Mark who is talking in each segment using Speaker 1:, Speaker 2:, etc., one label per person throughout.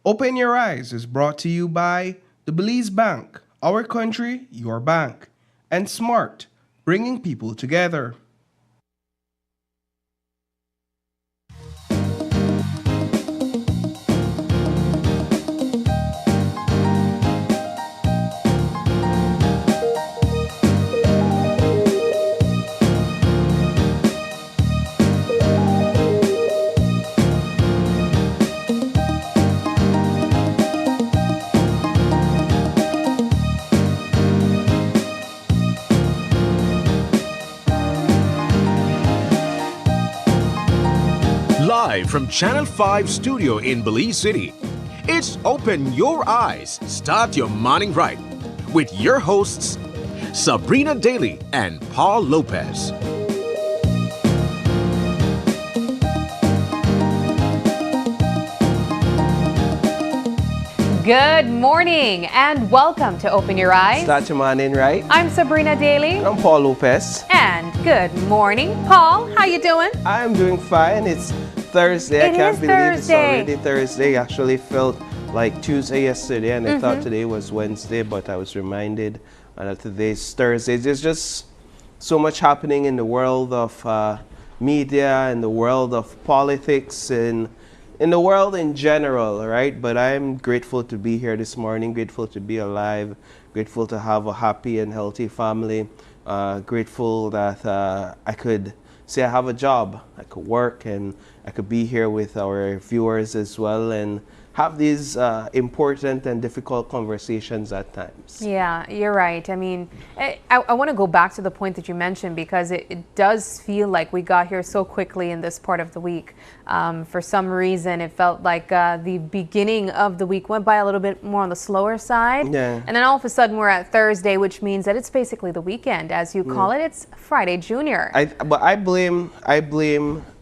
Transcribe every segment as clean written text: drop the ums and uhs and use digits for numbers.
Speaker 1: Open Your Eyes is brought to you by the Belize Bank, our country, your bank, and Smart, bringing people together.
Speaker 2: Live from Channel 5 studio in Belize City, it's Open Your Eyes, Start Your Morning Right with your hosts, Sabrina Daly and Paul Lopez.
Speaker 3: Good morning and welcome to Open Your Eyes.
Speaker 1: Start your morning right.
Speaker 3: I'm Sabrina Daly.
Speaker 1: I'm Paul Lopez.
Speaker 3: And good morning, Paul. How you doing?
Speaker 1: I'm doing fine. It's Thursday. I can't believe it's already Thursday. Actually felt like Tuesday yesterday, and I thought today was Wednesday, but I was reminded that today's Thursday. There's just so much happening in the world of media, in the world of politics, and in the world in general, right? But I'm grateful to be here this morning, grateful to be alive, grateful to have a happy and healthy family, grateful that I could say I have a job, I could work, and I could be here with our viewers as well and have these important and difficult conversations at times.
Speaker 3: Yeah, you're right. I mean, I want to go back to the point that you mentioned because it does feel like we got here so quickly in this part of the week. For some reason, it felt like the beginning of the week went by a little bit more on the slower side.
Speaker 1: Yeah.
Speaker 3: And then all of a sudden we're at Thursday, which means that it's basically the weekend, as you call it. It's Friday Junior.
Speaker 1: But I blame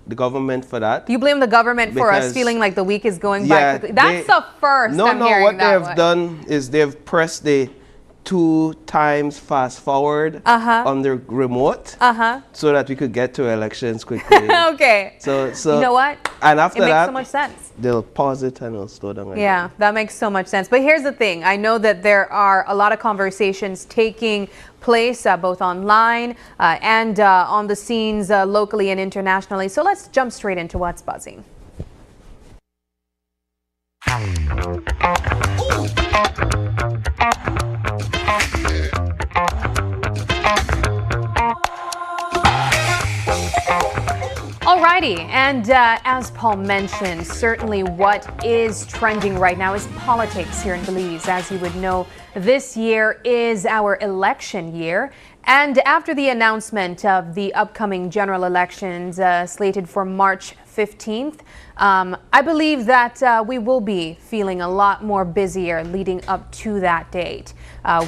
Speaker 1: the government for that.
Speaker 3: You blame the government for us feeling like the week is going by quickly. That's the first I'm hearing
Speaker 1: what
Speaker 3: that
Speaker 1: they've done is they've pressed the 2 times fast forward on the remote so that we could get to elections quickly.
Speaker 3: Okay.
Speaker 1: So
Speaker 3: you know what?
Speaker 1: And after
Speaker 3: it makes
Speaker 1: that,
Speaker 3: so much sense.
Speaker 1: They'll pause it and it'll slow down again.
Speaker 3: Yeah, that makes so much sense. But here's the thing. I know that there are a lot of conversations taking place both online and on the scenes locally and internationally. So let's jump straight into what's buzzing. Alrighty, and as Paul mentioned, certainly what is trending right now is politics here in Belize. As you would know, this year is our election year. And after the announcement of the upcoming general elections slated for March 15th, I believe that we will be feeling a lot more busier leading up to that date.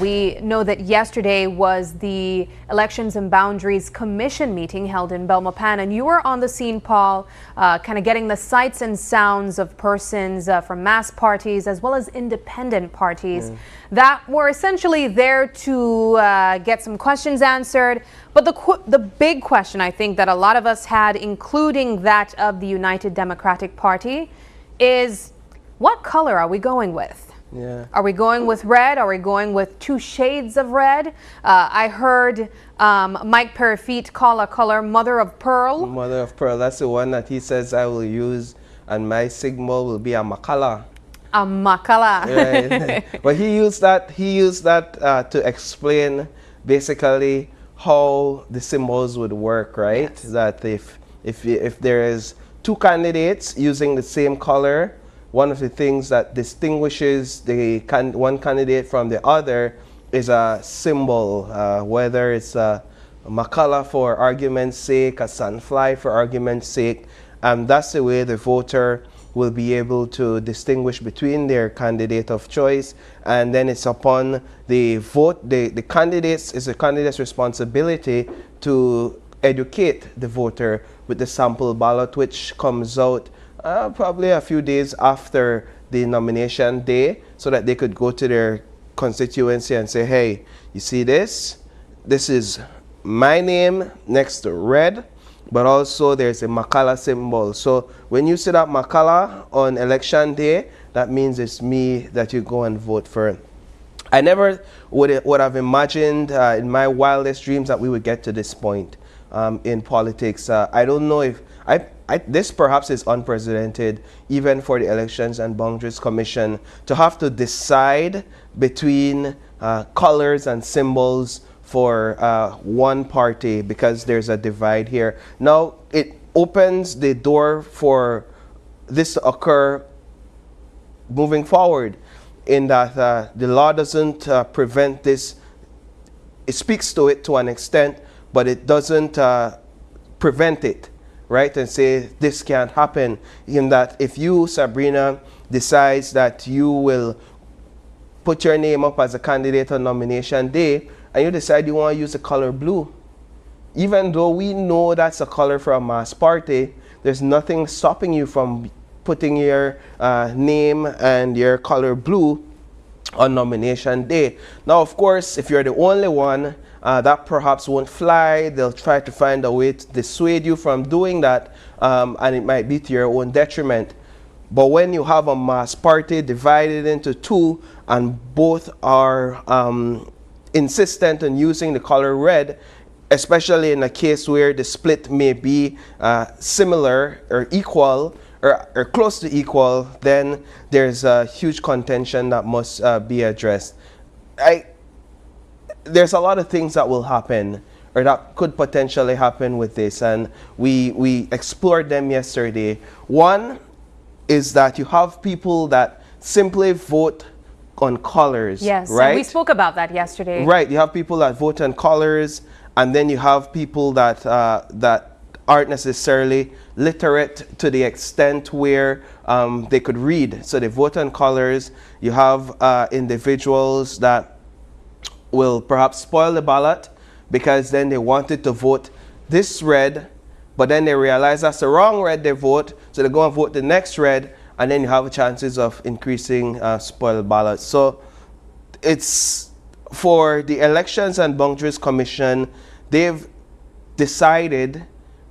Speaker 3: We know that yesterday was the Elections and Boundaries Commission meeting held in Belmopan, and you were on the scene, Paul, kind of getting the sights and sounds of persons from mass parties as well as independent parties that were essentially there to get some questions answered. But the big question I think that a lot of us had, including that of the United Democratic Party, is what color are we going with?
Speaker 1: Yeah.
Speaker 3: Are we going with red? Are we going with 2 shades of red? I heard Mike Perifete call a color mother of pearl.
Speaker 1: Mother of pearl, that's the one that he says I will use, and my signal will be a makala.
Speaker 3: A makala.
Speaker 1: Right. But he used that to explain basically how the symbols would work, right?
Speaker 3: Yes.
Speaker 1: That if there is 2 candidates using the same color, one of the things that distinguishes one candidate from the other is a symbol, whether it's a makala for argument's sake, a sunfly for argument's sake, and that's the way the voter will be able to distinguish between their candidate of choice. And then it's upon the candidate's responsibility to educate the voter with the sample ballot, which comes out probably a few days after the nomination day, so that they could go to their constituency and say, hey, you see this? This is my name next to red, but also there's a makala symbol. So when you see that makala on election day, that means it's me that you go and vote for. I never would have imagined in my wildest dreams that we would get to this point in politics. I don't know if this perhaps is unprecedented, even for the Elections and Boundaries Commission, to have to decide between colors and symbols for one party because there's a divide here. Now, it opens the door for this to occur moving forward, in that the law doesn't prevent this. It speaks to it to an extent, but it doesn't prevent it, right? And say this can't happen. In that if you, Sabrina, decides that you will put your name up as a candidate on nomination day, and you decide you want to use the color blue, even though we know that's a color for a mass party, there's nothing stopping you from putting your name and your color blue on nomination day. Now, of course, if you're the only one, that perhaps won't fly. They'll try to find a way to dissuade you from doing that, and it might be to your own detriment. But when you have a mass party divided into two, and both are insistent on using the color red, especially in a case where the split may be similar or equal, or close to equal, then there's a huge contention that must be addressed. There's a lot of things that will happen, or that could potentially happen with this, and we explored them yesterday. One is that you have people that simply vote on colors.
Speaker 3: Yes,
Speaker 1: right?
Speaker 3: And we spoke about that yesterday.
Speaker 1: Right, you have people that vote on colors, and then you have people that that aren't necessarily literate to the extent where they could read. So they vote on colors. You have individuals that will perhaps spoil the ballot because then they wanted to vote this red, but then they realize that's the wrong red they vote, so they go and vote the next red, and then you have chances of increasing spoiled ballots. So it's for the Elections and Boundaries Commission, they've decided,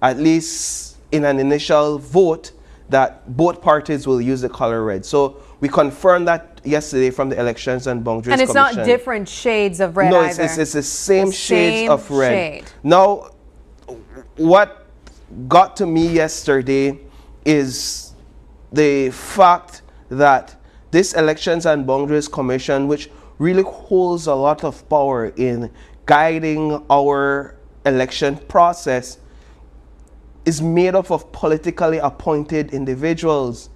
Speaker 1: at least in an initial vote, that both parties will use the color red. So we confirmed that yesterday from the Elections and Boundaries Commission.
Speaker 3: And it's not different shades of red
Speaker 1: either.
Speaker 3: either.
Speaker 1: No, it's the same shades of red.
Speaker 3: Shade.
Speaker 1: Now, what got to me yesterday is the fact that this Elections and Boundaries Commission, which really holds a lot of power in guiding our election process, is made up of politically appointed individuals.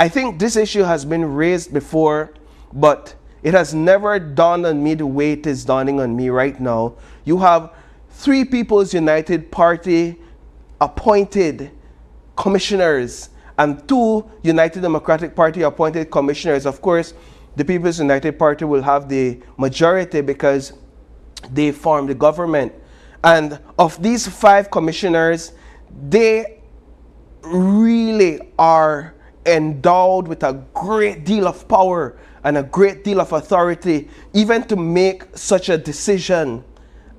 Speaker 1: I think this issue has been raised before, but it has never dawned on me the way it is dawning on me right now. You have 3 People's United Party appointed commissioners and 2 United Democratic Party appointed commissioners. Of course, the People's United Party will have the majority because they form the government. And of these 5 commissioners, they really are endowed with a great deal of power and a great deal of authority, even to make such a decision.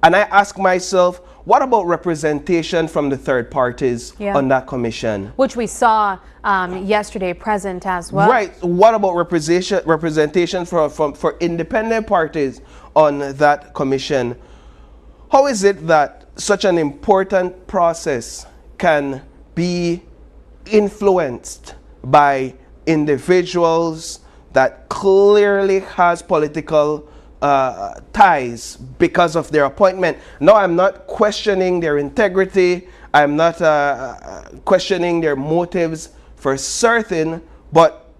Speaker 1: And I ask myself, what about representation from the third parties on that commission?
Speaker 3: Which we saw yesterday present as well.
Speaker 1: Right. What about representation for independent parties on that commission? How is it that such an important process can be influenced by individuals that clearly has political ties because of their appointment? No, I'm not questioning their integrity. I'm not questioning their motives for certain, but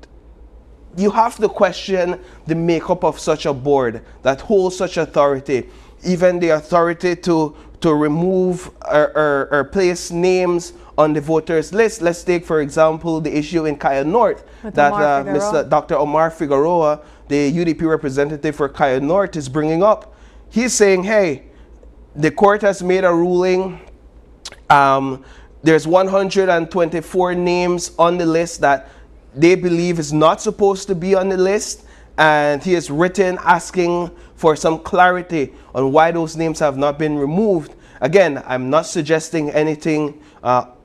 Speaker 1: you have to question the makeup of such a board that holds such authority, even the authority to remove or place names on the voters list. Let's take, for example, the issue in Kaya North that Mr. Dr. Omar Figueroa, the UDP representative for Kaya North, is bringing up. He's saying, hey, the court has made a ruling. There's 124 names on the list that they believe is not supposed to be on the list. And he has written asking for some clarity on why those names have not been removed. Again, I'm not suggesting anything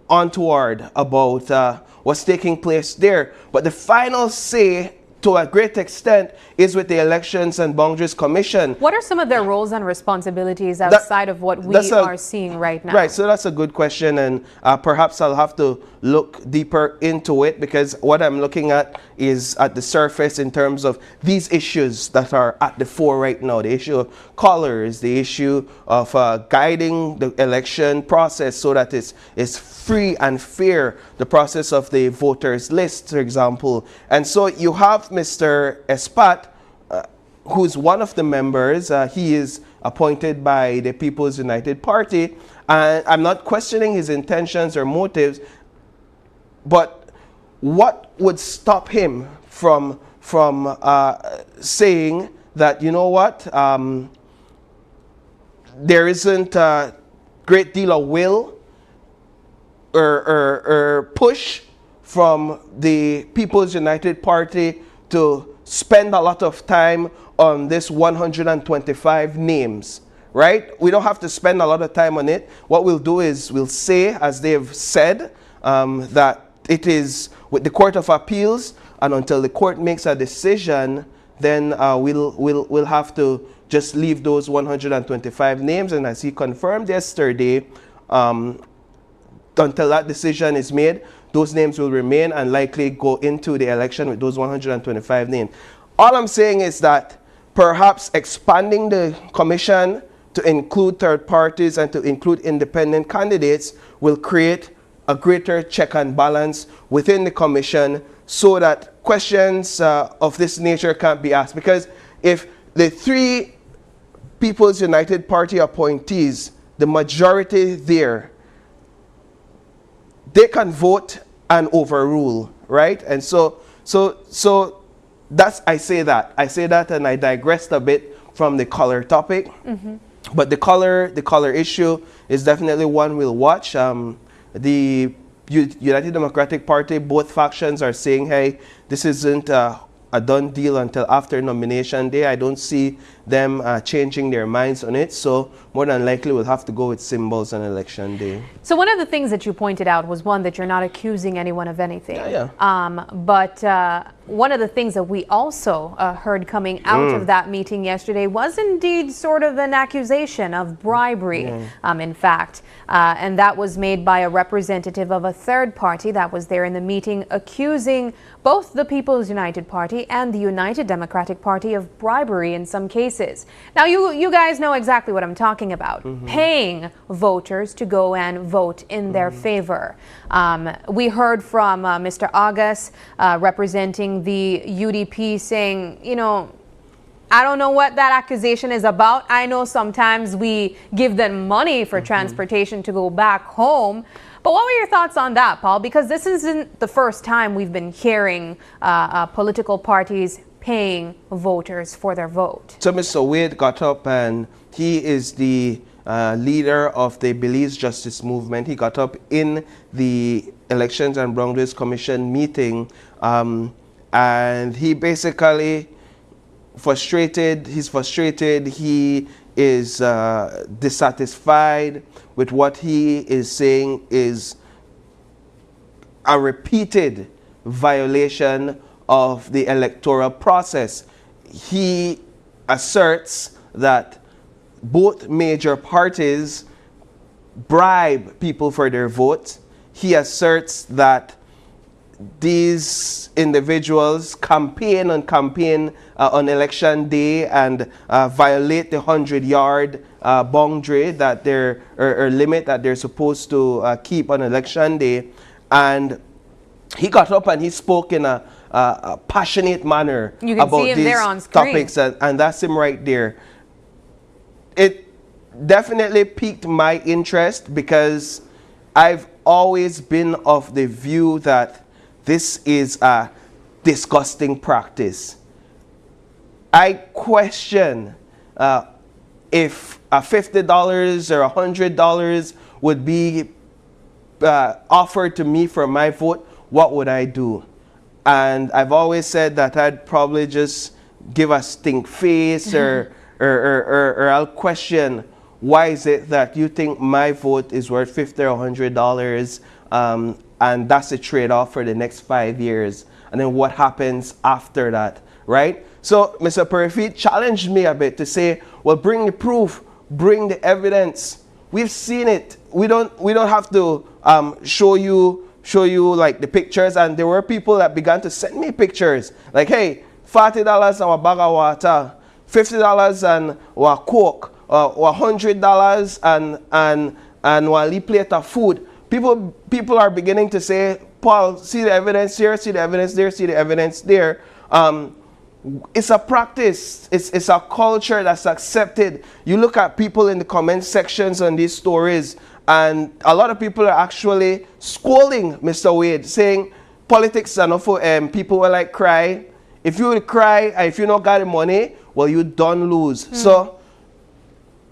Speaker 1: untoward about what's taking place there. But the final say, to a great extent, is with the Elections and Boundaries Commission.
Speaker 3: What are some of their roles and responsibilities outside of what we are seeing right now?
Speaker 1: Right, so that's a good question, and perhaps I'll have to look deeper into it, because what I'm looking at is at the surface in terms of these issues that are at the fore right now. The issue of colors, the issue of guiding the election process so that it's free and fair, the process of the voters list, for example. And so you have Mr. Espat, who's one of the members. He is appointed by the People's United Party, and I'm not questioning his intentions or motives, but what would stop him from saying that, you know what, there isn't a great deal of will or push from the People's United Party to spend a lot of time on this 125 names, right? We don't have to spend a lot of time on it. What we'll do is we'll say, as they've said, that it is with the Court of Appeals, and until the court makes a decision, then we'll have to just leave those 125 names. And as he confirmed yesterday, until that decision is made, those names will remain and likely go into the election with those 125 names. All I'm saying is that perhaps expanding the commission to include third parties and to include independent candidates will create a greater check and balance within the commission, so that questions of this nature can't be asked. Because if the three People's United Party appointees, the majority there, they can vote and overrule, right? And so that's, I say that and I digressed a bit from the color topic. Mm-hmm. But the color issue is definitely one we'll watch. The United Democratic Party, both factions are saying, hey, this isn't a done deal until after nomination day. I don't see them changing their minds on it. So more than likely we'll have to go with symbols on election day.
Speaker 3: So one of the things that you pointed out was, one, that you're not accusing anyone of anything.
Speaker 1: Yeah.
Speaker 3: But one of the things that we also heard coming out of that meeting yesterday was indeed sort of an accusation of bribery, in fact. And that was made by a representative of a third party that was there in the meeting, accusing both the People's United Party and the United Democratic Party of bribery in some cases. Now, you guys know exactly what I'm talking about. Paying voters to go and vote in their favor. We heard from Mr. August, representing the UDP, saying, you know, I don't know what that accusation is about. I know sometimes we give them money for transportation to go back home. But what were your thoughts on that, Paul? Because this isn't the first time we've been hearing political parties paying voters for their vote.
Speaker 1: So Mr. Wade got up, and he is the leader of the Belize Justice Movement. He got up in the Elections and Boundaries Commission meeting, and he basically he's frustrated, he is dissatisfied with what he is saying is a repeated violation of the electoral process. He asserts that both major parties bribe people for their vote. He asserts that these individuals campaign on election day and violate the 100-yard boundary that or limit that they're supposed to keep on election day. And he got up and he spoke in a passionate manner about these topics, and that's him right there. It definitely piqued my interest, because I've always been of the view that this is a disgusting practice. I question if a $50 or $100 would be offered to me for my vote, what would I do? And I've always said that I'd probably just give a stink face, or I'll question, why is it that you think my vote is worth $50 or $100? and that's the trade-off for the next 5 years. And then what happens after that, right? So Mr. Perfit challenged me a bit to say, well, bring the proof, bring the evidence. We've seen it. We don't have to show you like the pictures. And there were people that began to send me pictures like, hey, $40 and a bag of water, $50 and a Coke, or $100 and one plate of food. People are beginning to say, Paul, see the evidence here, see the evidence there, see the evidence there. It's a practice. It's a culture that's accepted. You look at people in the comment sections on these stories, and a lot of people are actually scolding Mr. Wade, saying politics are not for people will like cry. If you will cry and if you don't got the money, well, you don't lose. So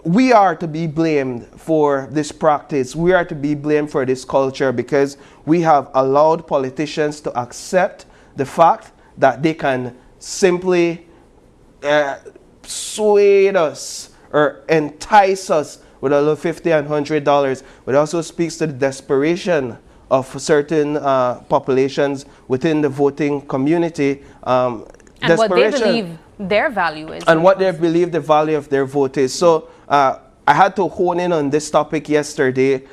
Speaker 1: we are to be blamed for this practice. We are to be blamed for this culture because we have allowed politicians to accept the fact that they can simply sway us or entice us with a little $50 and $100. But it also speaks to the desperation of certain populations within the voting community.
Speaker 3: And what they believe their value is.
Speaker 1: And what they believe the value of their vote is. So I had to hone in on this topic yesterday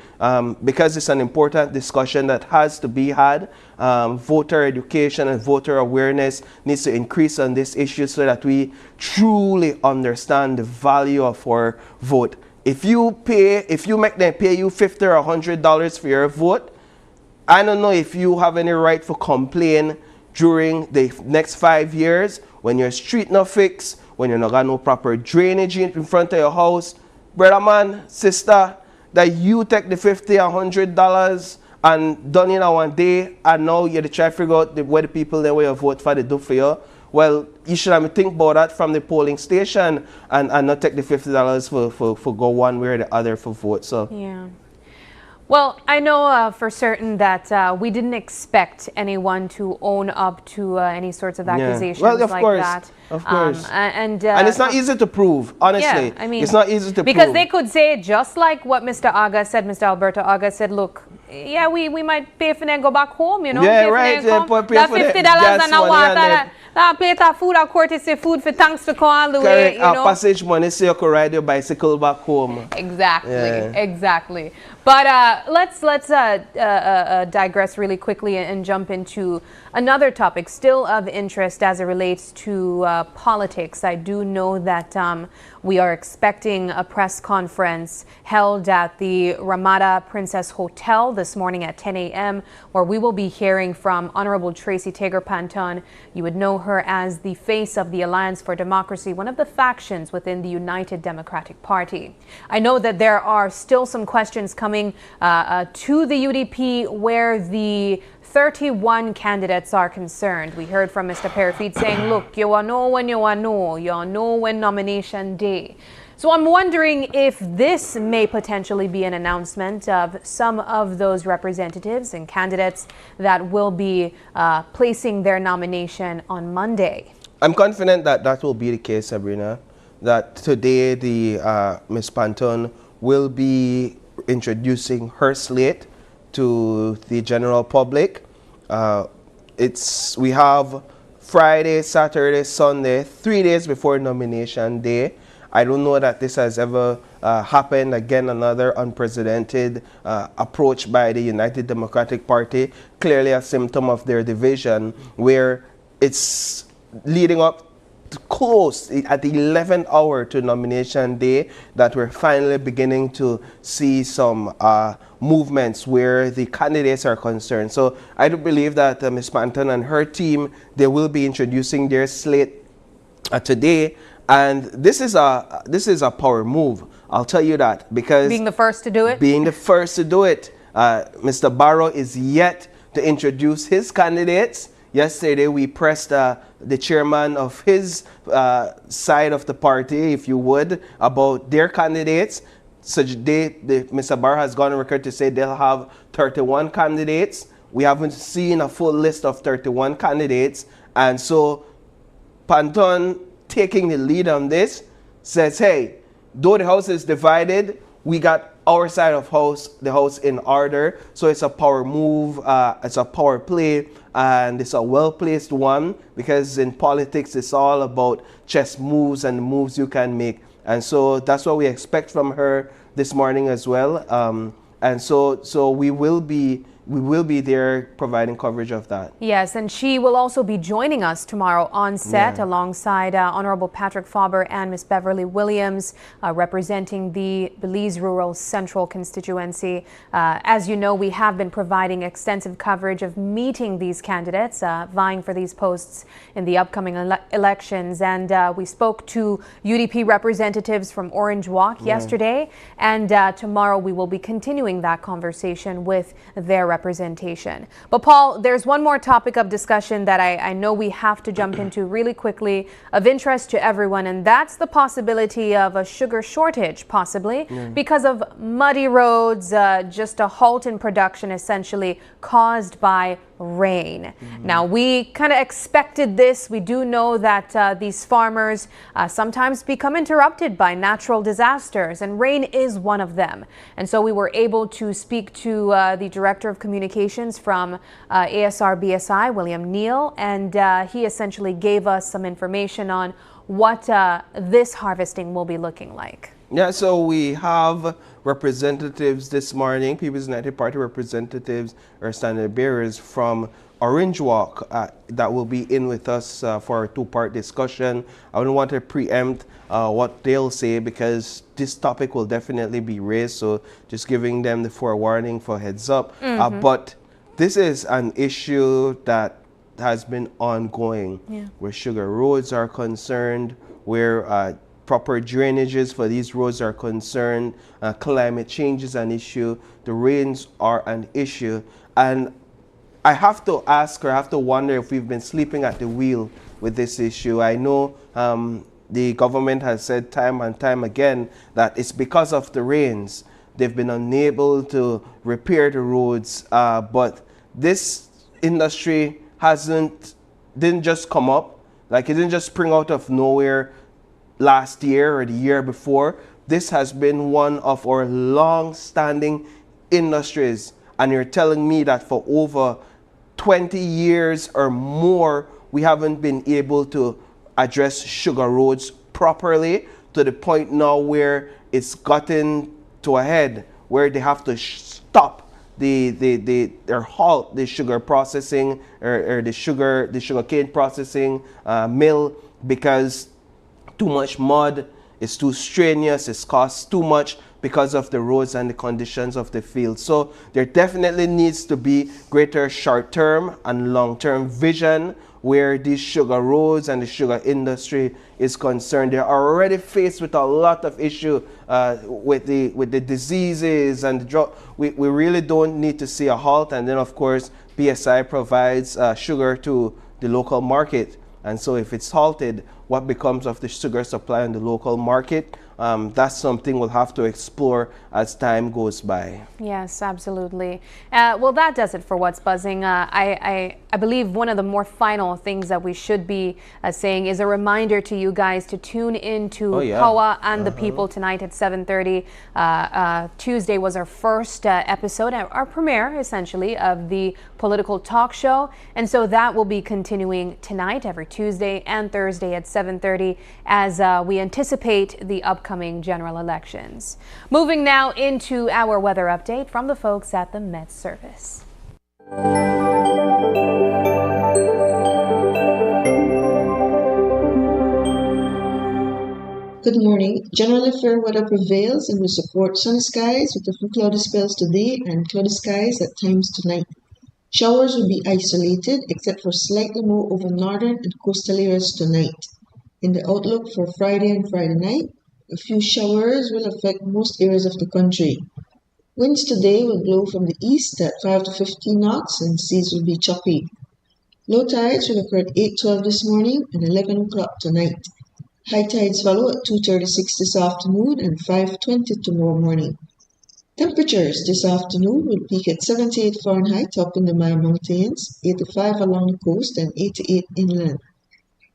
Speaker 1: because it's an important discussion that has to be had. Voter education and voter awareness needs to increase on this issue so that we truly understand the value of our vote. If you make them pay you $50 or $100 for your vote, I don't know if you have any right to complain during the next 5 years when your street not fixed, when you not got no proper drainage in front of your house. Brother man, sister, that you take the $50 and $100 and done in one day, and now you try to figure out where the people that will vote for they do for you. Well, you should have think about that from the polling station and not take the $50 for go one way or the other for vote. So
Speaker 3: yeah. Well, I know for certain that we didn't expect anyone to own up to any sorts of accusations
Speaker 1: well, of
Speaker 3: like
Speaker 1: course,
Speaker 3: that.
Speaker 1: Of course.
Speaker 3: And
Speaker 1: it's not easy to prove, honestly.
Speaker 3: Yeah, I mean,
Speaker 1: it's not easy to
Speaker 3: because
Speaker 1: prove.
Speaker 3: they could say, just like what Mr. Aga said, Mr. Alberto Aga said, look, yeah, we might pay for them go back home, you know.
Speaker 1: Yeah,
Speaker 3: pay
Speaker 1: right.
Speaker 3: For them
Speaker 1: Pay
Speaker 3: that
Speaker 1: for
Speaker 3: $50
Speaker 1: the gas
Speaker 3: and a
Speaker 1: money
Speaker 3: water,
Speaker 1: and
Speaker 3: that plate of food, a courtesy food for thanks to come all the way, you know.
Speaker 1: Passage money so you can ride your bicycle back home.
Speaker 3: Exactly,
Speaker 1: Yeah.
Speaker 3: exactly. But let's digress really quickly and jump into another topic still of interest as it relates to politics. I do know that we are expecting a press conference held at the Ramada Princess Hotel this morning at 10 a.m. where we will be hearing from Honorable Tracy Tager Panton. You would know her as the face of the Alliance for Democracy, one of the factions within the United Democratic Party. I know that there are still some questions coming to the UDP where the 31 candidates are concerned. We heard from Mr. Perfit saying, look, you will know when you will know. You'll know when nomination day. So I'm wondering if this may potentially be an announcement of some of those representatives and candidates that will be placing their nomination on Monday.
Speaker 1: I'm confident that that will be the case, Sabrina, that today the Ms. Panton will be introducing her slate to the general public. We have Friday, Saturday, Sunday, 3 days before nomination day. I don't know that this has ever happened. Again, another unprecedented approach by the United Democratic Party, clearly a symptom of their division, where it's leading up to close at the 11th hour to nomination day that we're finally beginning to see some movements where the candidates are concerned. So I do believe that Ms. Panton and her team, they will be introducing their slate today. And this is a power move. I'll tell you that, because
Speaker 3: being the first to do it.
Speaker 1: Being the first to do it, Mr. Barrow is yet to introduce his candidates. Yesterday we pressed the chairman of his side of the party, if you would, about their candidates. So Mr. Barrow has gone on record to say they'll have 31 candidates. We haven't seen a full list of 31 candidates, and so Panton, taking the lead on this, says, hey, though the House is divided, we got our side of the house in order. So it's a power move, it's a power play, and it's a well-placed one, because in politics it's all about chess moves and moves you can make. And so that's what we expect from her this morning as well. And so we will be there providing coverage of that.
Speaker 3: Yes, and she will also be joining us tomorrow on set alongside Honorable Patrick Faber and Miss Beverly Williams, representing the Belize Rural Central constituency. As you know, we have been providing extensive coverage of meeting these candidates vying for these posts in the upcoming elections. And we spoke to UDP representatives from Orange Walk yesterday, and tomorrow we will be continuing that conversation with their representation. But Paul, there's one more topic of discussion that I know we have to jump into really quickly, of interest to everyone, and that's the possibility of a sugar shortage, possibly because of muddy roads, just a halt in production essentially caused by rain. Now, we kind of expected this. We do know that these farmers sometimes become interrupted by natural disasters, and rain is one of them. And so we were able to speak to the Director of Communications from ASR BSI, William Neal, and he essentially gave us some information on what this harvesting will be looking like.
Speaker 1: Yeah, so we have representatives this morning, People's United Party representatives or standard bearers from Orange Walk that will be in with us for a two-part discussion. I don't want to preempt what they'll say, because this topic will definitely be raised, so just giving them the forewarning for heads up. But this is an issue that has been ongoing, where sugar roads are concerned, where proper drainages for these roads are concerned, climate change is an issue, the rains are an issue, and I have to ask, or I have to wonder if we've been sleeping at the wheel with this issue. I know the government has said time and time again that it's because of the rains. They've been unable to repair the roads, but this industry didn't just come up, like it didn't just spring out of nowhere last year or the year before. This has been one of our long-standing industries, and you're telling me that for over 20 years or more we haven't been able to address sugar roads properly, to the point now where it's gotten to a head where they have to stop or halt the sugar processing or the sugarcane processing mill, because too much mud, it's too strenuous, it costs too much because of the roads and the conditions of the field. So there definitely needs to be greater short-term and long-term vision where these sugar roads and the sugar industry is concerned. They are already faced with a lot of issue with the diseases and the drought. We really don't need to see a halt. And then of course BSI provides sugar to the local market. And so if it's halted, what becomes of the sugar supply in the local market? That's something we'll have to explore as time goes by.
Speaker 3: Yes, absolutely. Well, that does it for What's Buzzing. I believe one of the more final things that we should be saying is a reminder to you guys to tune into Poa and the People tonight at 7:30. Tuesday was our first episode, our premiere, essentially, of the political talk show. And so that will be continuing tonight, every Tuesday and Thursday at 7:30, as we anticipate the upcoming general elections. Moving now into our weather update from the folks at the Met Service.
Speaker 4: Good morning. Generally fair weather prevails and will support sunny skies with a few cloudy spells today and cloudy skies at times tonight. Showers will be isolated except for slightly more over northern and coastal areas tonight. In the outlook for Friday and Friday night, a few showers will affect most areas of the country. Winds today will blow from the east at 5 to 15 knots and seas will be choppy. Low tides will occur at 8:12 this morning and 11 o'clock tonight. High tides follow at 2:36 this afternoon and 5:20 tomorrow morning. Temperatures this afternoon will peak at 78 Fahrenheit up in the Maya Mountains, 85 along the coast and 88 inland.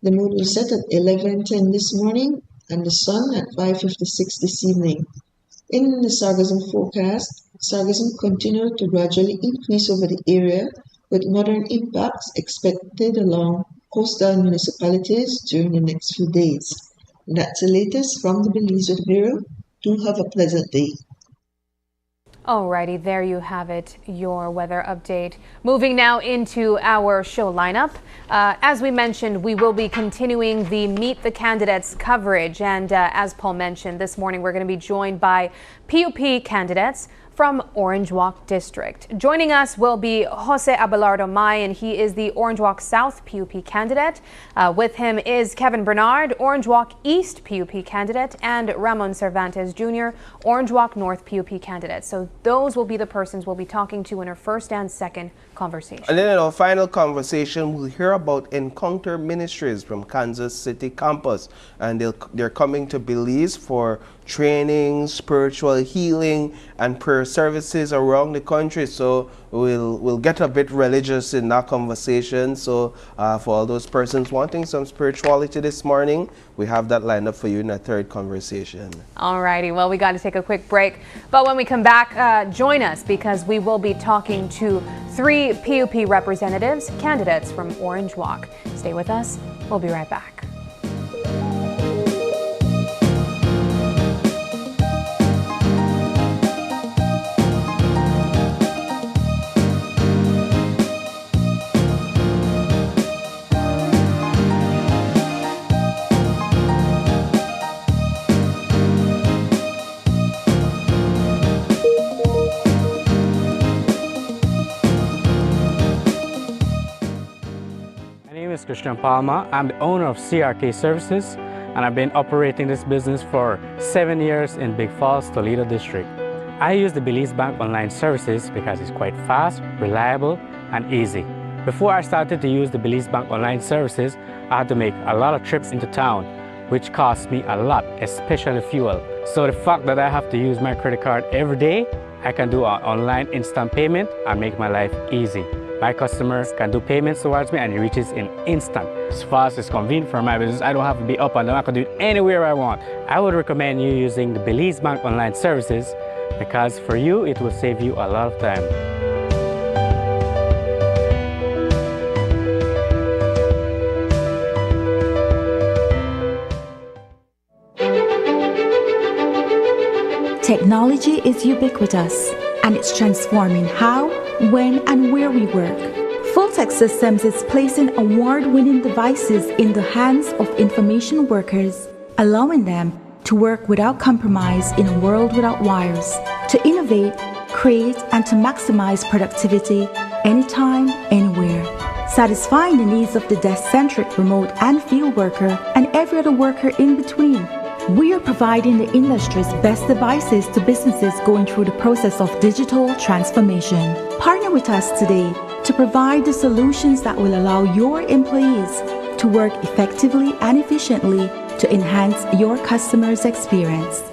Speaker 4: The moon will set at 11:10 this morning and the sun at 5:56 this evening. In the sargassum forecast, sargassum continued to gradually increase over the area, with modern impacts expected along coastal municipalities during the next few days. And that's the latest from the Belize Weather Bureau. Do have a pleasant day.
Speaker 3: Alrighty, there you have it, your weather update. Moving now into our show lineup. As we mentioned, we will be continuing the Meet the Candidates coverage. And as Paul mentioned, this morning we're going to be joined by PUP candidates from Orange Walk District. Joining us will be Jose Abelardo May, and he is the Orange Walk South PUP candidate. With him is Kevin Bernard, Orange Walk East PUP candidate, and Ramon Cervantes Jr., Orange Walk North PUP candidate. So those will be the persons we'll be talking to in our first and second conversation. And
Speaker 1: then in our final conversation, we'll hear about Encounter Ministries from Kansas City campus. And they're coming to Belize for training, spiritual healing, and prayer services around the country. So we'll get a bit religious in that conversation. So for all those persons wanting some spirituality this morning, we have that lined up for you in a third conversation.
Speaker 3: Alrighty, well, we got to take a quick break. But when we come back, join us because we will be talking to 3 PUP representatives, candidates from Orange Walk. Stay with us. We'll be right back.
Speaker 5: Christian Palma. I'm the owner of CRK Services, and I've been operating this business for 7 years in Big Falls, Toledo District. I use the Belize Bank online services because it's quite fast, reliable, and easy. Before I started to use the Belize Bank online services, I had to make a lot of trips into town, which cost me a lot, especially fuel. So the fact that I have to use my credit card every day, I can do an online instant payment and make my life easy. My customers can do payments towards me and it reaches in instant. It's fast, it's convenient for my business. I don't have to be up and down. I can do it anywhere I want. I would recommend you using the Belize Bank online services because for you, it will save you a lot of time.
Speaker 6: Technology is ubiquitous, and it's transforming how, when, and where we work. Full-Tech Systems is placing award-winning devices in the hands of information workers, allowing them to work without compromise in a world without wires, to innovate, create, and to maximize productivity anytime, anywhere, satisfying the needs of the desk-centric remote and field worker and every other worker in between. We are providing the industry's best devices to businesses going through the process of digital transformation. Partner with us today to provide the solutions that will allow your employees to work effectively and efficiently to enhance your customers' experience.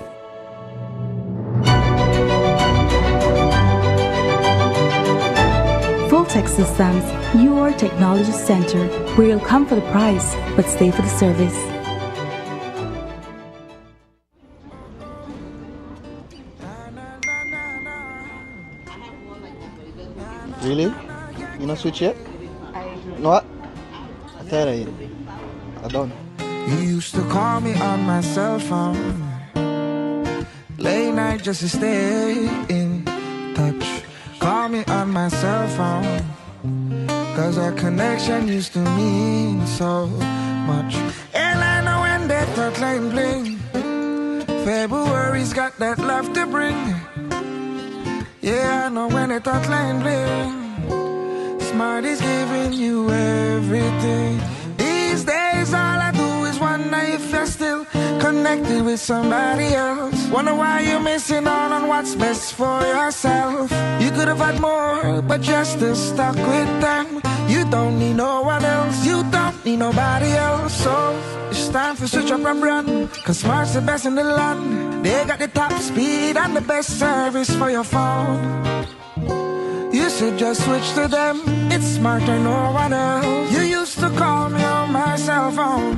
Speaker 6: Full-Tech Systems, your technology center, where you'll come for the price but stay for the service.
Speaker 7: Really? You not switch yet? You know what? I tell you, I don't.
Speaker 8: You used to call me on my cell phone, late night just to stay in touch. Call me on my cell phone, cause our connection used to mean so much. And I know when that thought line bling, February's got that love to bring. Yeah, I know when that thought line bling, Smart is giving you everything. These days all I do is wonder if you're still connected with somebody else. Wonder why you're missing out on what's best for yourself. You could have had more, but you're still stuck with them. You don't need no one else, you don't need nobody else. So it's time to switch up and run, cause Smart's the best in the land. They got the top speed and the best service for your phone. You should just switch to them, it's Smarter, no one else. You used to call me on my cell phone.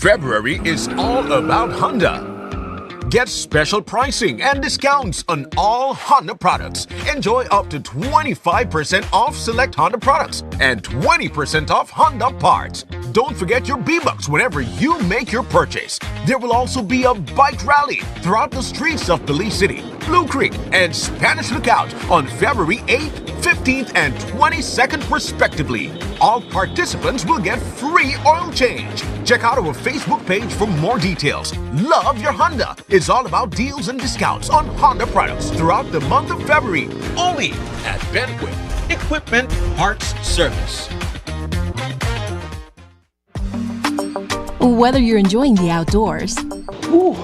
Speaker 2: February is all about Honda. Get special pricing and discounts on all Honda products. Enjoy up to 25% off select Honda products and 20% off Honda parts. Don't forget your B-Bucks whenever you make your purchase. There will also be a bike rally throughout the streets of Belize City, Blue Creek, and Spanish Lookout on February 8th, 15th, and 22nd respectively. All participants will get free oil change. Check out our Facebook page for more details. Love your Honda. It's all about deals and discounts on Honda products throughout the month of February. Only at Benquit Equipment Parts Service.
Speaker 9: Whether you're enjoying the outdoors,
Speaker 10: Ooh,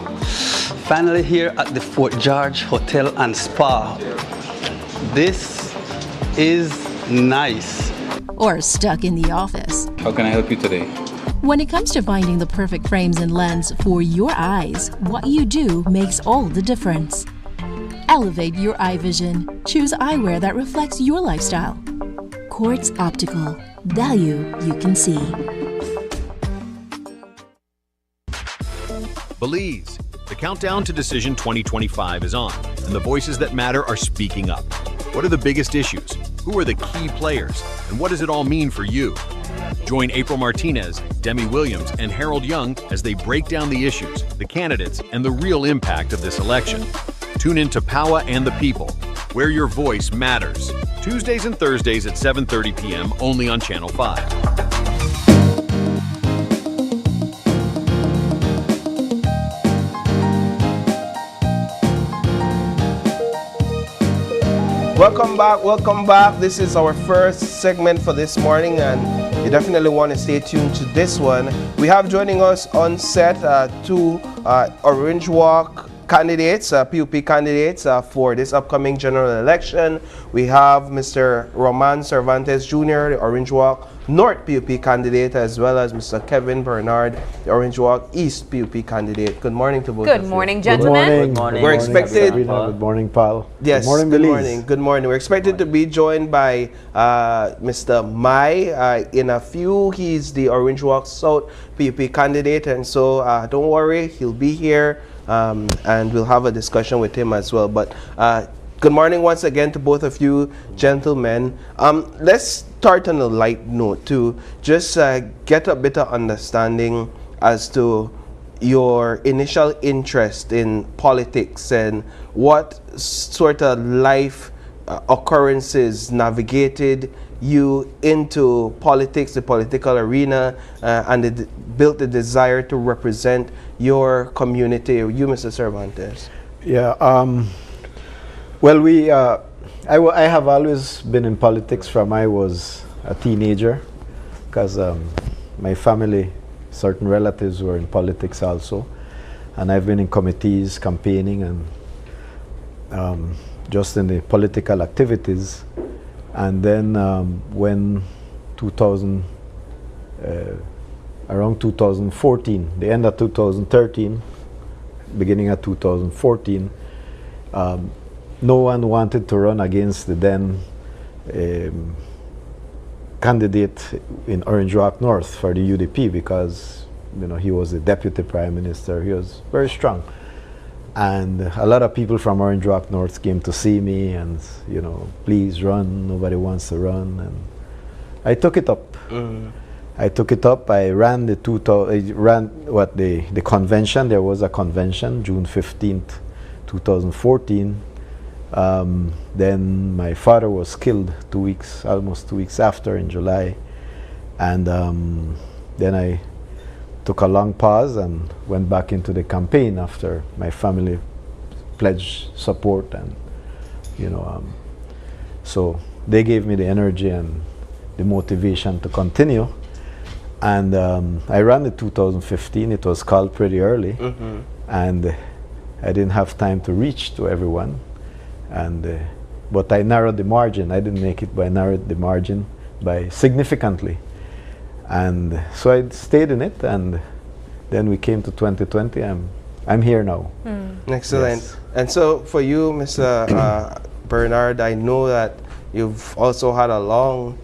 Speaker 10: finally here at the Fort George Hotel and Spa. This is nice.
Speaker 9: or stuck in the office.
Speaker 11: How can I help you today?
Speaker 9: When it comes to finding the perfect frames and lens for your eyes, what you do makes all the difference. Elevate your eye vision. Choose eyewear that reflects your lifestyle. Quartz Optical. Value you can see.
Speaker 2: Belize. The countdown to Decision 2025 is on, and the voices that matter are speaking up. What are the biggest issues? Who are the key players? And what does it all mean for you? Join April Martinez, Demi Williams, and Harold Young as they break down the issues, the candidates, and the real impact of this election. Tune in to Power and the People, where your voice matters. Tuesdays and Thursdays at 7:30 p.m. only on Channel 5.
Speaker 1: Welcome back. This is our first segment for this morning, and you definitely want to stay tuned to this one. We have joining us on set two Orange Walk candidates, PUP candidates for this upcoming general election. We have Mr. Roman Cervantes Jr., the Orange Walk North PUP candidate, as well as Mr. Kevin Bernard, the Orange Walk East PUP candidate. Good morning to both of you.
Speaker 3: Good morning, gentlemen.
Speaker 12: Good morning.
Speaker 1: We're expected.
Speaker 12: Good morning, Paul.
Speaker 1: Yes.
Speaker 12: Good morning,
Speaker 1: Good
Speaker 12: Belize.
Speaker 1: morning. Good morning. We're expected to be joined by Mr. Mai in a few. He's the Orange Walk South PUP candidate, and so don't worry, he'll be here, and we'll have a discussion with him as well. But good morning once again to both of you, gentlemen. Let's start on a light note to just get a bit of understanding as to your initial interest in politics and what sort of life occurrences navigated you into politics, the political arena, and it built the desire to represent your community. You, Mr. Cervantes.
Speaker 12: Yeah. Well, I have always been in politics from I was a teenager, because my family, certain relatives were in politics also, and I've been in committees, campaigning, and just in the political activities. And then when around 2014, the end of 2013, beginning of 2014, no one wanted to run against the then candidate in Orange Walk North for the UDP, because he was the deputy prime minister. He was very strong, and a lot of people from Orange Walk North came to see me and please run. Nobody wants to run, and I took it up. I took it up. I ran the convention. There was a convention, June 15th, 2014. Then my father was killed almost 2 weeks after, in July, and then I took a long pause and went back into the campaign after my family pledged support, and so they gave me the energy and the motivation to continue. And I ran in 2015. It was called pretty early, and I didn't have time to reach to everyone. But I narrowed the margin. I didn't make it, but I narrowed the margin by significantly. And so I stayed in it, and then we came to 2020. I'm here now.
Speaker 1: Excellent.
Speaker 12: Yes.
Speaker 1: And so for you, Mr. Bernard, I know that you've also had a long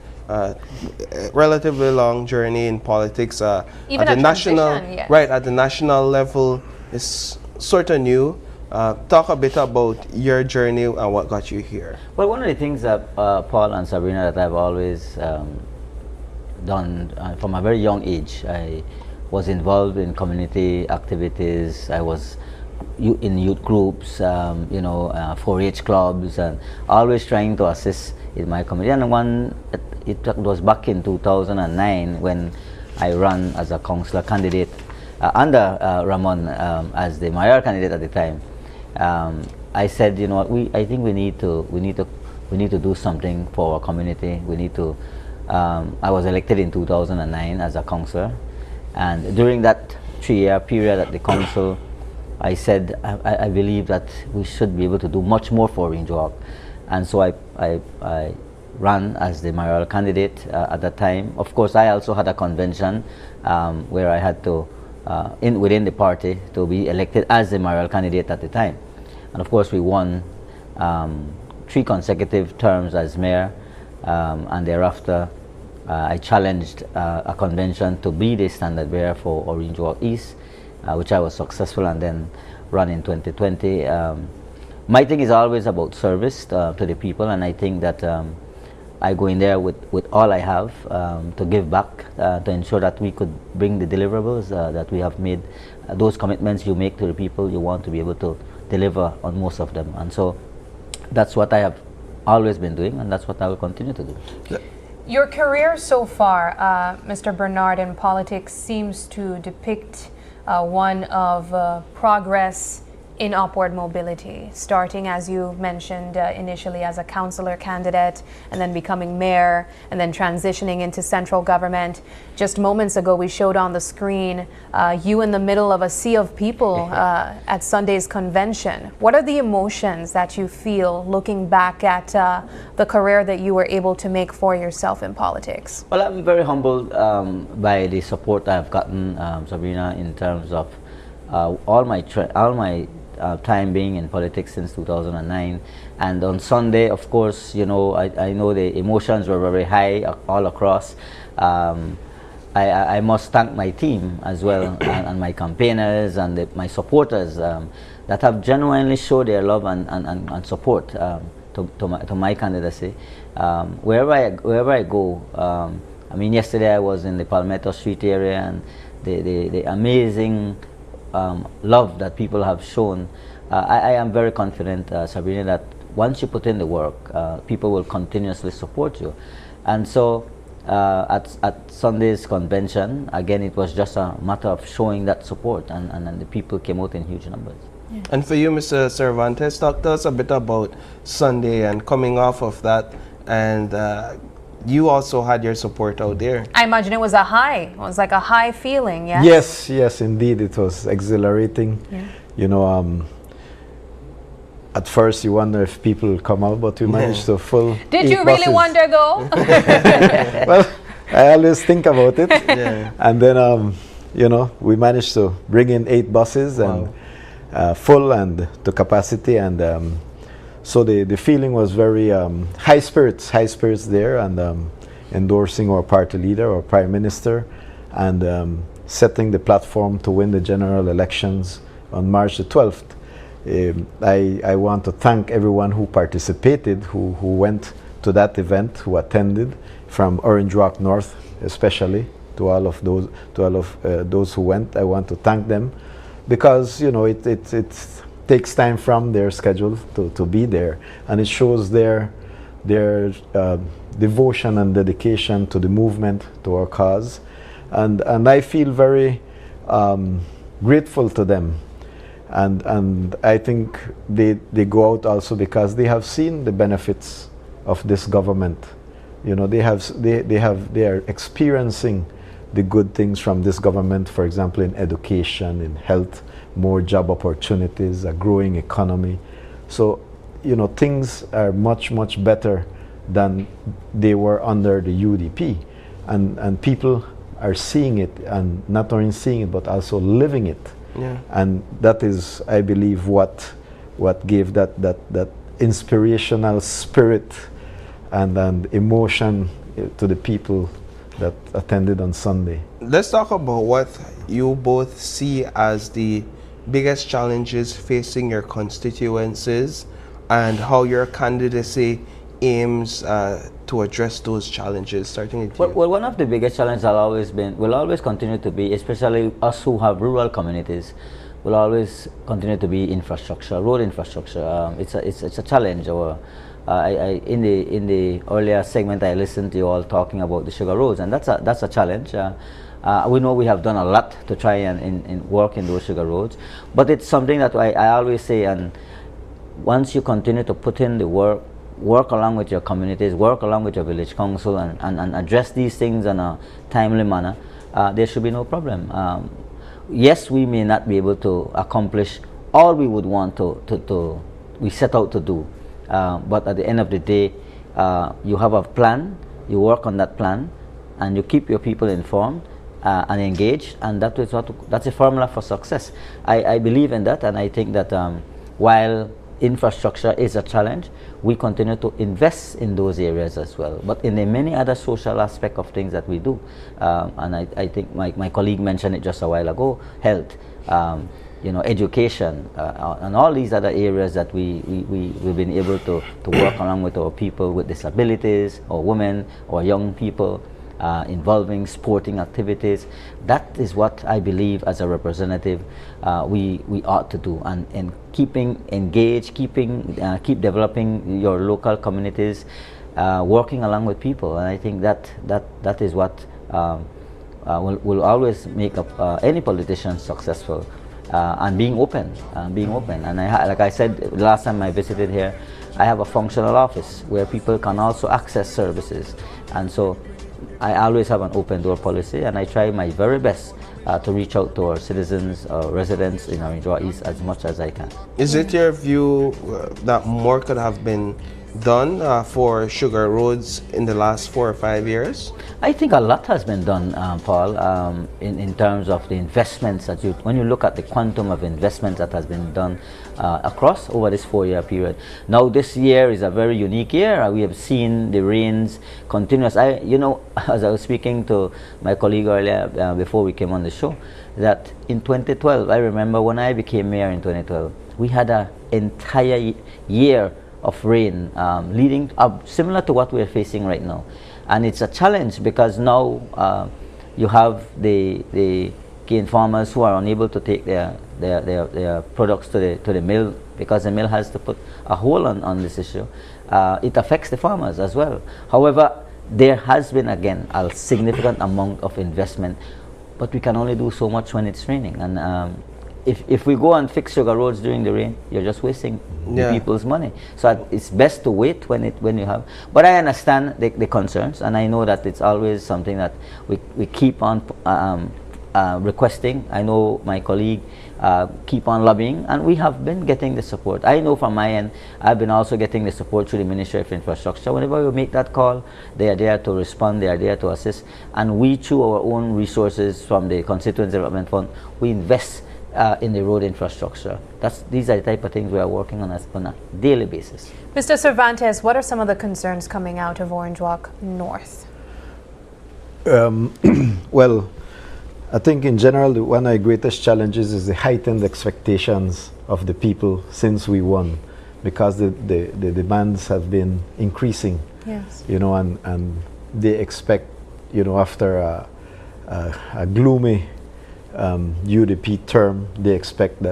Speaker 1: relatively long journey in politics.
Speaker 3: Even
Speaker 1: at the national,
Speaker 3: yes.
Speaker 1: right, at the national level, is sort of new. Talk a bit about your journey and what got you here.
Speaker 11: Well, one of the things that Paul and Sabrina, that I've always done from a very young age, I was involved in community activities. I was in youth groups, 4-H clubs, and always trying to assist in my community. And it was back in 2009 when I ran as a councillor candidate under Ramon as the mayor candidate at the time. I said, I think we need to do something for our community. We need to. I was elected in 2009 as a councillor, and during that 3-year period at the council, I said I believe that we should be able to do much more for Orange Walk, and so I ran as the mayoral candidate at that time. Of course, I also had a convention where I had to within the party to be elected as the mayoral candidate at the time, and of course we won 3 consecutive terms as mayor, and thereafter I challenged a convention to be the standard bearer for Orange Walk East, which I was successful, and then run in 2020. My thing is always about service to the people, and I think that I go in there with all I have to give back, to ensure that we could bring the deliverables that we have made. Those commitments you make to the people, you want to be able to deliver on most of them, and so that's what I have always been doing, and that's what I will continue to do.
Speaker 3: Your career so far, Mr. Bernard, in politics seems to depict one of progress in upward mobility, starting, as you mentioned, initially as a councillor candidate, and then becoming mayor, and then transitioning into central government. Just moments ago, we showed on the screen you in the middle of a sea of people at Sunday's convention. What are the emotions that you feel looking back at the career that you were able to make for yourself in politics?
Speaker 11: Well, I'm very humbled by the support I've gotten, Sabrina, in terms of all my time being in politics since 2009, and on Sunday, of course, I know the emotions were very high all across. I must thank my team as well, and my campaigners and my supporters that have genuinely showed their love and support to my candidacy. Wherever I go, I mean, yesterday I was in the Palmetto Street area, and the amazing love that people have shown. I am very confident, Sabrina, that once you put in the work, people will continuously support you. And so at Sunday's convention, again, it was just a matter of showing that support, and the people came out in huge numbers.
Speaker 3: Yeah.
Speaker 1: And for you, Mr. Cervantes, talk to us a bit about Sunday and coming off of that, and you also had your support out there.
Speaker 3: I imagine it was a high. It was like a high feeling, yes?
Speaker 12: Yes, indeed. It was exhilarating.
Speaker 3: Yeah.
Speaker 12: At first you wonder if people will come out, but we managed to full.
Speaker 3: Did you really wonder, though?
Speaker 12: Well, I always think about it.
Speaker 1: Yeah.
Speaker 12: And then, we managed to bring in 8 buses,
Speaker 1: wow,
Speaker 12: and full and to capacity, and so the feeling was very high spirits there, and endorsing our party leader, our prime minister, and setting the platform to win the general elections on March the 12th. I want to thank everyone who participated, who went to that event, who attended, from Orange Walk North especially, to all of those who went. I want to thank them, because it takes time from their schedule to be there, and it shows their devotion and dedication to the movement, to our cause, and I feel very grateful to them, and I think they go out also because they have seen the benefits of this government. They are experiencing the good things from this government, for example, in education, in health, more job opportunities, a growing economy. So, things are much, much better than they were under the UDP. And people are seeing it, and not only seeing it, but also living it.
Speaker 1: Yeah.
Speaker 12: And that is, I believe, what gave that inspirational spirit and emotion, to the people that attended on Sunday.
Speaker 1: Let's talk about what you both see as the biggest challenges facing your constituencies and how your candidacy aims to address those challenges, starting with you.
Speaker 11: Well, one of the biggest challenges will always continue to be, especially us who have rural communities, will always continue to be infrastructure, road infrastructure. It's a challenge. In the earlier segment, I listened to you all talking about the sugar roads, and that's a challenge. We know we have done a lot to try and work in those sugar roads, but it's something that I always say, and once you continue to put in the work along with your communities, work along with your village council, and address these things in a timely manner, there should be no problem. Yes, we may not be able to accomplish all we would want we set out to do, but at the end of the day, you have a plan, you work on that plan, and you keep your people informed and engaged, and that's a formula for success. I believe in that, and I think that while infrastructure is a challenge, we continue to invest in those areas as well, but in the many other social aspects of things that we do, and I think my colleague mentioned it just a while ago, health, education, and all these other areas that we've been able to work along with our people with disabilities, or women, or young people, involving sporting activities. That is what I believe as a representative we ought to do, and keeping engaged, keep developing your local communities, working along with people, and I think that is what will always make any politician successful, and being open. And like I said last time I visited here, I have a functional office where people can also access services, and so I always have an open door policy, and I try my very best to reach out to our citizens, residents in Orange Walk East as much as I can.
Speaker 1: Is it your view that more could have been done for sugar roads in the last 4 or 5 years?
Speaker 11: I think a lot has been done, Paul, in terms of the investments when you look at the quantum of investments that has been done across over this 4-year period. Now this year is a very unique year. We have seen the rains continuous. As I was speaking to my colleague earlier before we came on the show, that in 2012, I remember when I became mayor in 2012, we had an entire year of rain leading up, similar to what we're facing right now. And it's a challenge because now you have the cane farmers who are unable to take their products to the mill because the mill has to put a hold on this issue. It affects the farmers as well. However, there has been again a significant amount of investment, but we can only do so much when it's raining. And if we go and fix sugar roads during the rain, you're just wasting people's money. So it's best to wait when you have. But I understand the concerns, and I know that it's always something that we keep on requesting. I know my colleague keep on lobbying, and we have been getting the support. I know from my end, I've been also getting the support through the Ministry of Infrastructure. Whenever we make that call, they are there to respond, they are there to assist, and we, through our own resources from the Constituency Development Fund, we invest in the road infrastructure. These are the type of things we are working on a daily basis.
Speaker 3: Mr. Cervantes, what are some of the concerns coming out of Orange Walk North?
Speaker 12: Well, I think in general, one of the greatest challenges is the heightened expectations of the people since we won, because the demands have been increasing.
Speaker 3: Yes.
Speaker 12: And they expect, after a gloomy UDP term, they expect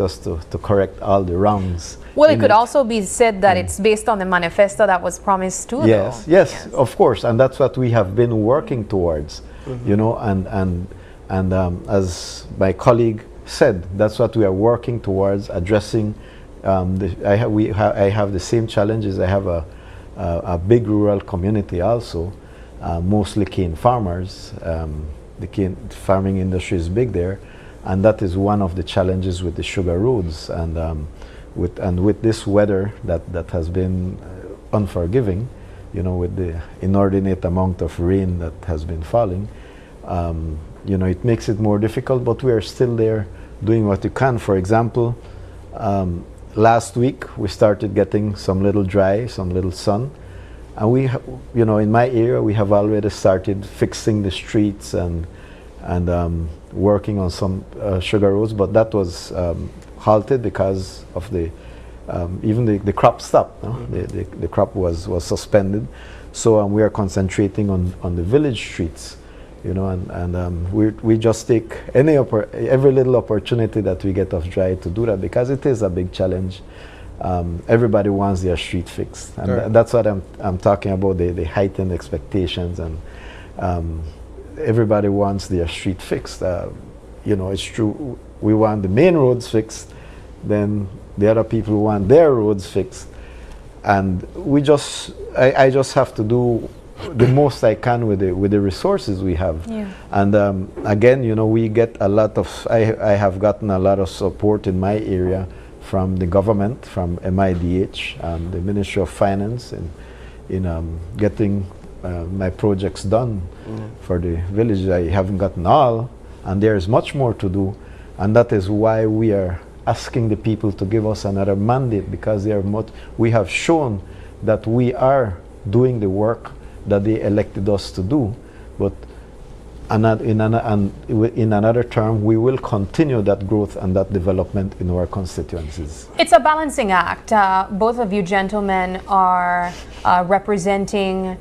Speaker 12: us to correct all the wrongs.
Speaker 3: Well, it could also be said that it's based on the manifesto that was promised too.
Speaker 12: Yes, of course, and that's what we have been working towards. And as my colleague said, that's what we are working towards addressing. I have the same challenges. I have a big rural community also, mostly cane farmers. The cane farming industry is big there, and that is one of the challenges with the sugar roads, and with this weather that has been unforgiving, with the inordinate amount of rain that has been falling, it makes it more difficult, but we are still there doing what we can. For example, last week we started getting some little dry, some little sun, And we, you know, in my area, we have already started fixing the streets and working on some sugar roads, but that was halted because of the even the crop stopped. No? The crop was suspended. So we are concentrating on the village streets, you know, and we just take every little opportunity that we get of dry to do that, because it is a big challenge. Everybody wants their street fixed, and
Speaker 1: Right.
Speaker 12: that's what I'm talking about, the heightened expectations, and everybody wants their street fixed. You know, it's true, we want the main roads fixed, then the other people want their roads fixed, and I just have to do the most I can with the resources we have.
Speaker 3: Yeah.
Speaker 12: And again, you know, we get a lot of, I have gotten a lot of support in my area from the government, from MIDH, the Ministry of Finance, in getting my projects done for the village. I haven't gotten all, and there is much more to do, and that is why we are asking the people to give us another mandate, because we have shown that we are doing the work that they elected us to do, but in another term, we will continue that growth and that development in our constituencies.
Speaker 3: It's a balancing act. Both of you gentlemen are representing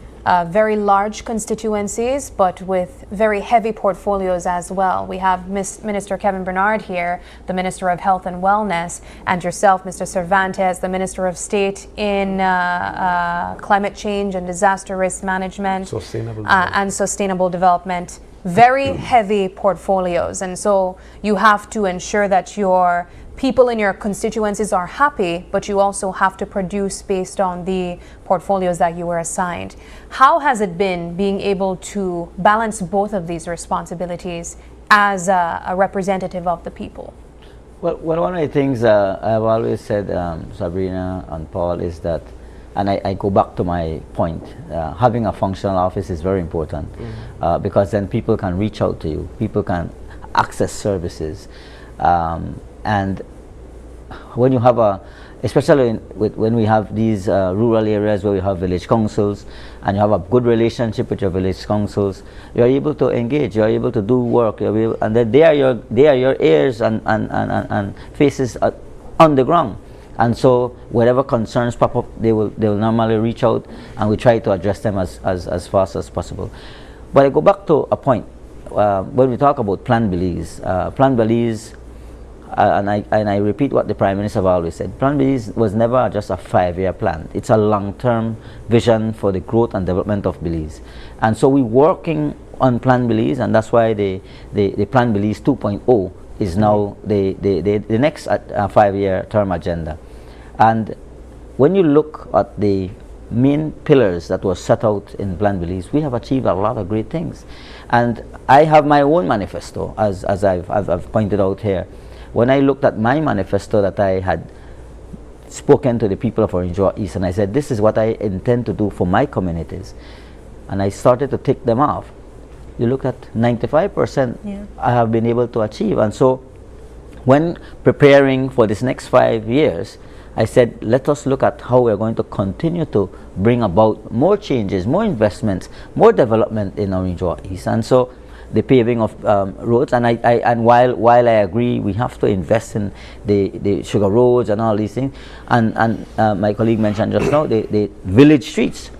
Speaker 3: very large constituencies, but with very heavy portfolios as well. We have Minister Kevin Bernard here, the Minister of Health and Wellness, and yourself, Mr. Cervantes, the Minister of State in Climate Change and Disaster Risk Management and Sustainable Development. Very heavy portfolios, and so you have to ensure that your people in your constituencies are happy, but you also have to produce based on the portfolios that you were assigned. How has it been being able to balance both of these responsibilities as a representative of the people?
Speaker 11: Well, one of the things I've always said, Sabrina and Paul, is that, and I go back to my point, having a functional office is very important, because then people can reach out to you, people can access services, and when you have especially when we have these rural areas where we have village councils, and you have a good relationship with your village councils, you are able to engage, you are able to do work, and then they are your ears and faces on the ground. And so whatever concerns pop up, they will normally reach out, and we try to address them as fast as possible. But I go back to a point when we talk about Plan Belize. Plan Belize, and I repeat what the Prime Minister have always said, Plan Belize was never just a 5-year plan. It's a long-term vision for the growth and development of Belize. And so we're working on Plan Belize, and that's why the Plan Belize 2.0 is now the next 5-year term agenda. And when you look at the main pillars that were set out in Plan Belize, we have achieved a lot of great things. And I have my own manifesto, as I've pointed out here. When I looked at my manifesto that I had spoken to the people of Orange Walk East, and I said, this is what I intend to do for my communities, and I started to tick them off, you look at 95% I have been able to achieve. And so when preparing for this next 5 years, I said, let us look at how we're going to continue to bring about more changes, more investments, more development in Orange Walk East. And so the paving of roads, and while I agree we have to invest in the sugar roads and all these things, and my colleague mentioned just now the village streets.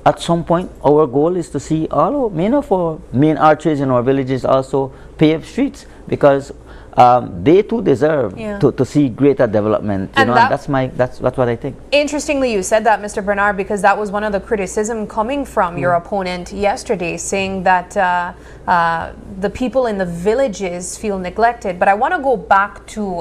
Speaker 11: At some point, our goal is to see all of our main arteries in our villages also paved streets, because they too deserve to see greater development. And that's what I think.
Speaker 3: Interestingly, you said that, Mr. Bernard, because that was one of the criticism coming from your opponent yesterday, saying that the people in the villages feel neglected. But I want to go back to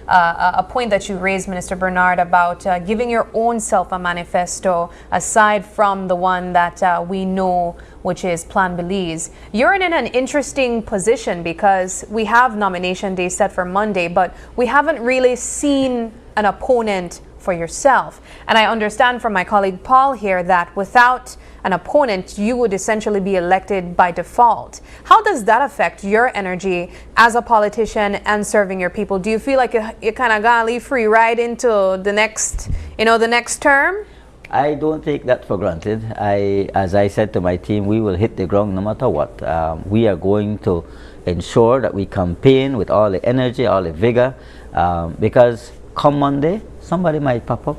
Speaker 3: a point that you raised, Minister Bernard, about giving your own self a manifesto aside from the one that we know, which is Plan Belize. You're in an interesting position because we have nomination day set for Monday, but we haven't really seen an opponent for yourself. And I understand from my colleague Paul here that without an opponent, you would essentially be elected by default. How does that affect your energy as a politician and serving your people? Do you feel like you kind of gonna leave free right into the next, the next term?
Speaker 11: I don't take that for granted. As I said to my team, we will hit the ground no matter what. We are going to ensure that we campaign with all the energy, all the vigor, because come Monday, somebody might pop up.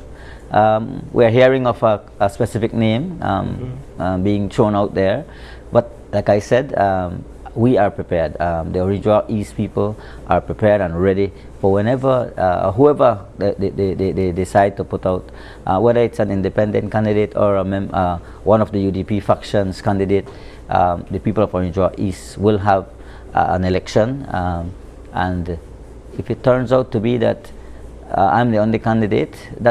Speaker 11: We're hearing of a specific name being thrown out there, but like I said, we are prepared. The Original East people are prepared and ready for whenever, whoever they decide to put out, whether it's an independent candidate or one of the UDP factions candidate. The people of Original East will have an election, and if it turns out to be that I'm the only candidate, if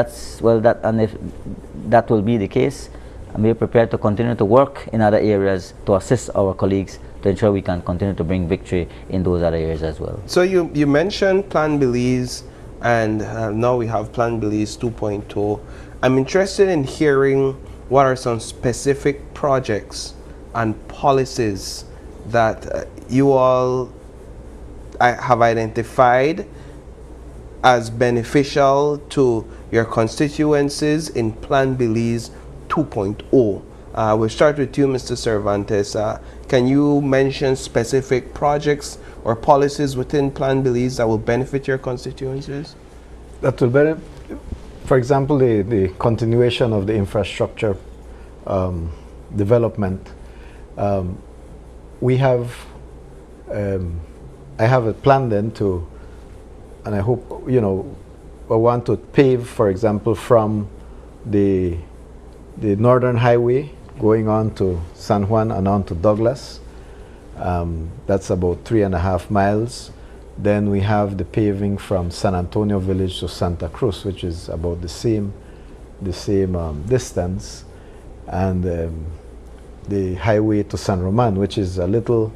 Speaker 11: that will be the case, we are prepared to continue to work in other areas to assist our colleagues to ensure we can continue to bring victory in those other areas as well.
Speaker 1: So you mentioned Plan Belize, and now we have Plan Belize 2.0. I'm interested in hearing what are some specific projects and policies that you all have identified as beneficial to your constituencies in Plan Belize 2.0. We'll start with you, Mr. Cervantes. Can you mention specific projects or policies within Plan Belize that will benefit your constituencies?
Speaker 12: That will benefit, for example, the continuation of the infrastructure development. We have, I have a plan then to, and I hope, I want to pave, for example, from the Northern Highway going on to San Juan and on to Douglas. That's about 3.5 miles. Then we have the paving from San Antonio Village to Santa Cruz, which is about the same distance, and the highway to San Roman, which is a little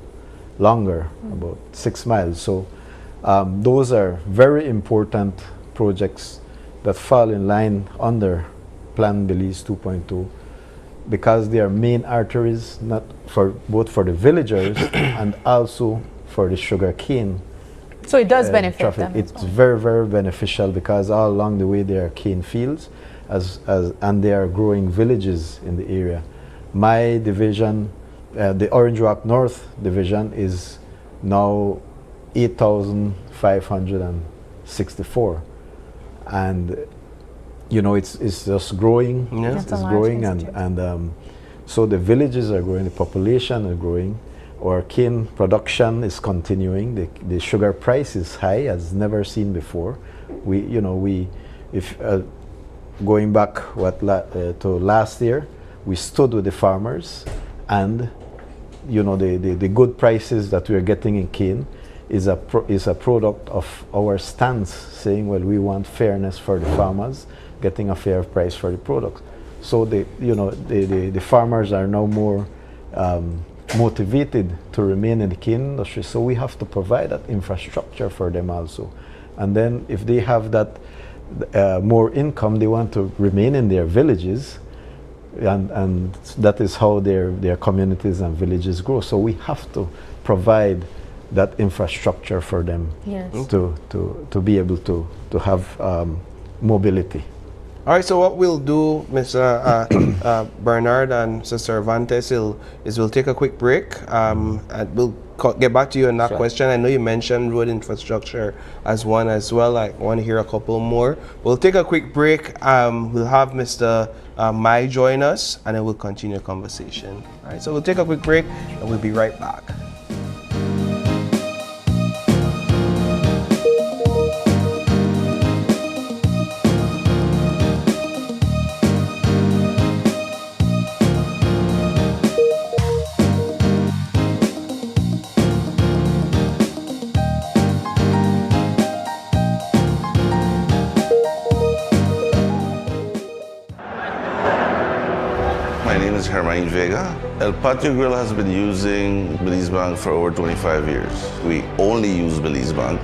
Speaker 12: longer, about 6 miles. So those are very important projects that fall in line under Plan Belize 2.2, because they are main arteries, not for both for the villagers and also for the sugarcane.
Speaker 3: So it does benefit
Speaker 12: traffic.
Speaker 3: them.
Speaker 12: It's very, very beneficial, because all along the way there are cane fields, and there are growing villages in the area. My division, the Orange Rock North division, is now 8,564, and it's just growing.
Speaker 1: Yeah.
Speaker 12: It's growing, and so the villages are growing, the population are growing. Our cane production is continuing. The sugar price is high as never seen before. Going back to last year, we stood with the farmers, and the good prices that we are getting in cane is a product of our stance, saying, well, we want fairness for the farmers, getting a fair price for the products. So the farmers are now more motivated to remain in the cane industry. So we have to provide that infrastructure for them also. And then if they have that more income, they want to remain in their villages, and that is how their communities and villages grow. So we have to provide that infrastructure for them,
Speaker 3: yes,
Speaker 12: to be able to have mobility.
Speaker 1: All right, so what we'll do, Mr. Bernard and Mr. Cervantes, is we'll take a quick break, and we'll get back to you on that question. I know you mentioned road infrastructure as one as well. I want to hear a couple more. We'll take a quick break. We'll have Mr. Mai join us, and then we'll continue the conversation. All right, so we'll take a quick break, and we'll be right back.
Speaker 13: El Patio Grill has been using Belize Bank for over 25 years. We only use Belize Bank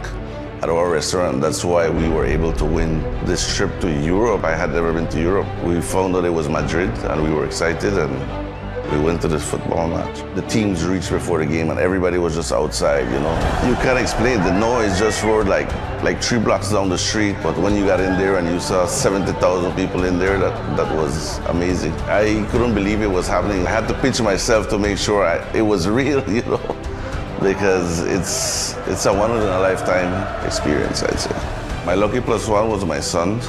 Speaker 13: at our restaurant. That's why we were able to win this trip to Europe. I had never been to Europe. We found out it was Madrid, and we were excited, and We went to this football match. The teams reached before the game and everybody was just outside, you know. You can't explain, the noise just roared like 3 blocks down the street, but when you got in there and you saw 70,000 people in there, that was amazing. I couldn't believe it was happening. I had to pinch myself to make sure it was real, you know, because it's a once-in-a-lifetime experience, I'd say. My lucky plus one was my son.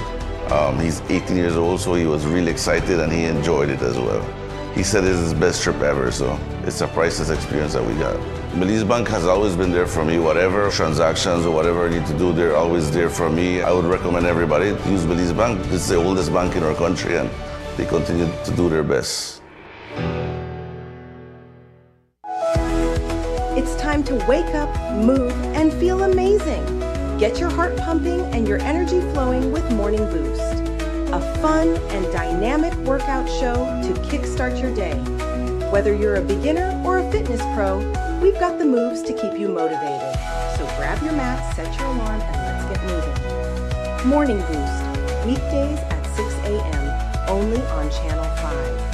Speaker 13: He's 18 years old, so he was really excited and he enjoyed it as well. He said it's his best trip ever, so it's a priceless experience that we got. Belize Bank has always been there for me. Whatever transactions or whatever I need to do, they're always there for me. I would recommend everybody to use Belize Bank. It's the oldest bank in our country and they continue to do their best.
Speaker 14: It's time to wake up, move, and feel amazing. Get your heart pumping and your energy flowing with Morning Boost. A fun and dynamic workout show to kickstart your day. Whether you're a beginner or a fitness pro, we've got the moves to keep you motivated. So grab your mat, set your alarm, and let's get moving. Morning Boost, weekdays at 6 a.m., only on Channel 5.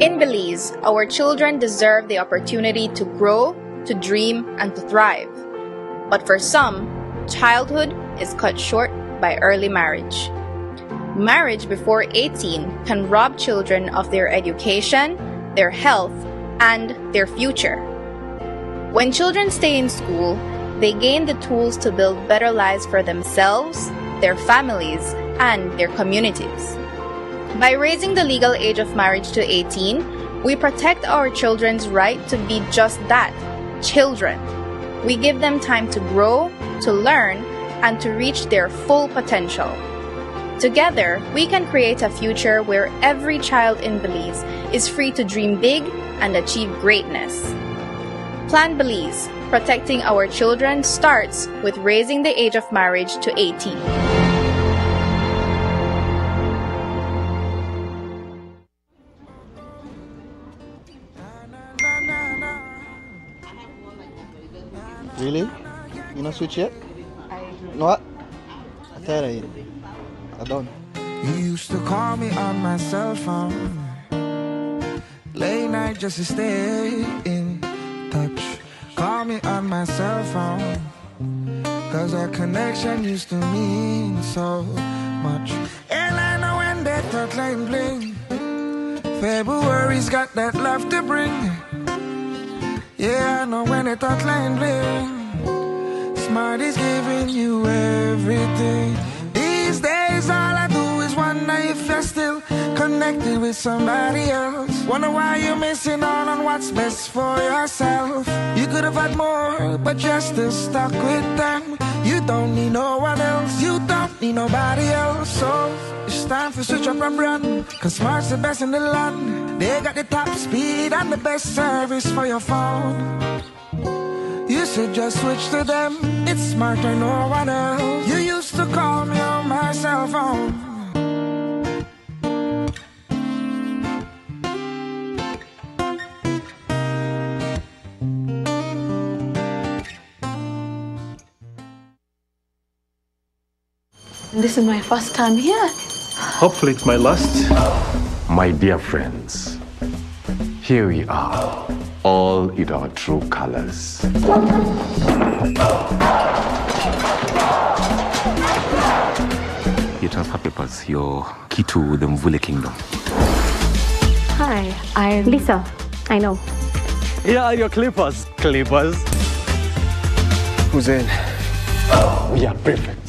Speaker 15: In Belize, our children deserve the opportunity to grow, to dream, and to thrive. But for some, childhood is cut short by early marriage. Marriage before 18 can rob children of their education, their health, and their future. When children stay in school, they gain the tools to build better lives for themselves, their families, and their communities. By raising the legal age of marriage to 18, we protect our children's right to be just that, children. We give them time to grow, to learn, and to reach their full potential. Together, we can create a future where every child in Belize is free to dream big and achieve greatness. Plan Belize, protecting our children starts with raising the age of marriage to 18.
Speaker 7: Really? You not switch yet? No what? I tell you, I don't.
Speaker 8: You used to call me on my cell phone, late night just to stay in touch. Call me on my cell phone, cause our connection used to mean so much. And I know when that thought line bling, February's got that love to bring. Yeah, I know when that thought line bling, Smarty's giving you everything. These days all I do is wonder if you're still connected with somebody else. Wonder why you're missing out on what's best for yourself. You could have had more, but you're still stuck with them. You don't need no one else, you don't need nobody else. So it's time to switch up and run, cause Smart's the best in the land. They got the top speed and the best service for your phone. You should just switch to them, it's Smart or no one else. You used to call me on my cell phone.
Speaker 16: This is my first time here.
Speaker 17: Hopefully it's my last. My dear friends, here we are, all in our true colors. It has papers, your key to the Mvule Kingdom.
Speaker 18: Hi, I'm Lisa. I know.
Speaker 19: Yeah, your clippers. Clippers.
Speaker 17: Who's in?
Speaker 19: We are perfect.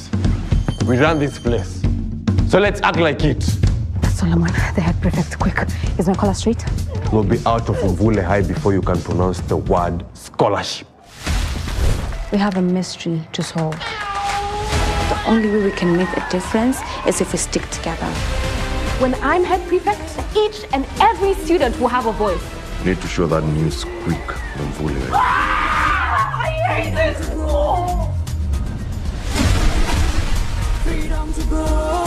Speaker 19: We run this place. So let's act like it.
Speaker 18: Solomon, the head prefect, quick. Is my collar straight?
Speaker 17: We'll be out of Mvule High before you can pronounce the word scholarship.
Speaker 18: We have a mystery to solve. The only way we can make a difference is if we stick together. When I'm head prefect, each and every student will have a voice.
Speaker 17: You need to show that new squeak on Mvule.
Speaker 8: I hate this school! Freedom to grow.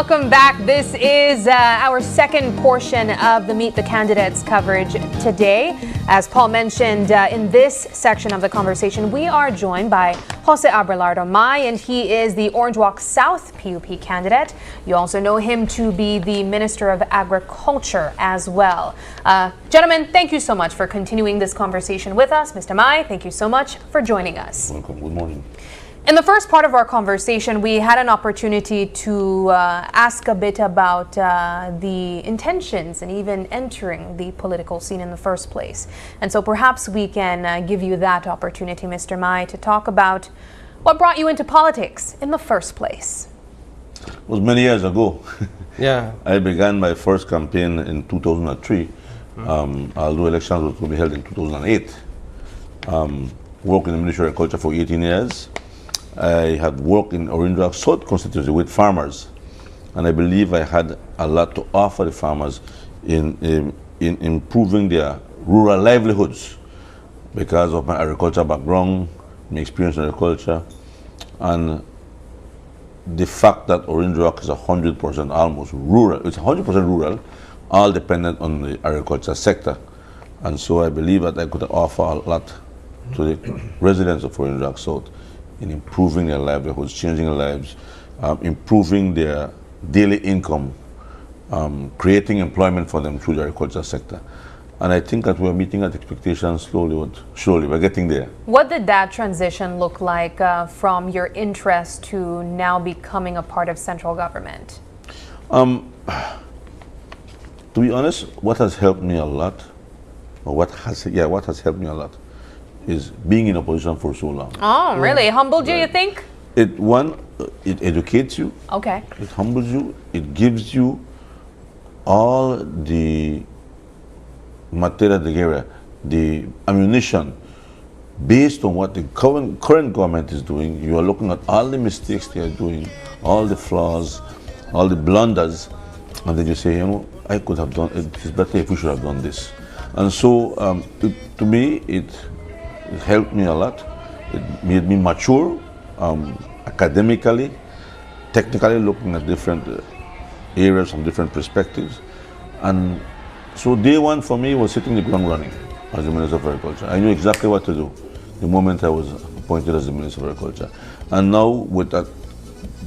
Speaker 3: Welcome back. This is our second portion of the Meet the Candidates coverage today. As Paul mentioned, in this section of the conversation, we are joined by Jose Abelardo May, and he is the Orange Walk South PUP candidate. You also know him to be the Minister of Agriculture as well. Gentlemen, thank you so much for continuing this conversation with us. Mr. May, thank you so much for joining us.
Speaker 20: Welcome. Good morning.
Speaker 3: In the first part of our conversation, we had an opportunity to ask a bit about the intentions and even entering the political scene in the first place. And so perhaps we can give you that opportunity, Mr. May, to talk about what brought you into politics in the first place.
Speaker 20: It was many years ago.
Speaker 1: Yeah.
Speaker 20: I began my first campaign in 2003, although elections were to be held in 2008. Worked in the Ministry of Agriculture for 18 years. I had worked in Orange Walk South constituency with farmers, and I believe I had a lot to offer the farmers in improving their rural livelihoods because of my agriculture background, my experience in agriculture, and the fact that Orange Walk is 100% almost rural. It's 100% rural, all dependent on the agriculture sector. And so I believe that I could offer a lot to the residents of Orange Walk South in improving their livelihoods, changing their lives, improving their daily income, creating employment for them through the agriculture sector. And I think that we're meeting that expectation slowly but surely. We're getting there.
Speaker 3: What did that transition look like from your interest to now becoming a part of central government?
Speaker 20: To be honest, what has helped me a lot, or what has helped me a lot, is being in opposition for so long.
Speaker 3: Oh, really? Humbled you, you think?
Speaker 20: It educates you.
Speaker 3: Okay.
Speaker 20: It humbles you. It gives you all the materia de guerra, the ammunition, based on what the current government is doing. You are looking at all the mistakes they are doing, all the flaws, all the blunders, and then you say, you know, I could have done it. It's better if we should have done this. And so, to me, it helped me a lot. It made me mature, academically, technically, looking at different areas from different perspectives. And so day one for me was hitting the ground running as the Minister of Agriculture. I knew exactly what to do the moment I was appointed as the Minister of Agriculture. And now with that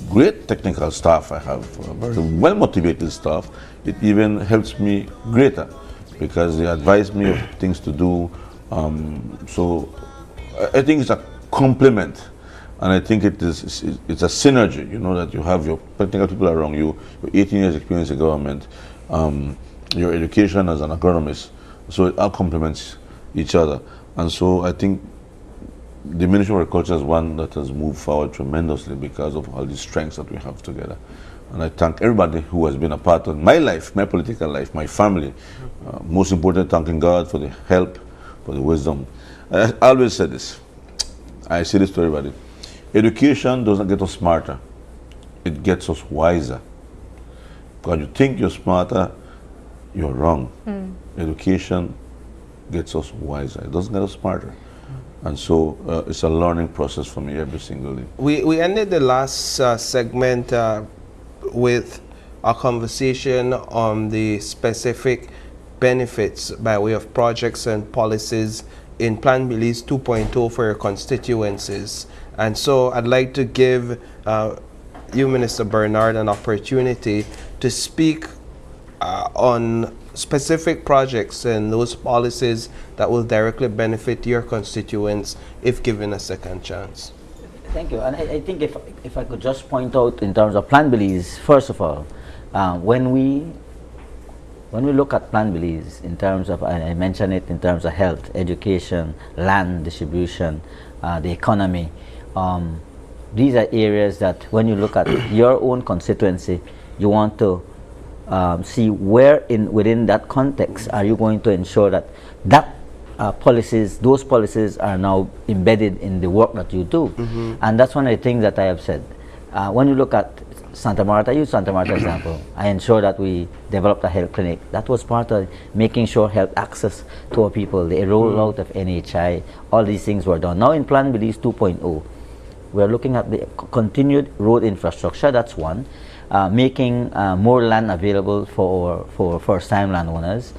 Speaker 20: great technical staff I have, very well motivated staff, it even helps me greater because they advise me of things to do. So I think it's a complement, and I think it's a synergy, you know, that you have your technical people around you, your 18 years experience in government, your education as an agronomist, so it all complements each other. And so I think the Ministry of Agriculture is one that has moved forward tremendously because of all the strengths that we have together. And I thank everybody who has been a part of my life, my political life, my family. Most important, thanking God for the help, for the wisdom. I always say this. I say this to everybody. Education doesn't get us smarter. It gets us wiser. Because you think you're smarter, you're wrong. Education gets us wiser. It doesn't get us smarter. And so it's a learning process for me every single day.
Speaker 1: We ended the last segment with a conversation on the specific benefits by way of projects and policies in Plan Belize 2.0 for your constituencies. And so I'd like to give you, Minister Bernard, an opportunity to speak on specific projects and those policies that will directly benefit your constituents if given a second chance.
Speaker 11: Thank you. And I think if I could just point out in terms of Plan Belize, first of all, when we look at Plan Belize in terms of, I mentioned it in terms of health, education, land distribution, the economy, these are areas that when you look at your own constituency, you want to see where within that context are you going to ensure that those policies are now embedded in the work that you do. And that's one of the things that I have said. When you look at Santa Marta, use Santa Marta example, I ensure that we developed a health clinic. That was part of making sure health access to our people, the rollout of NHI, all these things were done. Now in Plan Belize 2.0, we're looking at the continued road infrastructure, that's one. making more land available for first-time landowners.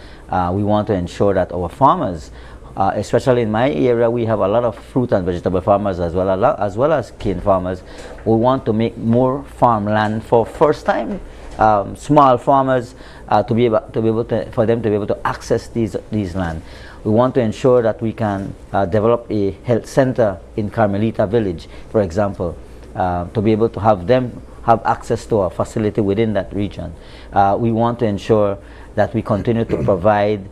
Speaker 11: We want to ensure that our farmers, especially in my area, we have a lot of fruit and vegetable farmers as well as cane farmers. We want to make more farmland for first-time small farmers for them to be able to access these land. We want to ensure that we can develop a health center in Carmelita Village, for example, to be able to have them have access to a facility within that region. We want to ensure that we continue to provide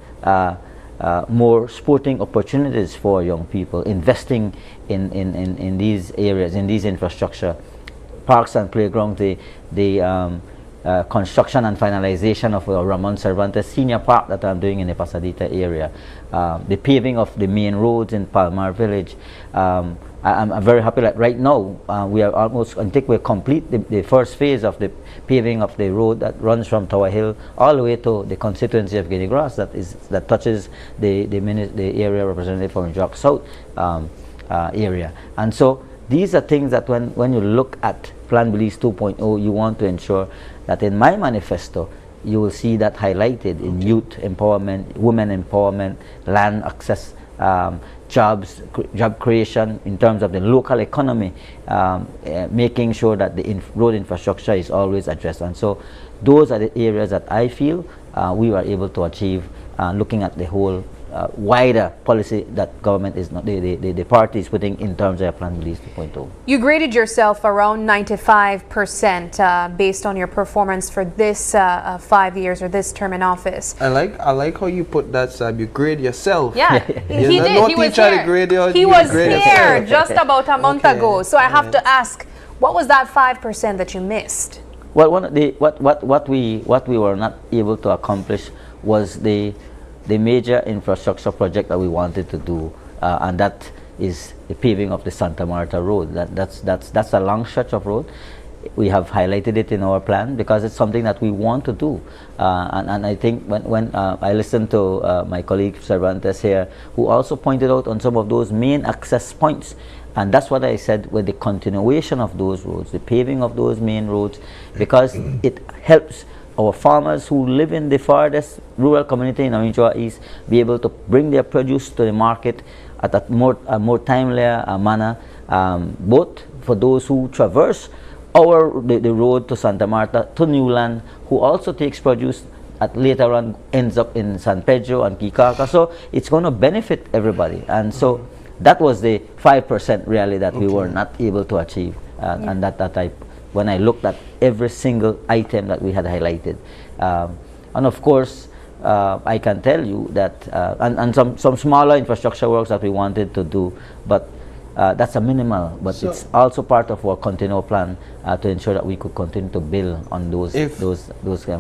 Speaker 11: more sporting opportunities for young people, investing in these areas, in these infrastructure, parks and playgrounds, the construction and finalization of Ramon Cervantes Senior Park that I'm doing in the Pasadita area, the paving of the main roads in Palmar Village. I'm very happy that right now we are almost, I think we're complete the first phase of the paving of the road that runs from Tower Hill all the way to the constituency of Guinea Grass that touches the area represented from Jock South area. And so these are things that when you look at Plan Belize 2.0, you want to ensure that in my manifesto you will see that highlighted in youth empowerment, women empowerment, land access, job creation in terms of the local economy, making sure that the road infrastructure is always addressed. And so those are the areas that I feel we were able to achieve, looking at the whole wider policy that government is not, the party is putting in terms of Plan Belize 2.0.
Speaker 3: You graded yourself around 95% based on your performance for this 5 years or this term in office.
Speaker 1: I like how you put that, Sab. You grade yourself.
Speaker 3: Yeah, he did.
Speaker 1: No
Speaker 3: he was
Speaker 1: teacher
Speaker 3: here.
Speaker 1: Grade you,
Speaker 3: he was here just about a month ago. So I have
Speaker 1: Okay.
Speaker 3: to ask, what was that 5% that you missed?
Speaker 11: Well, what we were not able to accomplish was the major infrastructure project that we wanted to do, and that is the paving of the Santa Marta Road. That's a long stretch of road. We have highlighted it in our plan because it's something that we want to do. And I think when I listened to my colleague Cervantes here, who also pointed out on some of those main access points, and that's what I said with the continuation of those roads, the paving of those main roads, because it helps our farmers who live in the farthest rural community in Orange East be able to bring their produce to the market at a more timely manner, both for those who traverse the road to Santa Marta to Newland, who also takes produce at later on ends up in San Pedro and Kikaka. So it's going to benefit everybody. And so that was the 5% really that we were not able to achieve, and that I, when I looked at every single item that we had highlighted. And of course, I can tell you that, and some smaller infrastructure works that we wanted to do, but that's a minimal, but so it's also part of our continual plan to ensure that we could continue to build on those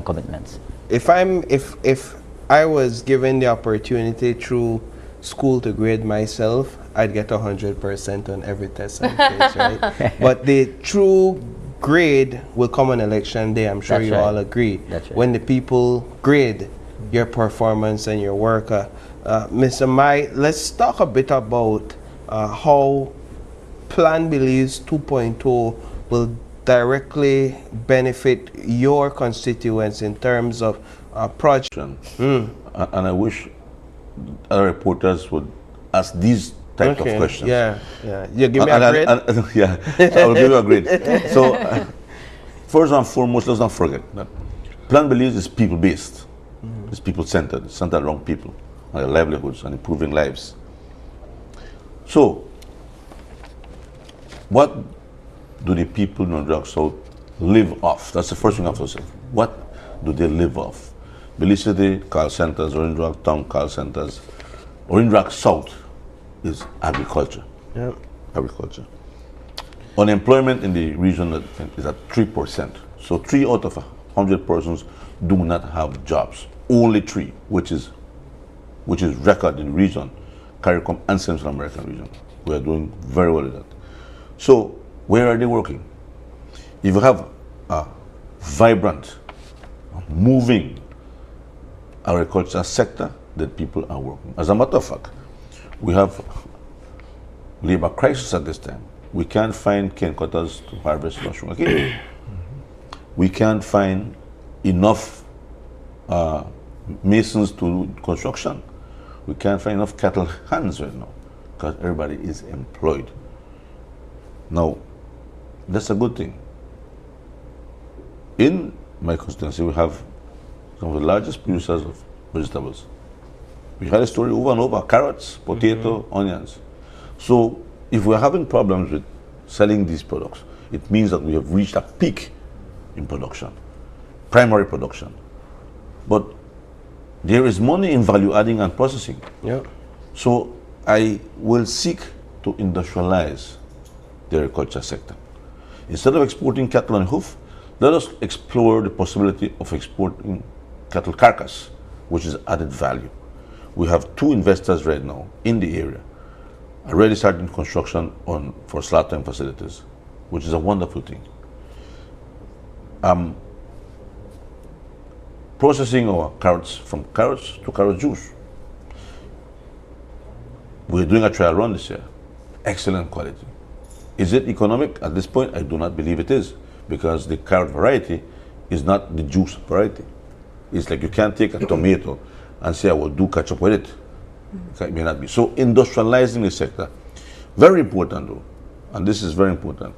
Speaker 11: commitments.
Speaker 1: If I was given the opportunity through school to grade myself, I'd get 100% on every test I face, right? But the true grade will come on election day. I'm sure
Speaker 11: That's
Speaker 1: you
Speaker 11: right.
Speaker 1: all agree.
Speaker 11: That's right.
Speaker 1: When the people grade your performance and your work. Mr. Mai, let's talk a bit about how Plan Belize 2.0 will directly benefit your constituents in terms of projects.
Speaker 20: And I wish other reporters would ask these type of questions.
Speaker 1: Yeah. You give me a grade?
Speaker 20: Yeah, I will give you a grade. So, first and foremost, let's not forget that Plan Belize is people-based. It's people-centered. It's centered around people, and their livelihoods, and improving lives. So, what do the people in Orange South live off? That's the first thing I have to say. What do they live off? Belize City, call centers, Orange Rock Town, call centers. Orange Rock South is agriculture.
Speaker 1: Yeah.
Speaker 20: Agriculture. Unemployment in the region is at 3%. So 3 out of 100 persons do not have jobs. Only 3, which is record in the region, CARICOM and Central American region. We are doing very well with that. So where are they working? If you have a vibrant, moving agriculture sector, then people are working. As a matter of fact, we have labor crisis at this time. We can't find cane cutters to harvest mushroom. Okay? We can't find enough masons to do construction. We can't find enough cattle hands right now because everybody is employed. Now, that's a good thing. In my constituency, we have some of the largest producers of vegetables. We had a story over and over, carrots, potato, onions. So if we're having problems with selling these products, it means that we have reached a peak in production, primary production. But there is money in value adding and processing.
Speaker 1: Yeah.
Speaker 20: So I will seek to industrialize the agriculture sector. Instead of exporting cattle on hoof, let us explore the possibility of exporting cattle carcass, which is added value. We have 2 investors right now in the area, already starting construction for slaughtering facilities, which is a wonderful thing. Processing our carrots from carrots to carrot juice. We're doing a trial run this year. Excellent quality. Is it economic? At this point, I do not believe it is, because the carrot variety is not the juice variety. It's like you can't take a tomato and say, I will do ketchup with it. It may not be. So industrializing the sector, very important though, and this is very important.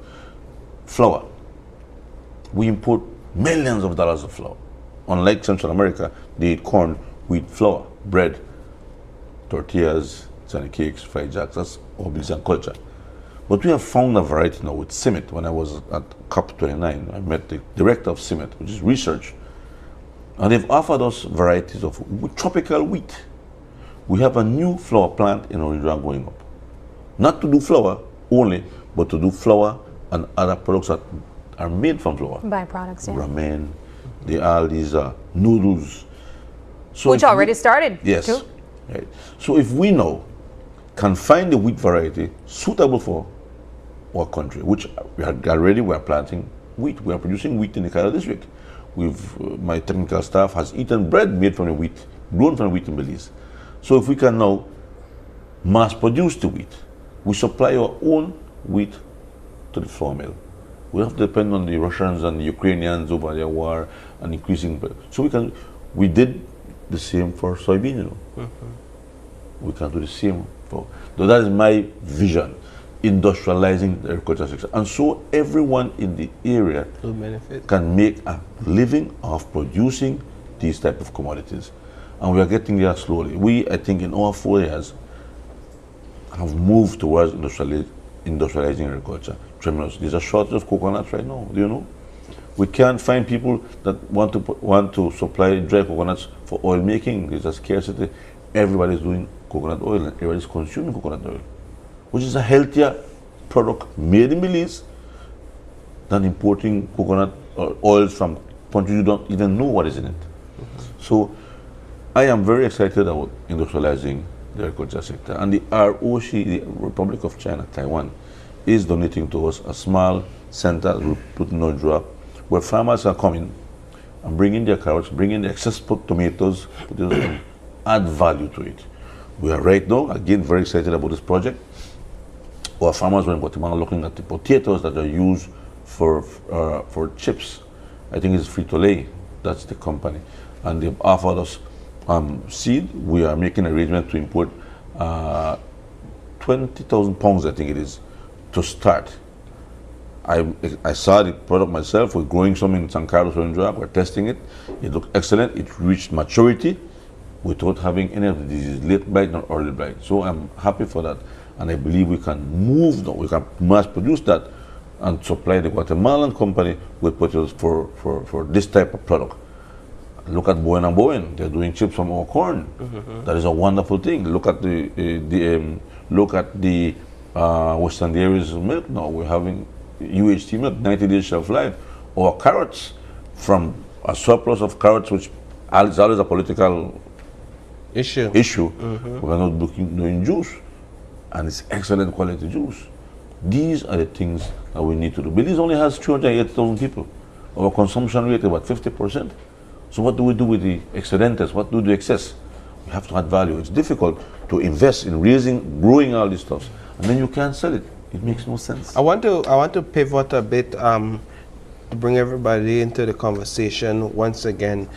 Speaker 20: Flour. We import millions of dollars of flour. Unlike Central America, they eat corn, wheat, flour, bread, tortillas, sunny cakes, fried jacks. That's our Belizean culture. But we have found a variety now with CIMMYT. When I was at COP29, I met the director of CIMMYT, which is research. And they've offered us varieties of tropical wheat. We have a new flour plant in Orinda going up. Not to do flour only, but to do flour and other products that are made from flour.
Speaker 3: Byproducts, yeah.
Speaker 20: Ramen, all these noodles. So
Speaker 3: which already started.
Speaker 20: Yes.
Speaker 3: Too.
Speaker 20: Right. So if we now can find the wheat variety suitable for our country, which we are planting wheat. We are producing wheat in the Kara district. My technical staff has eaten bread made from the wheat, grown from the wheat in Belize. So if we can now mass produce the wheat, we supply our own wheat to the flour mill. We have to depend on the Russians and the Ukrainians over their war and increasing. So we did the same for soybean, you know. We can do the same for. So that is my vision, industrializing the agriculture sector. And so everyone in the area can make a living of producing these type of commodities. And we are getting there slowly. We, I think, in our 4 years, have moved towards industrializing agriculture. Tremendous. There's a shortage of coconuts right now. Do you know? We can't find people that want to supply dry coconuts for oil making. There's a scarcity. Everybody's doing coconut oil and everybody's consuming coconut oil, which is a healthier product made in Belize than importing coconut oils from countries you don't even know what is in it. So I am very excited about industrializing the agriculture sector. And the ROC, the Republic of China, Taiwan, is donating to us a small center we put in Nodra, where farmers are coming and bringing their carrots, bringing the excess tomatoes, and add value to it. We are right now, again, very excited about this project. Our farmers were in Guatemala looking at the potatoes that are used for chips. I think it's Frito-Lay, that's the company. And they've offered us seed. We are making arrangements to import 20,000 pounds, I think it is, to start. I saw the product myself. We're growing some in San Carlos, we're testing it. It looked excellent. It reached maturity without having any of the diseases, late blight, not early blight. So I'm happy for that. And I believe we can move now. We can mass produce that and supply the Guatemalan company with potatoes for this type of product. Look at Bowen and Bowen. They're doing chips from our corn. That is a wonderful thing. Look at the Western Dairies milk now. We're having UHT milk, 90 days shelf life. Or carrots, from a surplus of carrots, which is always a political issue. We're not doing juice, and it's excellent quality juice. These are the things that we need to do. Belize only has 280,000 people. Our consumption rate is about 50%. So what do we do with the excedentes? What do we do with excess? We have to add value. It's difficult to invest in growing all these stuff, and then you can't sell it. It makes no sense.
Speaker 1: I want to pivot a bit. to bring everybody into the conversation once again.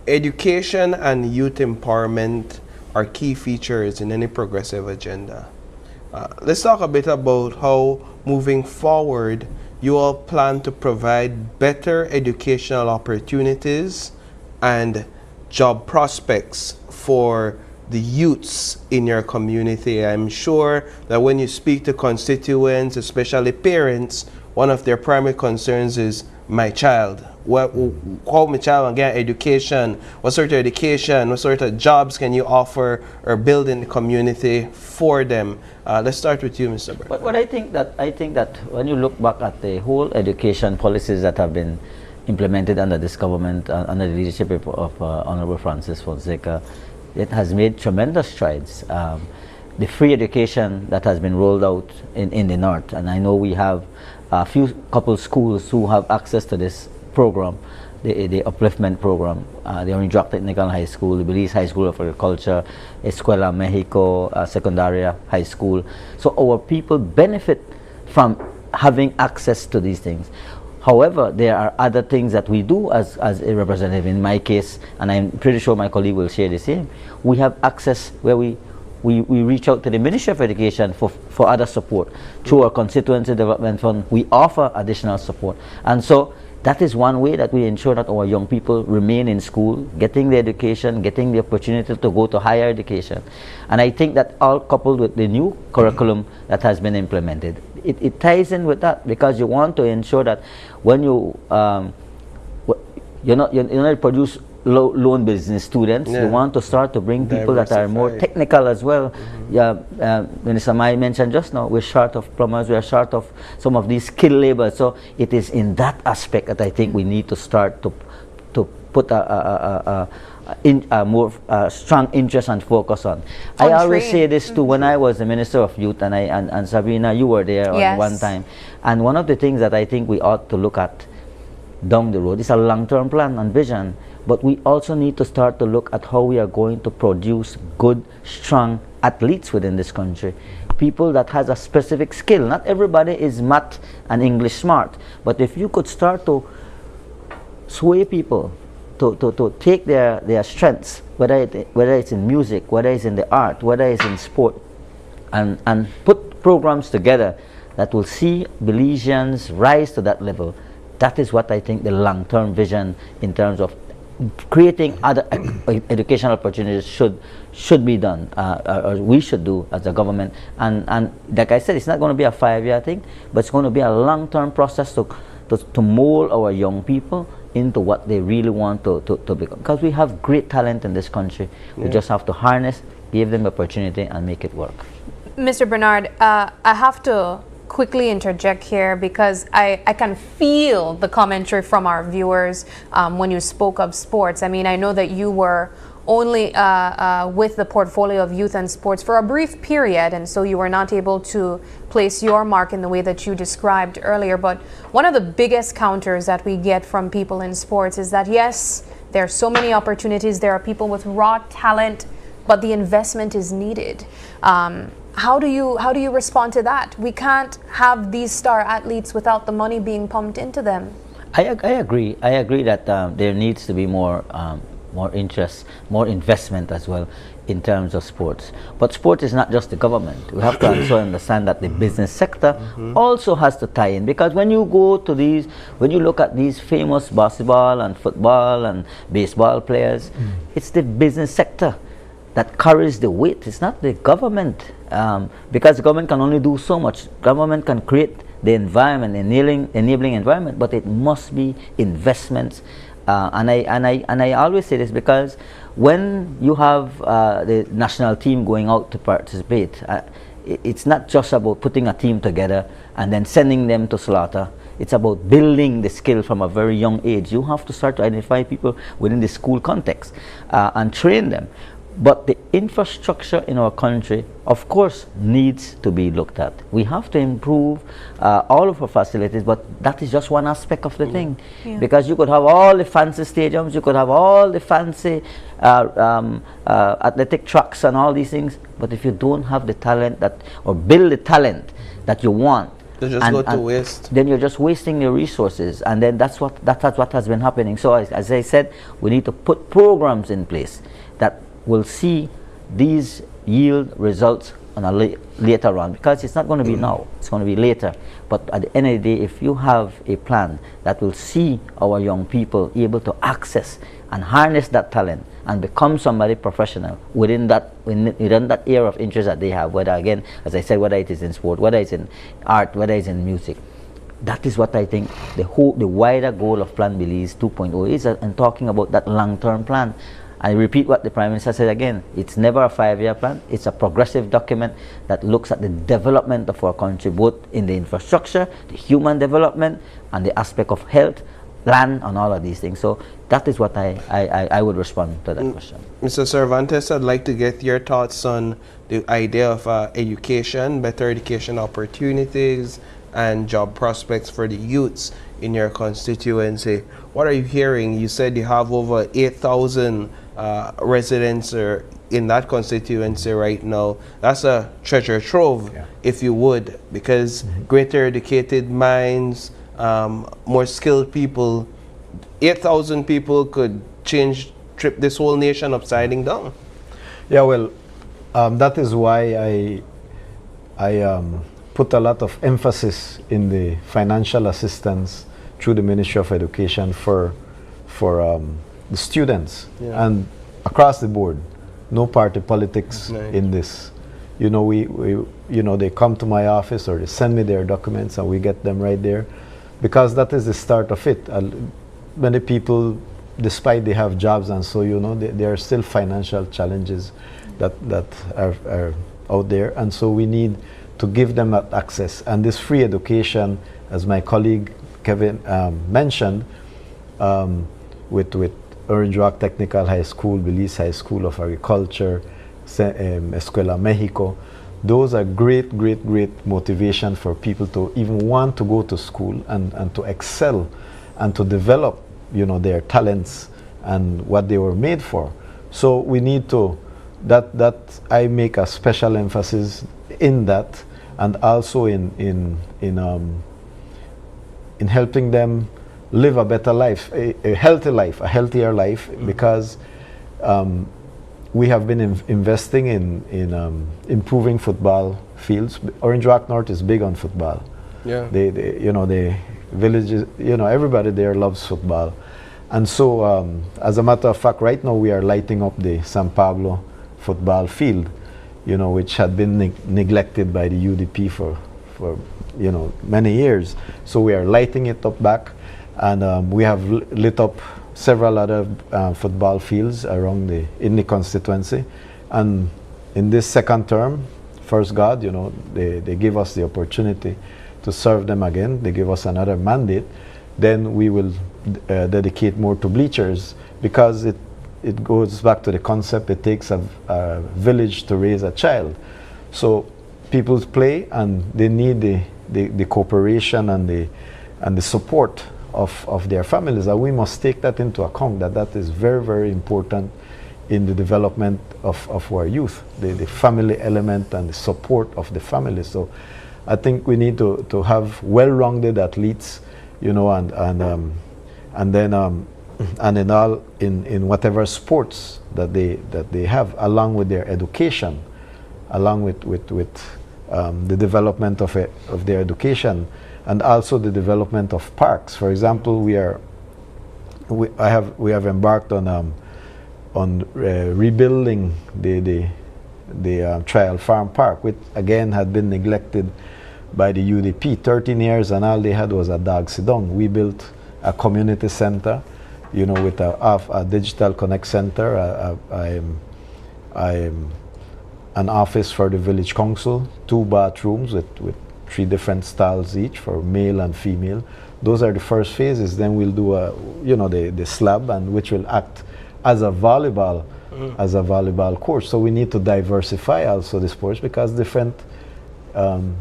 Speaker 1: Education and youth empowerment are key features in any progressive agenda. Let's talk a bit about how, moving forward, you all plan to provide better educational opportunities and job prospects for the youths in your community. I'm sure that when you speak to constituents, especially parents, one of their primary concerns is my child. How my child can get education? What sort of education? What sort of jobs can you offer or build in the community for them? Let's start with you, Mr. Bernard.
Speaker 11: But I think that when you look back at the whole education policies that have been implemented under this government, under the leadership of Honorable Francis Fonseca, it has made tremendous strides. The free education that has been rolled out in the north, and I know we have a couple schools who have access to this program, the upliftment program, the Orange Rock Technical High School, the Belize High School of Agriculture, Escuela Mexico Secundaria High School. So our people benefit from having access to these things. However, there are other things that we do as a representative. In my case, and I'm pretty sure my colleague will share the same, we have access where we reach out to the Ministry of Education for other support. Through our Constituency Development Fund, we offer additional support. And so that is one way that we ensure that our young people remain in school, getting the education, getting the opportunity to go to higher education. And I think that all coupled with the new curriculum that has been implemented, it ties in with that, because you want to ensure that when you not produce loan business students, you want to start to bring people that are more technical as well. Minister Mai mentioned just now, we're short of plumbers, we're short of some of these skilled labor. So it is in that aspect that I think we need to start to put a more strong interest and focus on. I always say this too, when I was the Minister of Youth, and Sabrina, you were there on one time, and one of the things that I think we ought to look at down the road is a long-term plan and vision. But we also need to start to look at how we are going to produce good, strong athletes within this country. People that has a specific skill. Not everybody is math and English smart. But if you could start to sway people to take their strengths, whether it's in music, whether it's in the art, whether it's in sport, and put programs together that will see Belizeans rise to that level, that is what I think the long-term vision in terms of creating other educational opportunities should be done, or we should do as a government. And like I said, it's not going to be a 5-year thing, but it's going to be a long-term process to mold our young people into what they really want to become. Because we have great talent in this country. We just have to harness, give them opportunity, and make it work.
Speaker 3: Mr. Bernard, I have to quickly interject here because I can feel the commentary from our viewers when you spoke of sports. I mean, I know that you were only with the portfolio of youth and sports for a brief period, and so you were not able to place your mark in the way that you described earlier. But one of the biggest counters that we get from people in sports is that, yes, there are so many opportunities, there are people with raw talent, but the investment is needed. How do you respond to that? We can't have these star athletes without the money being pumped into them.
Speaker 11: I agree. I agree that there needs to be more interest, more investment as well in terms of sports. But sport is not just the government. We have to also understand that the business sector also has to tie in, because when you look at these famous basketball and football and baseball players, it's the business sector that carries the weight. It's not the government, because the government can only do so much. Government can create the environment, enabling environment, but it must be investments. And I always say this because when you have the national team going out to participate, it's not just about putting a team together and then sending them to slaughter. It's about building the skill from a very young age. You have to start to identify people within the school context and train them. But the infrastructure in our country, of course, needs to be looked at. We have to improve all of our facilities, but that is just one aspect of the thing. Because you could have all the fancy stadiums, you could have all the fancy athletic tracks and all these things, but if you don't have the talent or build the talent that you want
Speaker 1: They just go to waste.
Speaker 11: Then you're just wasting your resources, and then that's what has been happening. So as I said, we need to put programs in place that will see these yield results on a later on, because it's not going to be now, it's going to be later. But at the end of the day, if you have a plan that will see our young people able to access and harness that talent and become somebody professional within that area of interest that they have, whether, again, as I said, whether it is in sport, whether it's in art, whether it's in music, that is what I think the wider goal of Plan Belize 2.0 is, and talking about that long-term plan. I repeat what the Prime Minister said again, it's never a 5-year plan, it's a progressive document that looks at the development of our country, both in the infrastructure, the human development, and the aspect of health, land, and all of these things. So that is what I would respond to that question.
Speaker 1: Mr. Cervantes, I'd like to get your thoughts on the idea of education, better education opportunities, and job prospects for the youths in your constituency. What are you hearing? You said you have over 8,000 residents in that constituency right now. That's a treasure trove, if you would, because greater educated minds, more skilled people, 8,000 people could trip this whole nation upside down.
Speaker 12: Yeah, well, that is why I put a lot of emphasis in the financial assistance through the Ministry of Education for the students, and across the board, no party politics in this. You know, they come to my office or they send me their documents and we get them right there, because that is the start of it. Many people, despite they have jobs and so, you know, there are still financial challenges that are out there, and so we need to give them that access. And this free education, as my colleague Kevin mentioned, with Orange Rock Technical High School, Belize High School of Agriculture, Escuela Mexico, those are great motivation for people to even want to go to school and to excel and to develop, you know, their talents and what they were made for. So we need to, that I make a special emphasis in that, and also in helping them live a better life, a healthy life, a healthier life, because we have been investing in improving football fields. Orange Rock North is big on football.
Speaker 1: Yeah.
Speaker 12: You know, the villages, you know, everybody there loves football. And so, as a matter of fact, right now we are lighting up the San Pablo football field, you know, which had been neglected by the UDP for you know, many years. So we are lighting it up back, and we have lit up several other football fields around in the constituency. And in this second term, first God, you know, they give us the opportunity to serve them again. They give us another mandate. Then we will dedicate more to bleachers, because it goes back to the concept, it takes a village to raise a child. So people play, and they need the cooperation and the support of their families, and we must take that into account, that is very important in the development of our youth, the family element and the support of the family. So I think we need to have well-rounded athletes, you know, and then in whatever sports that they have, along with their education, along with the development of their education, and also the development of parks. For example, we have embarked on rebuilding the Trial Farm Park, which again had been neglected by the UDP. 13 years, and all they had was a dog sit down. We built a community center, you know, with a digital connect center, an office for the village council, 2 bathrooms with 3 different styles each for male and female. Those are the first phases. Then we'll do the slab, and which will act as a volleyball course. So we need to diversify also the sports, because different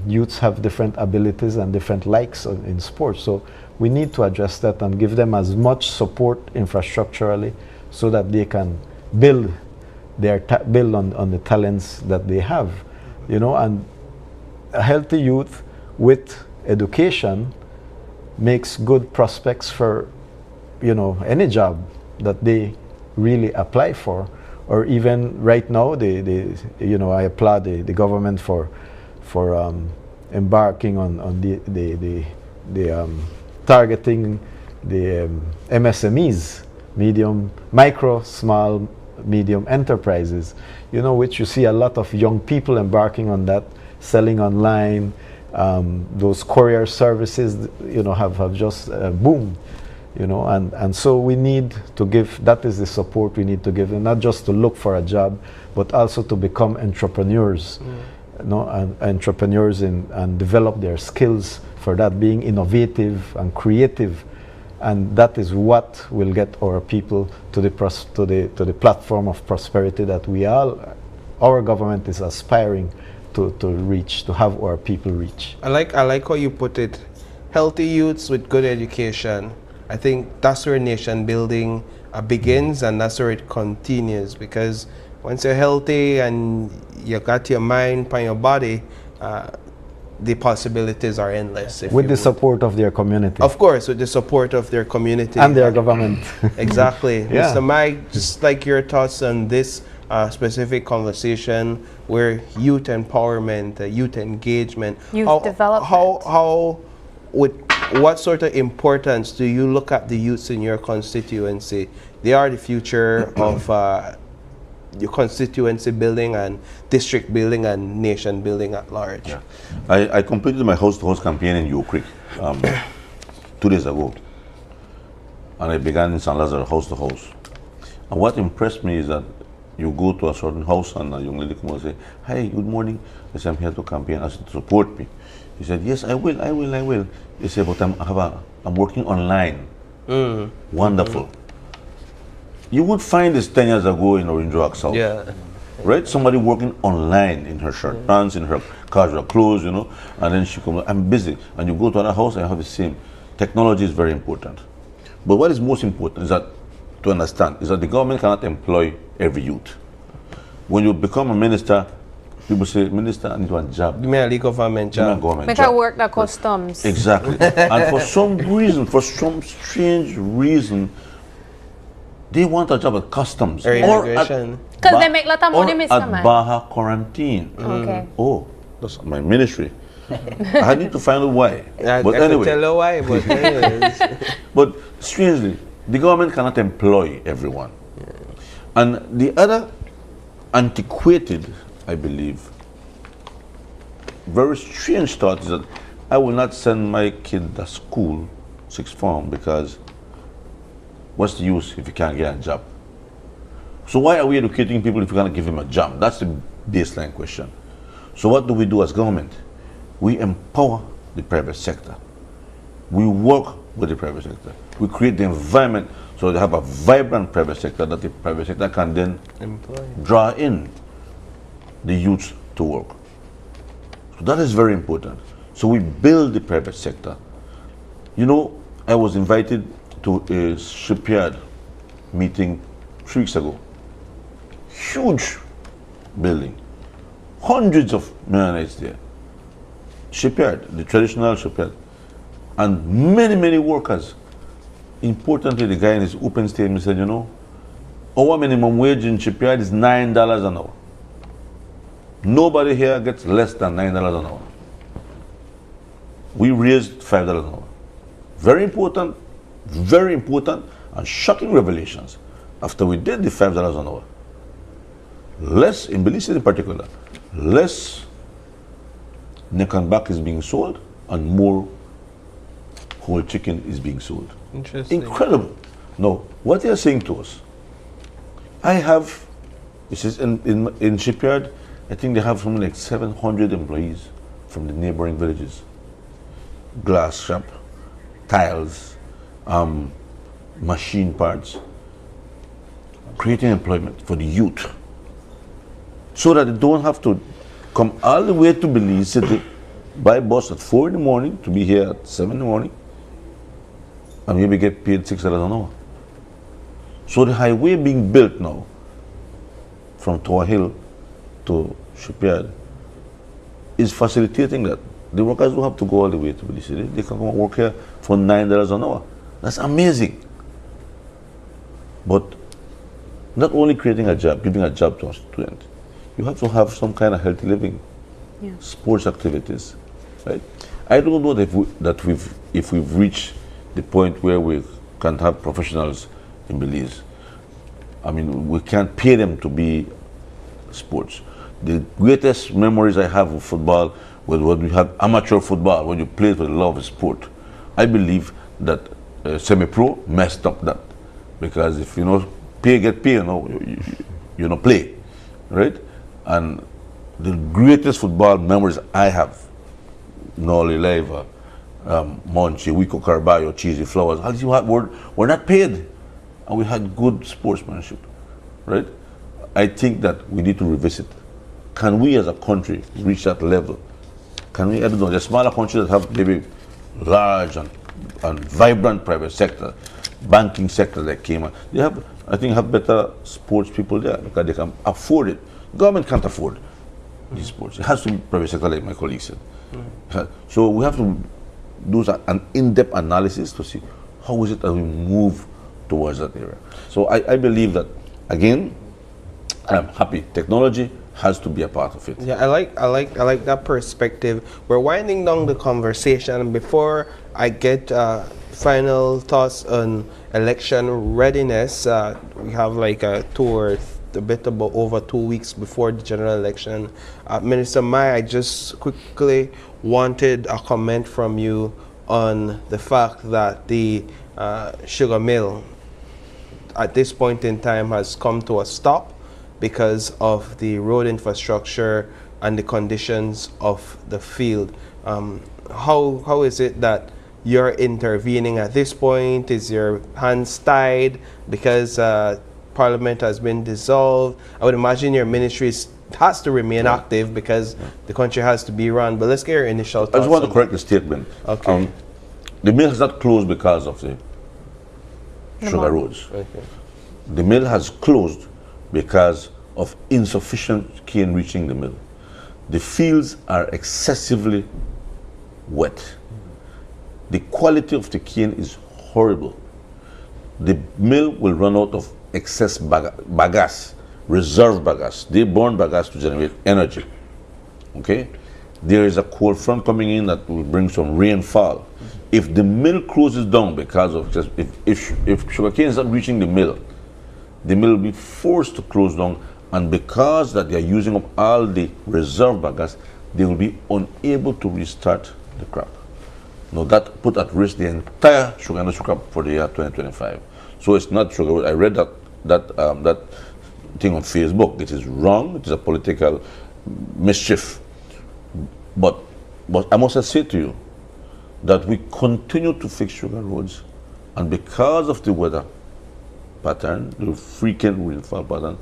Speaker 12: youths have different abilities and different likes in sports. So we need to address that and give them as much support infrastructurally, so that they can build on the talents that they have, you know. And a healthy youth with education makes good prospects for, any job that they really apply for. Or even right now, I applaud the government for embarking on the targeting the MSMEs, micro, small, medium enterprises, which you see a lot of young people embarking on that, selling online. Those courier services, have just boomed, and so we need to give, that is the support we need to give them, not just to look for a job, but also to become entrepreneurs, and entrepreneurs and develop their skills for that, being innovative and creative. And that is what will get our people to the platform of prosperity that our government is aspiring to reach, to have our people reach.
Speaker 1: I like how you put it. Healthy youths with good education. I think that's where nation building begins, and that's where it continues. Because once you're healthy and you got your mind and your body, the possibilities are endless.
Speaker 12: With the support of their community.
Speaker 1: Of course, with the support of their community.
Speaker 12: And their government.
Speaker 1: Exactly.
Speaker 12: Yeah.
Speaker 1: Mr. Mike, just like your thoughts on this specific conversation where youth empowerment, youth engagement,
Speaker 3: youth development.
Speaker 1: What sort of importance do you look at the youths in your constituency? They are the future of your constituency building and district building and nation building at large.
Speaker 20: Yeah. I completed my house-to-house campaign in Yeo Creek 2 days ago. And I began in St. Lazarus, house to house. And what impressed me is that you go to a certain house and a young lady comes and say, "Hi, good morning. I said, I'm here to campaign, ask you to support me." He said, "Yes, I will. He said, "But I'm working online." Wonderful. You would find this 10 years ago in Orange Rock South.
Speaker 1: Yeah.
Speaker 20: Right? Somebody working online in her shirt pants, in her casual clothes, and then she comes, "I'm busy." And you go to another house and have the same. Technology is very important. But what is most important is that, to understand, is that the government cannot employ every youth. When you become a minister, people say, "Minister, I need one job."
Speaker 1: Give me a government job.
Speaker 3: Make I work the customs.
Speaker 20: Exactly. And for some reason, for some strange reason, they want a job at customs.
Speaker 1: Or immigration.
Speaker 3: Because they make a lot of money, Mr.
Speaker 20: At
Speaker 3: Man.
Speaker 20: Baja quarantine.
Speaker 3: Okay.
Speaker 20: Oh, that's my ministry. I need to find out why. But
Speaker 1: I
Speaker 20: anyway.
Speaker 1: could tell you why, but anyways.
Speaker 20: But strangely, the government cannot employ everyone. And the other antiquated, I believe, very strange thought is that I will not send my kid to school, sixth form, because what's the use if you can't get a job? So why are we educating people if we can't give them a job? That's the baseline question. So what do we do as government? We empower the private sector. We work with the private sector. We create the environment so they have a vibrant private sector that the private sector can then draw in the youth to work. So that is very important. So we build the private sector. I was invited to a shipyard meeting 3 weeks ago. Huge building. Hundreds of Mennonites there. Shipyard, the traditional shipyard. And many, many workers. Importantly, the guy in his open statement said, our minimum wage in shipyard is $9 an hour. Nobody here gets less than $9 an hour. We raised $5 an hour. Very important, and shocking revelations. After we did the $5 an hour, less, in Belize in particular, less neck and back is being sold and more whole chicken is being sold.
Speaker 1: Interesting.
Speaker 20: Incredible. Now, what they are saying to us, this is in shipyard, I think they have something like 700 employees from the neighboring villages. Glass shop, tiles, machine parts, creating employment for the youth so that they don't have to come all the way to Belize City by bus at 4 in the morning to be here at 7 in the morning and maybe get paid $6 an hour. So the highway being built now from Tower Hill to Shipyard is facilitating that. The workers don't have to go all the way to Belize City. They can come and work here for $9 an hour. That's amazing. But not only creating a job, giving a job to a student, you have to have some kind of healthy living, sports activities, right? I don't know if we've reached the point where we can have professionals in Belize. I mean, we can't pay them to be sports. The greatest memories I have of football was when we had amateur football, when you played for the love of sport. I believe that semi-pro messed up that, because if you know get paid, you know play, right? And the greatest football memories I have, Nolly Leva, Monchi, Wico Carballo, Cheesy Flowers, all these were not paid, and we had good sportsmanship, right? I think that we need to revisit. Can we as a country reach that level? Can we, I don't know, the smaller countries that have maybe large and vibrant private sector, banking sector that came out, they have, I think, have better sports people there because they can afford it. Government can't afford these sports. It has to be private sector, like my colleague said. So we have to do an in-depth analysis to see how is it that we move towards that area. So I believe that, again, I'm happy. Technology has to be a part of it.
Speaker 1: Yeah, I like that perspective. We're winding down the conversation, and before I get final thoughts on election readiness, we have like a tour a bit about over 2 weeks before the general election. Minister Mai, I just quickly wanted a comment from you on the fact that the sugar mill at this point in time has come to a stop because of the road infrastructure and the conditions of the field. How is it that you're intervening at this point? Is your hands tied because Parliament has been dissolved? I would imagine your ministries has to remain active because the country has to be run. But let's get your initial thoughts.
Speaker 20: I just want to correct the statement.
Speaker 1: Okay.
Speaker 20: The mill has not closed because of the sugar roads.
Speaker 1: Okay.
Speaker 20: The mill has closed because of insufficient cane reaching the mill. The fields are excessively wet. The quality of the cane is horrible. The mill will run out of excess bagasse, reserve bagasse. They burn bagasse to generate energy. Okay? There is a cold front coming in that will bring some rainfall. If the mill closes down because of just if sugarcane is not reaching the mill will be forced to close down, and because that they are using up all the reserve bagasse, they will be unable to restart the crop. Now that put at risk the entire sugar industry crop for the year 2025. So it's not sugar. I read that thing on Facebook. It is wrong. It is a political mischief. But I must say to you that we continue to fix sugar roads, and because of the weather pattern, the frequent rainfall pattern,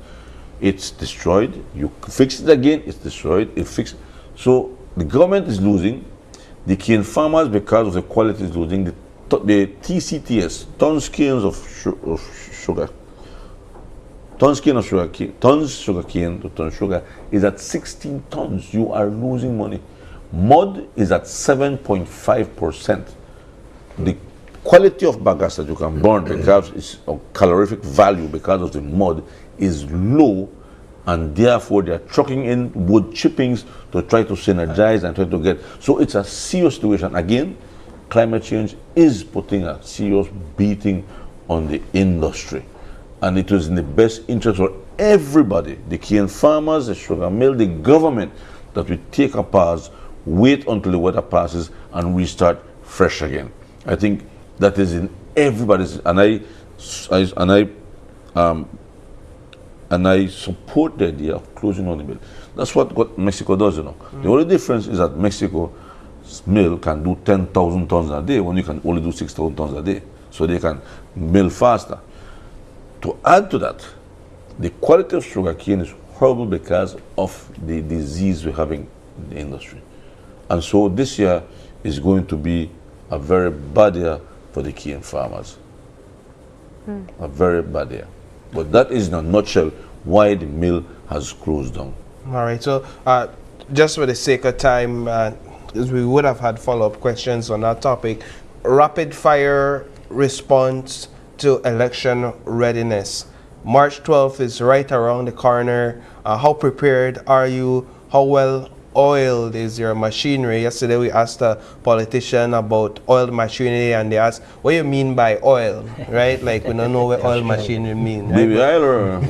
Speaker 20: it's destroyed. You fix it again, it's destroyed. It fixed. So the government is losing. The cane farmers, because of the quality, is losing. The TCTS, tons cans of sugar, tons sugar cane to ton sugar is at 16 tons. You are losing money. Mud is at 7.5%. The quality of bagasse that you can burn because it's of calorific value because of the mud is low, and therefore they are trucking in wood chippings to try to synergize and try to get. So it's a serious situation. Again, climate change is putting a serious beating on the industry, and it was in the best interest for everybody, the cane farmers, the sugar mill, the government, that we take a pause, wait until the weather passes, and restart fresh again. I think that is in everybody's, and I support the idea of closing on the mill. That's what Mexico does, you know. The only difference is that Mexico's mill can do 10,000 tons a day when you can only do 6,000 tons a day. So they can mill faster. To add to that, the quality of sugar cane is horrible because of the disease we're having in the industry. And so this year is going to be a very bad year for the cane farmers. A very bad year. But that is in a nutshell why the mill has closed down.
Speaker 1: All right, so just for the sake of time, we would have had follow-up questions on that topic. Rapid fire response to election readiness. March 12th is right around the corner. How prepared are you? How well oiled is your machinery? Yesterday we asked a politician about oiled machinery, and they asked, what do you mean by oil? Right? Like, we don't know what oil machinery means. Right?
Speaker 20: Baby oil or?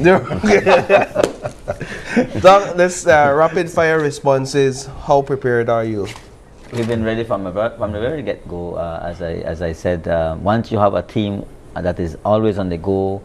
Speaker 1: This rapid fire responses, how prepared are you?
Speaker 11: We've been ready from the very get-go. As I said, once you have a team that is always on the go,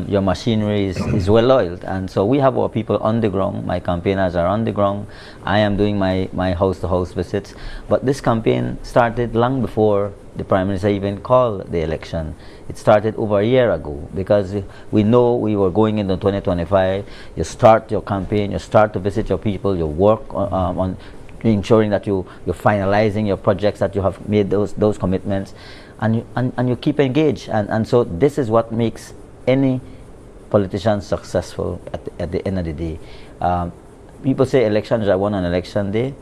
Speaker 11: your machinery is well oiled, and so we have our people on the ground. My campaigners are on the ground. I am doing my house-to-house visits, but this campaign started long before the Prime Minister even called the election. It started over a year ago, because we know we were going into 2025. You start your campaign, you start to visit your people, you work on ensuring that you're finalizing your projects, that you have made those commitments, and you keep engaged, and so this is what makes any politician successful at the end of the day. People say elections are won on election day.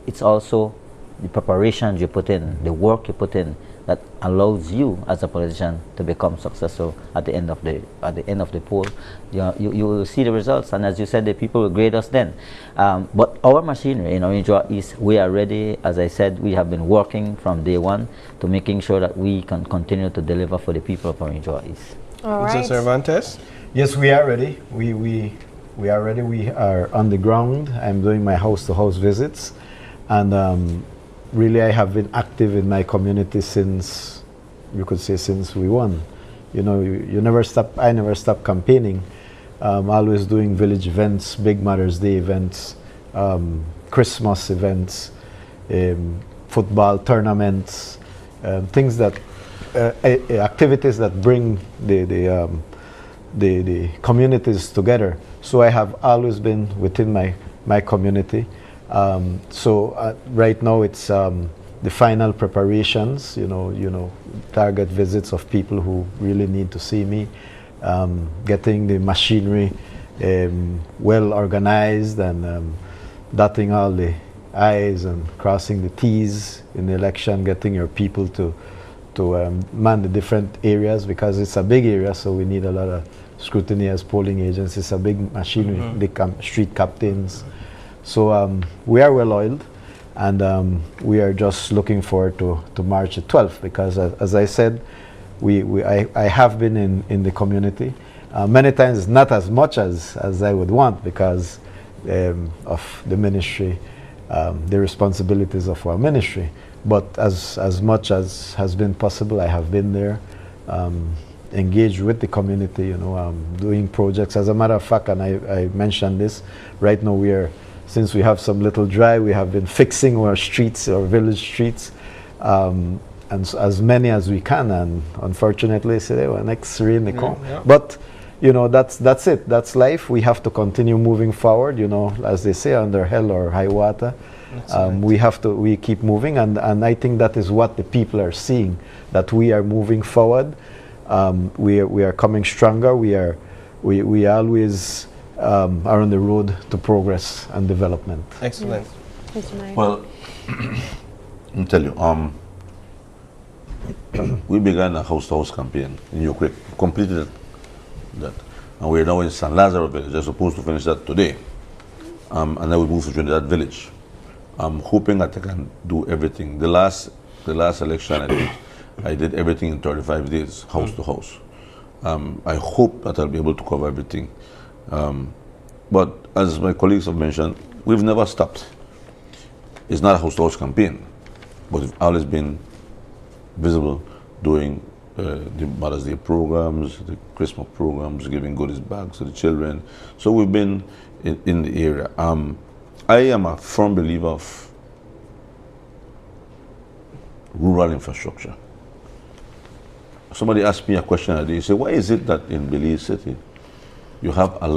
Speaker 11: It's also the preparations you put in, the work you put in, that allows you as a politician to become successful at the end of the poll. You will see the results, and as you said, the people will grade us then. But our machinery in Orange East, we are ready. As I said, we have been working from day one to making sure that we can continue to deliver for the people of Orange East.
Speaker 1: All right. Mr. Cervantes?
Speaker 12: Yes, we are ready. We are ready. We are on the ground. I'm doing my house-to-house visits, and really, I have been active in my community since, you could say, since we won. You know, you never stop. I never stop campaigning. Always doing village events, big Mother's Day events, Christmas events, football tournaments, things that activities that bring the communities together. So I have always been within my community. Right now it's the final preparations, you know, target visits of people who really need to see me, getting the machinery well organized, and dotting all the I's and crossing the T's in the election, getting your people to man the different areas, because it's a big area, so we need a lot of scrutiny as polling agents. It's a big machinery, the street captains. So we are well oiled, and we are just looking forward to March the 12th, because as I said, I have been in the community many times, not as much as I would want, because of the ministry, the responsibilities of our ministry. But as much as has been possible, I have been there, engaged with the community, you know, doing projects. As a matter of fact, and I mentioned this, right now since we have some little dry, we have been fixing our streets, our village streets, and as many as we can. And unfortunately, next rain they come. Yeah. But you know, that's it. That's life. We have to continue moving forward. You know, as they say, under hell or high water. Right. We keep moving, and I think that is what the people are seeing, that we are moving forward. We are coming stronger. We always are on the road to progress and development.
Speaker 1: Excellent.
Speaker 20: Well, let me tell you, we began a house-to-house campaign in New Creek, completed that, and we're now in San Lazaro village. They're supposed to finish that today, and then we move to Trinidad village. I'm hoping that I can do everything. The last election I did everything in 35 days, house to house. I hope that I'll be able to cover everything. But as my colleagues have mentioned, we've never stopped. It's not a house-to-house campaign, but we've always been visible doing the Mother's Day programs, the Christmas programs, giving goodies bags to the children. So we've been in the area. I am a firm believer of rural infrastructure. Somebody asked me a question today. He said, why is it that in Belize City you have a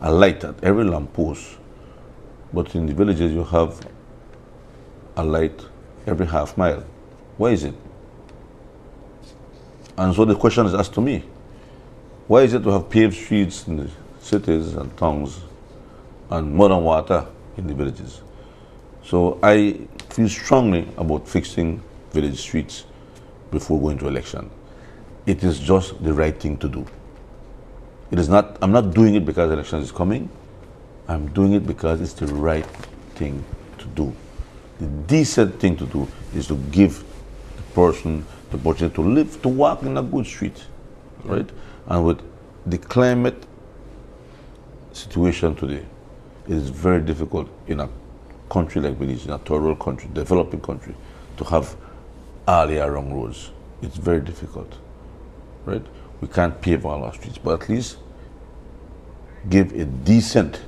Speaker 20: light at every lamp post, but in the villages you have a light every half mile? Why is it? And so the question is asked to me, why is it to have paved streets in the cities and towns and mud and water in the villages? So I feel strongly about fixing village streets before going to election. It is just the right thing to do. It is not, I'm not doing it because election is coming. I'm doing it because it's the right thing to do. The decent thing to do is to give the person the opportunity to live, to walk in a good street, right? And with the climate situation today, it is very difficult in a country like Belize, in a third world country, developing country, to have all year round roads. It's very difficult, right? We can't pave all our streets, but at least give a decent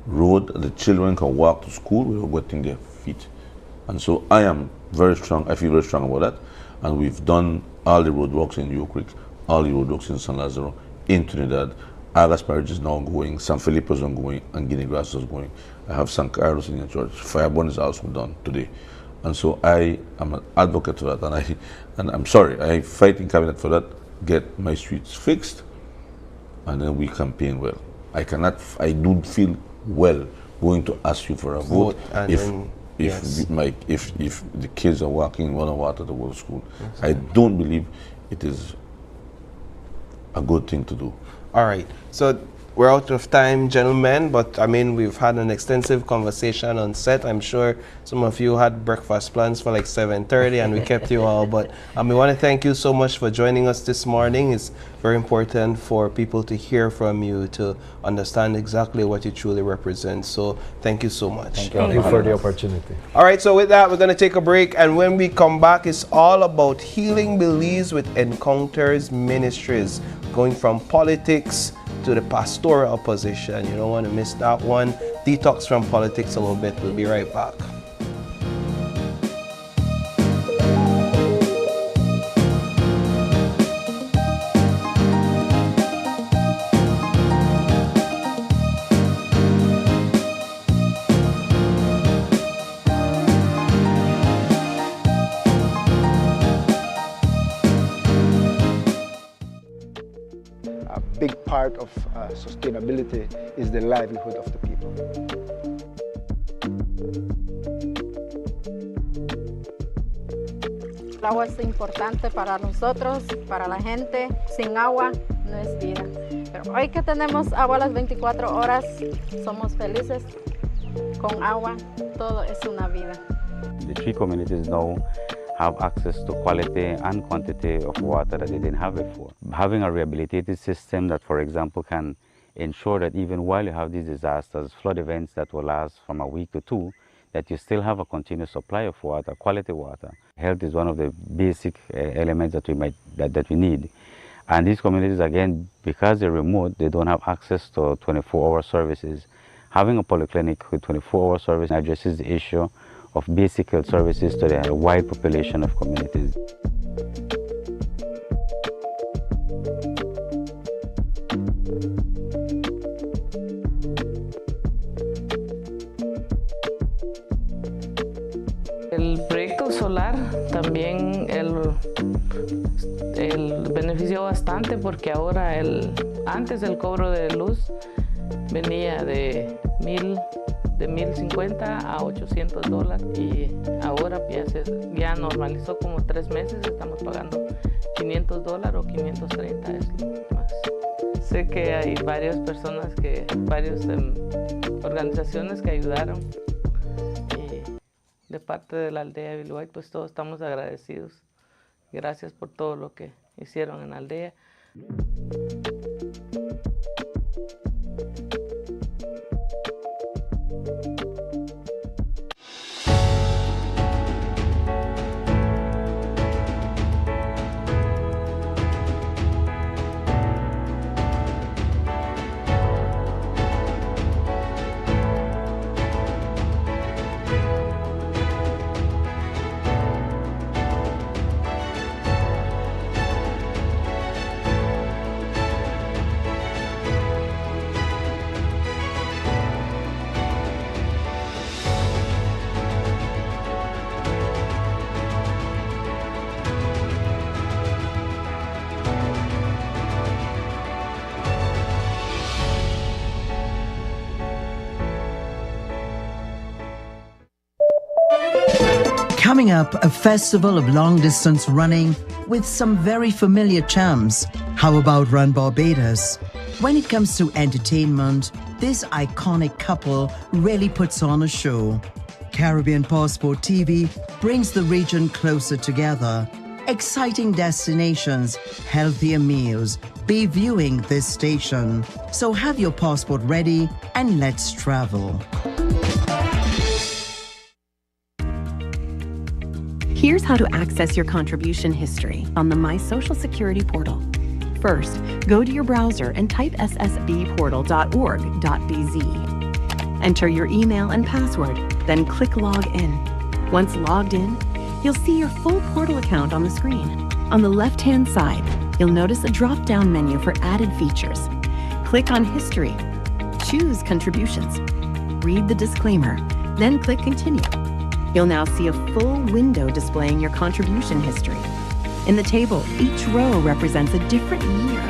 Speaker 20: road that the children can walk to school without wetting their feet. And so I am very strong, I feel very strong about that. And we've done all the roadworks in York Creek, all the roadworks in San Lazaro, in Trinidad. Agas Parish is now going, San Felipe is ongoing, and Guinea Grass is going. I have San Carlos in the church. Fireborn is also done today. And so I am an advocate for that, and I'm sorry, I fight in cabinet for that, get my streets fixed, and then we campaign well. I don't feel well going to ask you for a vote if the kids are walking in running water to go to school. Exactly. I don't believe it is a good thing to do.
Speaker 1: All right, so we're out of time, gentlemen, but I mean, we've had an extensive conversation on set. I'm sure some of you had breakfast plans for like 7:30 and we kept you all, but we want to thank you so much for joining us this morning. It's very important for people to hear from you, to understand exactly what you truly represent. So thank you so much.
Speaker 12: Thank you for the opportunity.
Speaker 1: All right, so with that, we're going to take a break, and when we come back, it's all about healing Belize with Encounters Ministries, going from politics to the pastoral position. You don't want to miss that one. Detox from politics a little bit. We'll be right back.
Speaker 21: Big part of sustainability is the livelihood of the people.
Speaker 22: El agua es importante para nosotros, para la gente. Sin agua no es vida. Pero hoy que tenemos agua las 24 horas, somos felices. Con agua, todo es una vida.
Speaker 23: The three communities now have access to quality and quantity of water that they didn't have before. Having a rehabilitated system that, for example, can ensure that even while you have these disasters, flood events that will last from a week to two, that you still have a continuous supply of water, quality water. Health is one of the basic elements that we need. And these communities, again, because they're remote, they don't have access to 24-hour services. Having a polyclinic with 24-hour service addresses the issue of basic health services to the wide population of communities.
Speaker 24: El proyecto solar también el benefició bastante porque ahora antes el cobro de luz venía de $1,050 a $800 y ahora ya normalizó como 3 meses, estamos pagando $500 o $530 es lo más. Sé que hay varias personas, varias organizaciones que ayudaron y de parte de la aldea de Vying, pues todos estamos agradecidos. Gracias por todo lo que hicieron en la aldea.
Speaker 4: Coming up, a festival of long-distance running with some very familiar champs. How about Run Barbados? When it comes to entertainment, this iconic couple really puts on a show. Caribbean Passport TV brings the region closer together. Exciting destinations, healthier meals. Be viewing this station. So have your passport ready and let's travel.
Speaker 5: Here's how to access your contribution history on the My Social Security portal. First, go to your browser and type ssbportal.org.bz. Enter your email and password, then click Log In. Once logged in, you'll see your full portal account on the screen. On the left-hand side, you'll notice a drop-down menu for added features. Click on History. Choose Contributions. Read the disclaimer, then click Continue. You'll now see a full window displaying your contribution history. In the table, each row represents a different year.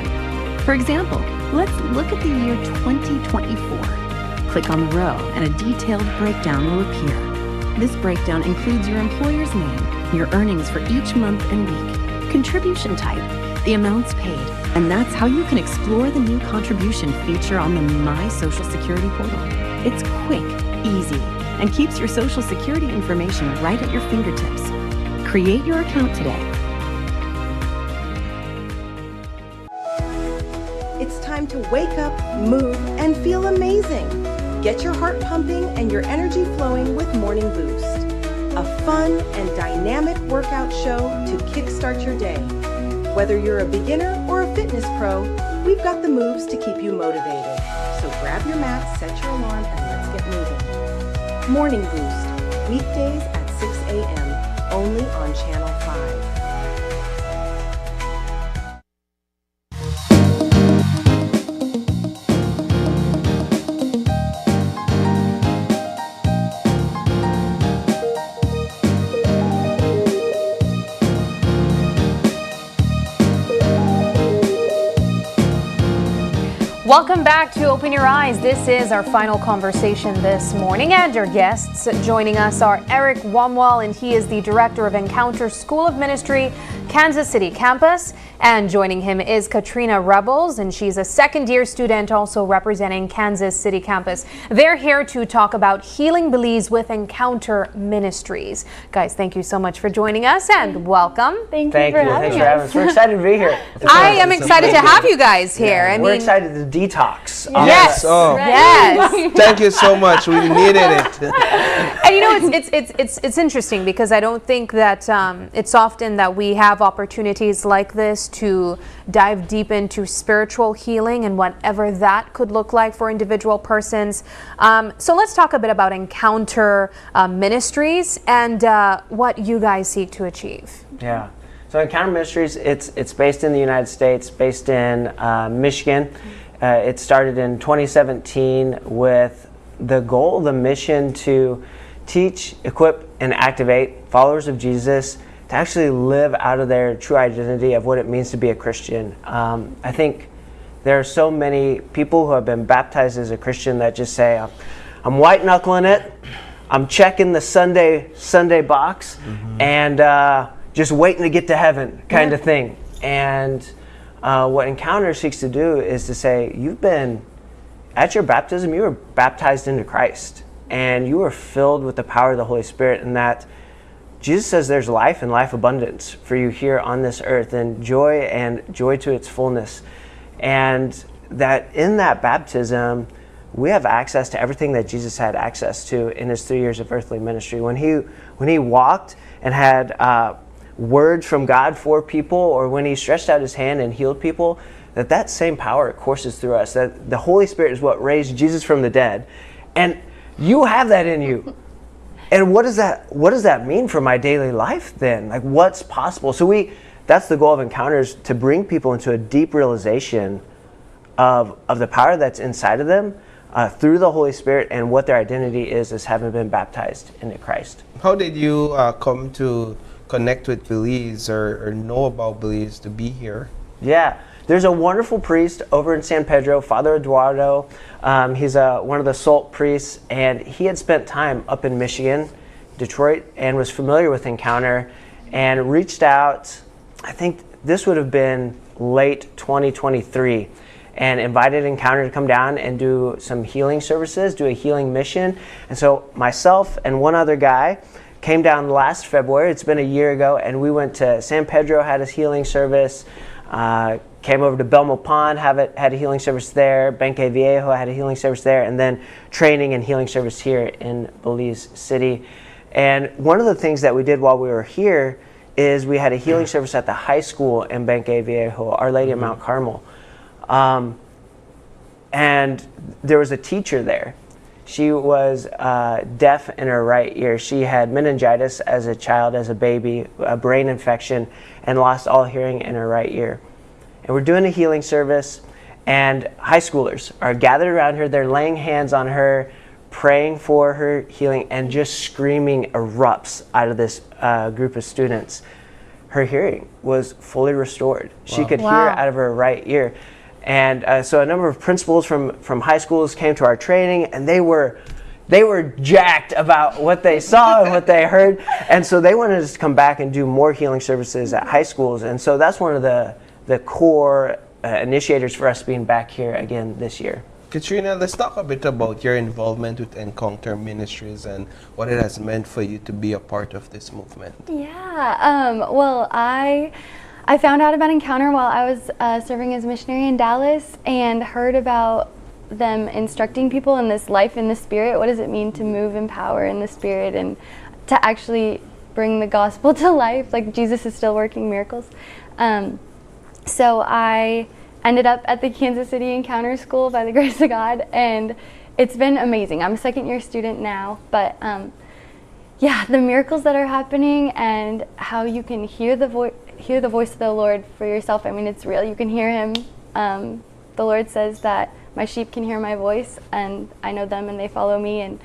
Speaker 5: For example, let's look at the year 2024. Click on the row and a detailed breakdown will appear. This breakdown includes your employer's name, your earnings for each month and week, contribution type, the amounts paid, and that's how you can explore the new contribution feature on the My Social Security portal. It's quick, easy, and keeps your Social Security information right at your fingertips. Create your account today.
Speaker 14: It's time to wake up, move, and feel amazing. Get your heart pumping and your energy flowing with Morning Boost. A fun and dynamic workout show to kickstart your day. Whether you're a beginner or a fitness pro, we've got the moves to keep you motivated. So grab your mat, set your alarm, and let's get moving. Morning Boost, weekdays at 6 a.m., only on Channel 5.
Speaker 3: Welcome back to Open Your Eyes. This is our final conversation this morning, and our guests joining us are Eric Wamwal, and he is the Director of Encounter School of Ministry, Kansas City Campus. And joining him is Katrina Rebels, and she's a second-year student also representing Kansas City Campus. They're here to talk about healing Belize with Encounter Ministries. Guys, thank you so much for joining us, and welcome.
Speaker 6: Thank you for having us. We're excited to be here.
Speaker 3: I am excited to have you guys here.
Speaker 6: Yeah, we're excited to detox.
Speaker 3: Yes.
Speaker 1: Oh.
Speaker 3: Yes.
Speaker 1: Thank you so much. We needed it.
Speaker 3: And you know, it's interesting because I don't think that it's often that we have opportunities like this to dive deep into spiritual healing and whatever that could look like for individual persons. So let's talk a bit about Encounter Ministries and what you guys seek to achieve.
Speaker 6: Yeah. So Encounter Ministries, it's based in the United States, based in Michigan. It started in 2017 with the goal, the mission to teach, equip, and activate followers of Jesus to actually live out of their true identity of what it means to be a Christian. I think there are so many people who have been baptized as a Christian that just say, I'm white knuckling it, I'm checking the Sunday box, and just waiting to get to heaven kind of thing. And what Encounter seeks to do is to say, you've been, at your baptism, you were baptized into Christ, and you were filled with the power of the Holy Spirit, and that Jesus says there's life and life abundance for you here on this earth, and joy to its fullness. And that in that baptism, we have access to everything that Jesus had access to in his 3 years of earthly ministry. When he walked and had words from God for people, or when he stretched out his hand and healed people, that same power courses through us, that the Holy Spirit is what raised Jesus from the dead. And you have that in you. And what does that mean for my daily life then? Like, what's possible? So that's the goal of Encounters, to bring people into a deep realization of the power that's inside of them through the Holy Spirit, and what their identity is as having been baptized into Christ.
Speaker 1: How did you come to connect with Belize or know about Belize to be here?
Speaker 6: Yeah. There's a wonderful priest over in San Pedro, Father Eduardo. He's one of the SALT priests, and he had spent time up in Michigan Detroit, and was familiar with Encounter and reached out, I think this would have been late 2023, and invited Encounter to come down and do some healing services, do a healing mission. And so myself and one other guy came down last February. It's been a year ago, and we went to San Pedro, had a healing service, came over to Belmo Pond, had a healing service there, Benque Viejo had a healing service there, and then training and healing service here in Belize City. And one of the things that we did while we were here is we had a healing service at the high school in Benque Viejo, Our Lady of Mount Carmel. And there was a teacher there. She was deaf in her right ear. She had meningitis as a child, as a baby, a brain infection, and lost all hearing in her right ear. And we're doing a healing service, and high schoolers are gathered around her. They're laying hands on her, praying for her healing, and just screaming erupts out of this group of students. Her hearing was fully restored. Wow. She could hear out of her right ear. And so a number of principals from high schools came to our training, and they were jacked about what they saw and what they heard. And so they wanted us to come back and do more healing services at high schools. And so that's one of the core initiators for us being back here again this year.
Speaker 1: Katrina, let's talk a bit about your involvement with Encounter Ministries and what it has meant for you to be a part of this movement.
Speaker 2: Yeah, well, I found out about Encounter while I was serving as a missionary in Dallas, and heard about them instructing people in this life in the Spirit. What does it mean to move in power in the Spirit and to actually bring the gospel to life? Like, Jesus is still working miracles. So I ended up at the Kansas City Encounter School by the grace of God, and it's been amazing. I'm a second-year student now, but yeah, the miracles that are happening and how you can hear the voice of the Lord for yourself. I mean, it's real. You can hear Him. The Lord says that my sheep can hear my voice, and I know them, and they follow me, and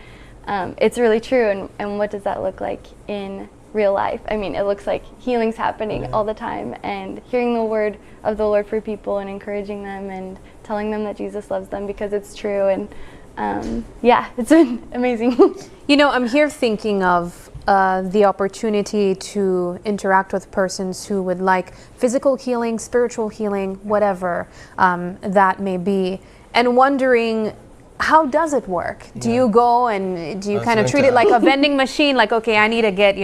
Speaker 2: it's really true. And what does that look like in real life? I mean, it looks like healing's happening all the time, and hearing the word of the Lord for people and encouraging them and telling them that Jesus loves them because it's true. And yeah, it's been amazing.
Speaker 3: You know, I'm here thinking of the opportunity to interact with persons who would like physical healing, spiritual healing, whatever that may be, and wondering, how does it work? Do you go and do you kind of treat it like a vending machine? Like, okay, I need to get,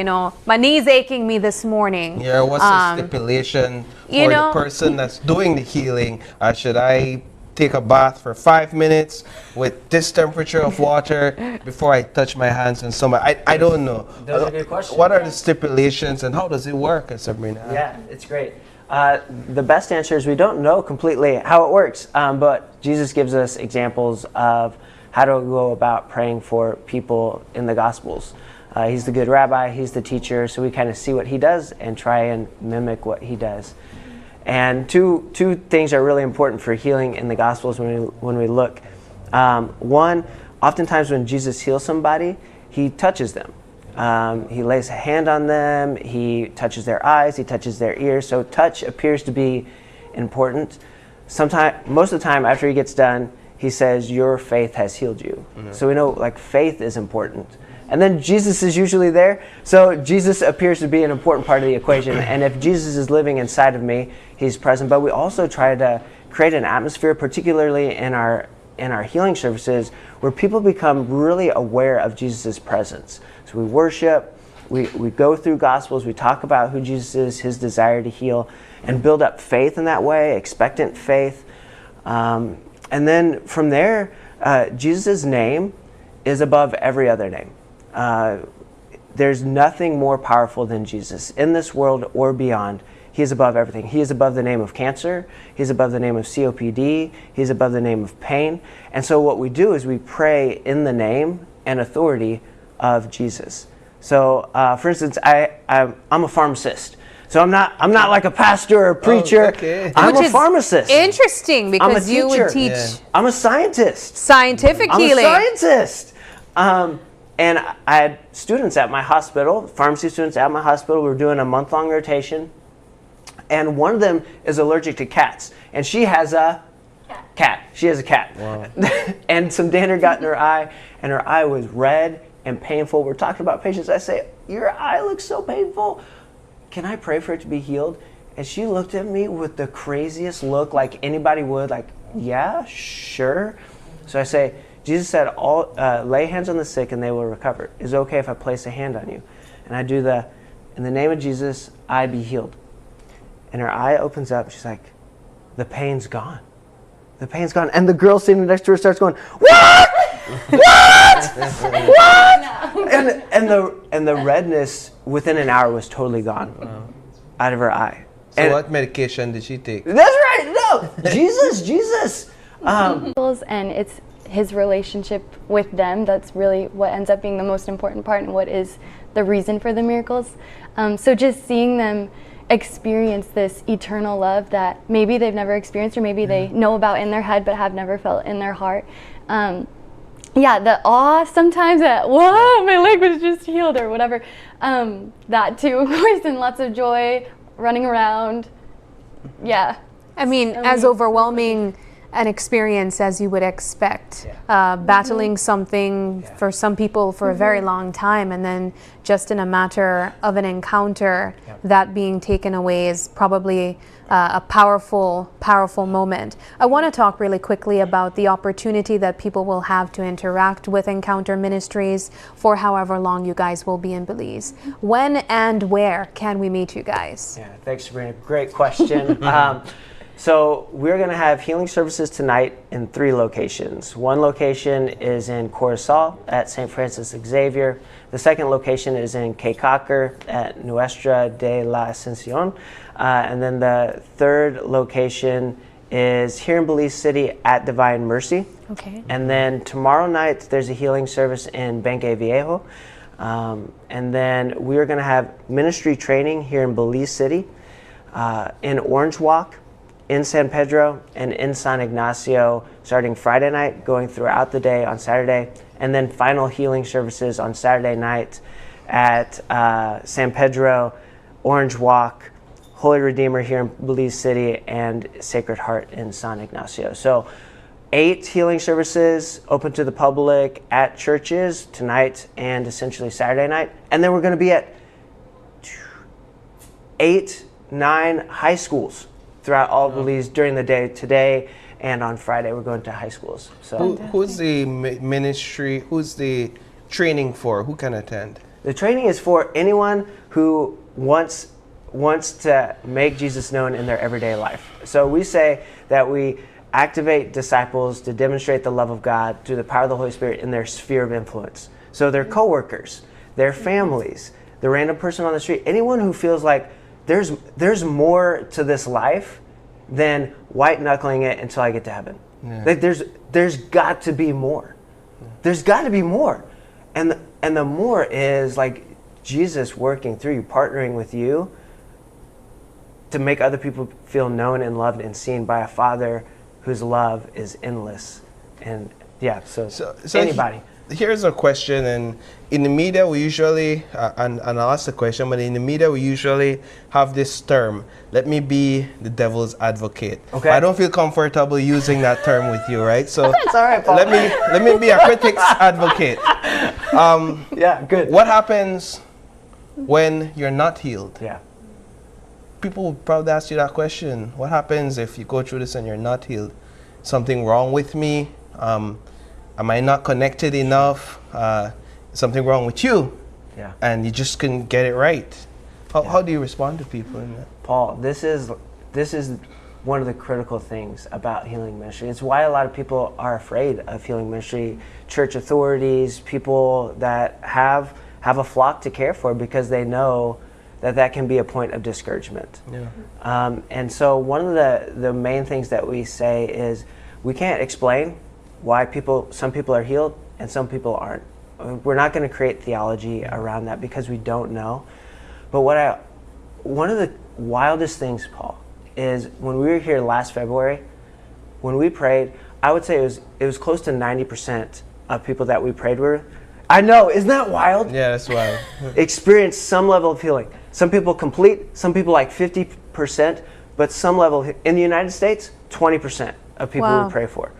Speaker 3: my knee's aching me this morning.
Speaker 1: Yeah, what's the stipulation for the person that's doing the healing? Should I take a bath for 5 minutes with this temperature of water before I touch my hands and somebody? I don't know.
Speaker 6: Those are good questions.
Speaker 1: What are the stipulations and how does it work, Sabrina?
Speaker 6: Yeah, it's great. The best answer is we don't know completely how it works, but Jesus gives us examples of how to go about praying for people in the Gospels. He's the good rabbi, he's the teacher, so we kind of see what he does and try and mimic what he does. And two things are really important for healing in the Gospels when we look. One, oftentimes when Jesus heals somebody, he touches them. He lays a hand on them, he touches their eyes, he touches their ears. So touch appears to be important. Most of the time after he gets done, he says, your faith has healed you. Mm-hmm. So we know faith is important. And then Jesus is usually there. So Jesus appears to be an important part of the equation. And if Jesus is living inside of me, he's present. But we also try to create an atmosphere, particularly in our healing services, where people become really aware of Jesus' presence. So we worship, we go through Gospels, we talk about who Jesus is, his desire to heal, and build up faith in that way, expectant faith. And then from there, Jesus' name is above every other name. There's nothing more powerful than Jesus in this world or beyond. He is above everything. He is above the name of cancer. He's above the name of COPD. He's above the name of pain. And so what we do is we pray in the name and authority of Jesus. So, for instance, I'm a pharmacist. So I'm not like a pastor or a preacher.
Speaker 1: Okay.
Speaker 6: I'm a pharmacist.
Speaker 3: Interesting, because you would teach.
Speaker 6: Yeah. I'm a scientist.
Speaker 3: Scientific healing.
Speaker 6: I'm a scientist. And I had students at my hospital, pharmacy students at my hospital. We were doing a month-long rotation. And one of them is allergic to cats. And she has a cat. She has a cat.
Speaker 1: Wow.
Speaker 6: And some dander got in her eye, and her eye was red and painful. We're talking about patients. I say, your eye looks so painful. Can I pray for it to be healed? And she looked at me with the craziest look, like anybody would, like, yeah, sure. So I say, Jesus said, lay hands on the sick and they will recover. Is it okay if I place a hand on you? And I do in the name of Jesus, I be healed. And her eye opens up. She's like, the pain's gone. The pain's gone. And the girl sitting next to her starts going, what? What? What? And the redness within an hour was totally gone out of her eye.
Speaker 1: So what medication did she take?
Speaker 6: That's right. No, Jesus.
Speaker 2: And it's his relationship with them that's really what ends up being the most important part and what is the reason for the miracles. So just seeing them experience this eternal love that maybe they've never experienced or maybe they know about in their head but have never felt in their heart. The awe sometimes that, whoa, my leg was just healed or whatever. That too, of course, and lots of joy, running around. Yeah.
Speaker 3: I mean, as overwhelming an experience as you would expect. Battling something for some people for a very long time, and then just in a matter of an encounter, that being taken away is probably a powerful moment. I want to talk really quickly about the opportunity that people will have to interact with Encounter Ministries for however long you guys will be in Belize. When and where can we meet you guys?
Speaker 6: Yeah, thanks, Sabrina. Great question. So we're going to have healing services tonight in 3 locations. One location is in Coruscant at St. Francis Xavier. The second location is in Cacacar at Nuestra de la Ascensión. And then the third location is here in Belize City at Divine Mercy.
Speaker 3: Okay.
Speaker 6: And then tomorrow night there's a healing service in Benque Viejo. And then we're going to have ministry training here in Belize City, in Orange Walk, in San Pedro, and in San Ignacio starting Friday night, going throughout the day on Saturday, and then final healing services on Saturday night at San Pedro, Orange Walk, Holy Redeemer here in Belize City, and Sacred Heart in San Ignacio. So 8 healing services open to the public at churches tonight and essentially Saturday night. And then we're going to be at 8-9 high schools throughout all of Belize during the day today, and on Friday we're going to high schools. So
Speaker 1: who's the ministry, who's the training for? Who can attend?
Speaker 6: The training is for anyone who wants to make Jesus known in their everyday life. So we say that we activate disciples to demonstrate the love of God through the power of the Holy Spirit in their sphere of influence. So their coworkers, their families, the random person on the street, anyone who feels like there's more to this life than white knuckling it until I get to heaven. Yeah. Like there's got to be more. There's got to be more, and the more is like Jesus working through you, partnering with you to make other people feel known and loved and seen by a Father whose love is endless. And so anybody.
Speaker 1: Here's a question, and in the media we usually, and I'll ask the question, but in the media we usually have this term, let me be the devil's advocate. Okay. I don't feel comfortable using that term with you, right? So
Speaker 6: it's all right, Paul.
Speaker 1: Let me be a critic's advocate.
Speaker 6: Good.
Speaker 1: What happens when you're not healed?
Speaker 6: Yeah.
Speaker 1: People will probably ask you that question. What happens if you go through this and you're not healed? Something wrong with me? Am I not connected enough? Something wrong with you?
Speaker 6: Yeah.
Speaker 1: And you just couldn't get it right. How do you respond to people in that?
Speaker 6: Paul, this is one of the critical things about healing ministry. It's why a lot of people are afraid of healing ministry. Church authorities, people that have a flock to care for, because they know that can be a point of discouragement.
Speaker 1: Yeah.
Speaker 6: And so one of the main things that we say is we can't explain why some people are healed and some people aren't. We're not going to create theology around that because we don't know. But one of the wildest things, Paul, is when we were here last February, when we prayed, I would say it was close to 90% of people that we prayed with. I know, isn't that wild?
Speaker 1: Yeah, that's wild.
Speaker 6: Experience some level of healing. Some people complete, some people like 50%, but some level in the United States, 20% of people we pray for.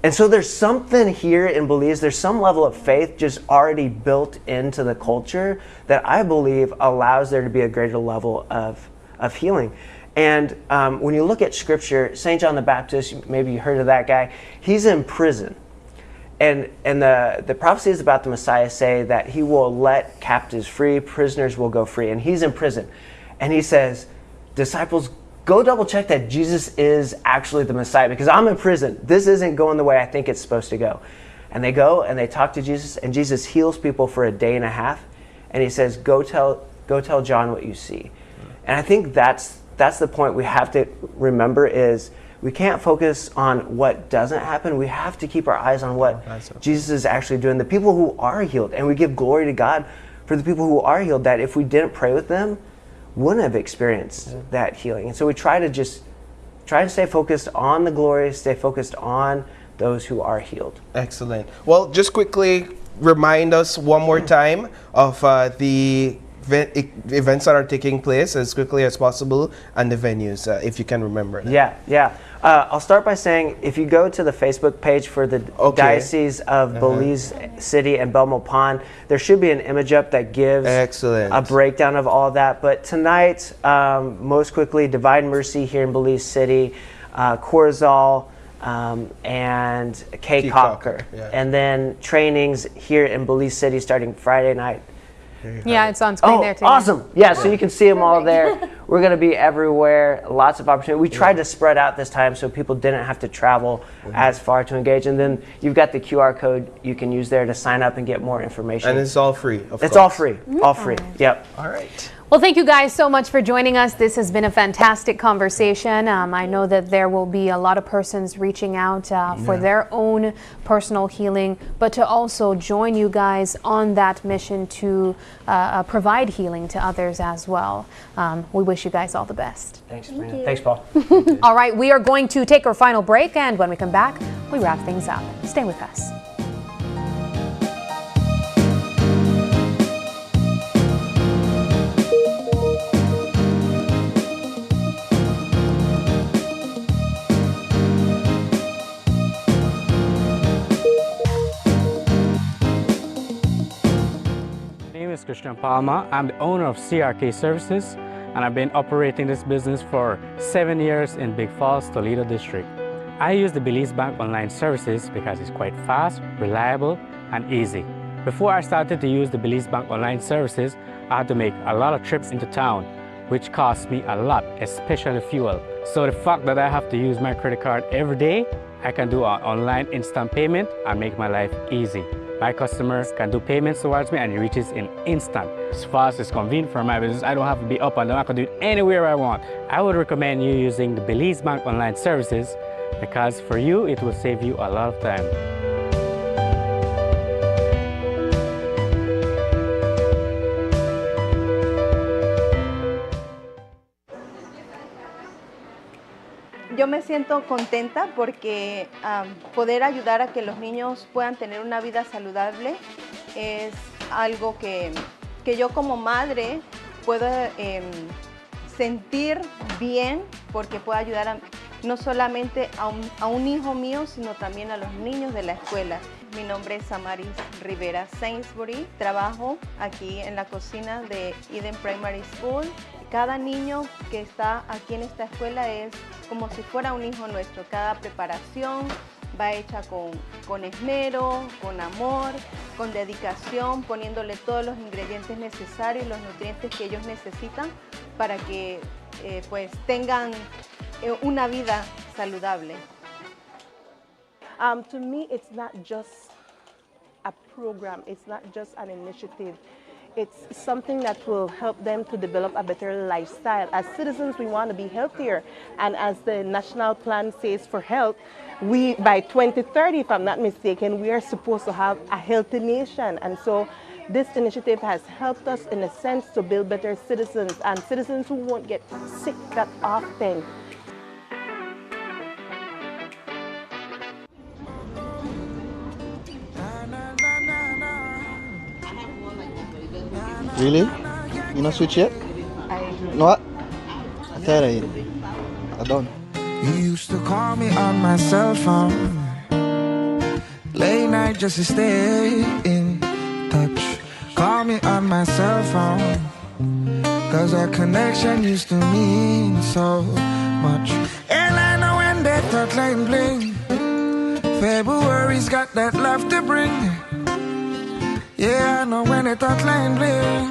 Speaker 6: And so there's something here in Belize, there's some level of faith just already built into the culture that I believe allows there to be a greater level of healing. And when you look at scripture, St. John the Baptist, maybe you heard of that guy, he's in prison. And the prophecies about the Messiah say that he will let captives free, prisoners will go free, and he's in prison. And he says, disciples, go double check that Jesus is actually the Messiah, because I'm in prison. This isn't going the way I think it's supposed to go. And they go and they talk to Jesus, and Jesus heals people for a day and a half. And he says, go tell John what you see. And I think that's the point we have to remember is we can't focus on what doesn't happen. We have to keep our eyes on what Jesus is actually doing. The people who are healed, and we give glory to God for the people who are healed, that if we didn't pray with them, wouldn't have experienced that healing. And so we try to stay focused on the glory, stay focused on those who are healed.
Speaker 1: Excellent. Well, just quickly remind us one more time of the events that are taking place as quickly as possible, and the venues, if you can remember them.
Speaker 6: Yeah. I'll start by saying, if you go to the Facebook page for the Diocese of Belize City and Belmont, there should be an image up that gives a breakdown of all that. But tonight, most quickly, Divine Mercy here in Belize City, Corzal, and K. Cocker. And then trainings here in Belize City starting Friday night.
Speaker 3: Yeah, it's on screen there too.
Speaker 6: Awesome. Yeah, so you can see them all there. We're going to be everywhere. Lots of opportunity. We tried to spread out this time so people didn't have to travel as far to engage. And then you've got the QR code you can use there to sign up and get more information.
Speaker 1: And it's all free, of course.
Speaker 6: It's all free. All free. Yep.
Speaker 1: All right.
Speaker 3: Well, thank you guys so much for joining us. This has been a fantastic conversation. I know that there will be a lot of persons reaching out for their own personal healing, but to also join you guys on that mission to provide healing to others as well. We wish you guys all the best.
Speaker 6: Thanks, Sabrina. Thanks, Paul.
Speaker 3: All right, we are going to take our final break, and when we come back, we wrap things up. Stay with us.
Speaker 9: Christian Palma. I'm the owner of CRK Services, and I've been operating this business for 7 years in Big Falls, Toledo District. I use the Belize Bank online services because it's quite fast, reliable, and easy. Before I started to use the Belize Bank online services, I had to make a lot of trips into town, which cost me a lot, especially fuel. So the fact that I have to use my credit card every day, I can do an online instant payment and make my life easy. My customers can do payments towards me and it reaches in instant. It's fast, it's convenient for my business. I don't have to be up and down. I can do it anywhere I want. I would recommend you using the Belize Bank online services because for you, it will save you a lot of time.
Speaker 10: Yo me siento contenta porque poder ayudar a que los niños puedan tener una vida saludable es algo que yo como madre puedo sentir bien porque puedo ayudar no solamente a un hijo mío, sino también a los niños de la escuela. Mi nombre es Samaris Rivera Sainsbury, trabajo aquí en la cocina de Eden Primary School. Cada niño que está aquí en esta escuela es como si fuera un hijo nuestro. Cada preparación va hecha con esmero, con amor, con dedicación, poniéndole todos los ingredientes necesarios, los nutrientes que ellos necesitan para que pues tengan una vida saludable.
Speaker 13: To me, it's not just a program, it's not just an initiative. It's something that will help them to develop a better lifestyle. As citizens, we want to be healthier. And as the national plan says for health, by 2030, if I'm not mistaken, we are supposed to have a healthy nation. And so this initiative has helped us, in a sense, to build better citizens and citizens who won't get sick that often.
Speaker 7: Really? You not switch yet? No what? I tell you. I don't.
Speaker 8: You used to call me on my cell phone. night just to stay in touch. Call me on my cell phone, 'cause our connection used to mean so much. And I know when that thought line bling, February's got that love to bring. Yeah, I know when that thought line bling,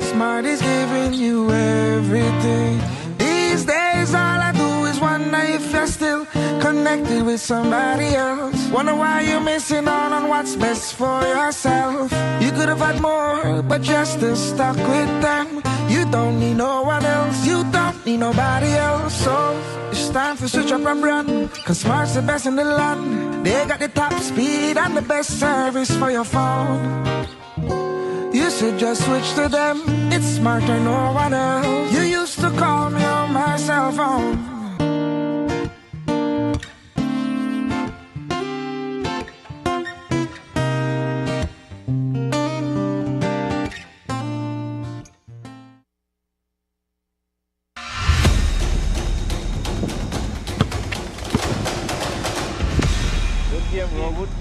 Speaker 8: Smart is giving you everything. These days all I do is wonder if you're still connected with somebody else. Wonder why you're missing out on what's best for yourself. You could have had more, but you're still stuck with them. You don't need no one else, you don't need nobody else. So it's time to switch up and run, 'cause Smart's the best in the land. They got the top speed and the best service for your phone. You should just switch to them, it's Smarter, no one else. You used to call me on my cell phone.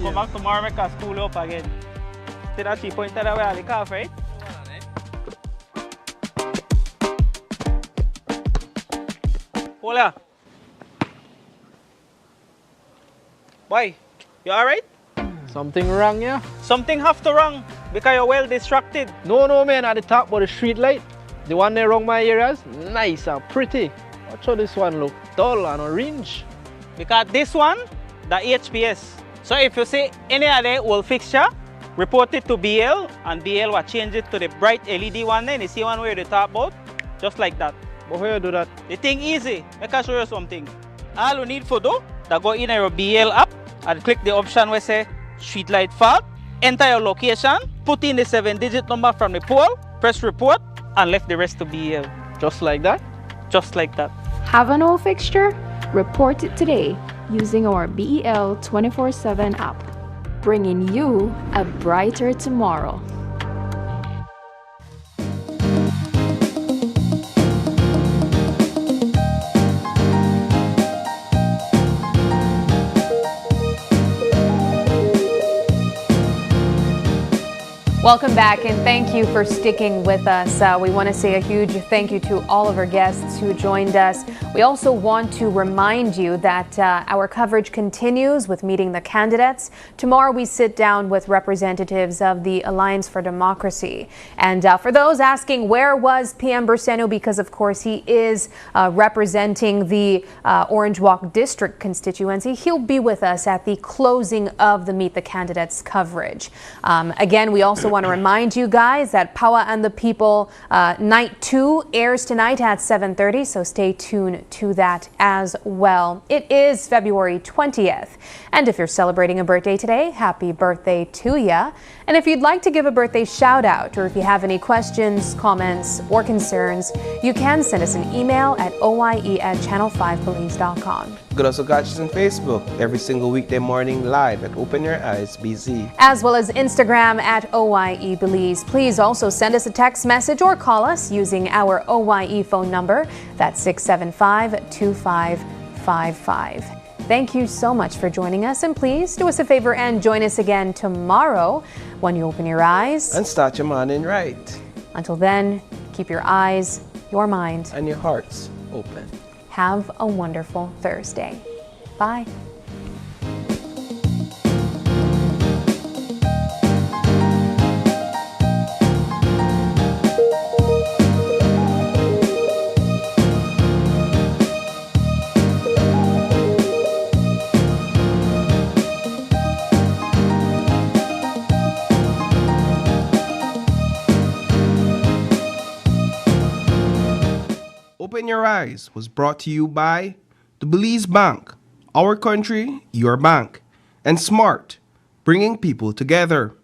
Speaker 15: Come back tomorrow, make us school up again. See that 3 point that way at the calf, right? Hold on. Boy, you alright?
Speaker 16: Something wrong, yeah?
Speaker 15: Something have to wrong because you're well distracted.
Speaker 16: No, man, at the top of the street light. The one there around my areas, nice and pretty. Watch how this one look dull and orange.
Speaker 15: Because this one, the HPS. So if you see any other old fixture, report it to BL, and BL will change it to the bright LED one. Then you see one where the top out, just like that.
Speaker 16: But how you do that?
Speaker 15: The thing easy. Make I show you something. All you need for do, that go in your BL app and click the option where say street light fault, enter your location, put in the 7-digit number from the pole, press report, and left the rest to BL.
Speaker 16: Just like that?
Speaker 15: Just like that.
Speaker 18: Have an old fixture? Report it today using our BEL 24/7 app, bringing you a brighter tomorrow.
Speaker 3: Welcome back, and thank you for sticking with us. We want to say a huge thank you to all of our guests who joined us. We also want to remind you that our coverage continues with meeting the candidates. Tomorrow we sit down with representatives of the Alliance for Democracy. And for those asking where was PM Burseno, because of course he is representing the Orange Walk District constituency, he'll be with us at the closing of the Meet the Candidates coverage. Again, we also want to remind you guys that Power and the People Night 2 airs tonight at 7:30, so stay tuned to that as well. It is February 20th, and if you're celebrating a birthday today, happy birthday to ya. And if you'd like to give a birthday shout out, or if you have any questions, comments, or concerns, you can send us an email at oye@channel5belize.com.
Speaker 1: You could also catch us on Facebook every single weekday morning live at Open Your Eyes BZ.
Speaker 3: As well as Instagram at OYE Belize. Please also send us a text message or call us using our OYE phone number. That's 675-2555. Thank you so much for joining us, and please do us a favor and join us again tomorrow when you open your eyes
Speaker 1: and start your morning right.
Speaker 3: Until then, keep your eyes, your mind,
Speaker 1: and your hearts open.
Speaker 3: Have a wonderful Thursday. Bye.
Speaker 1: Open Your Eyes was brought to you by the Belize Bank, our country, your bank, and Smart, bringing people together.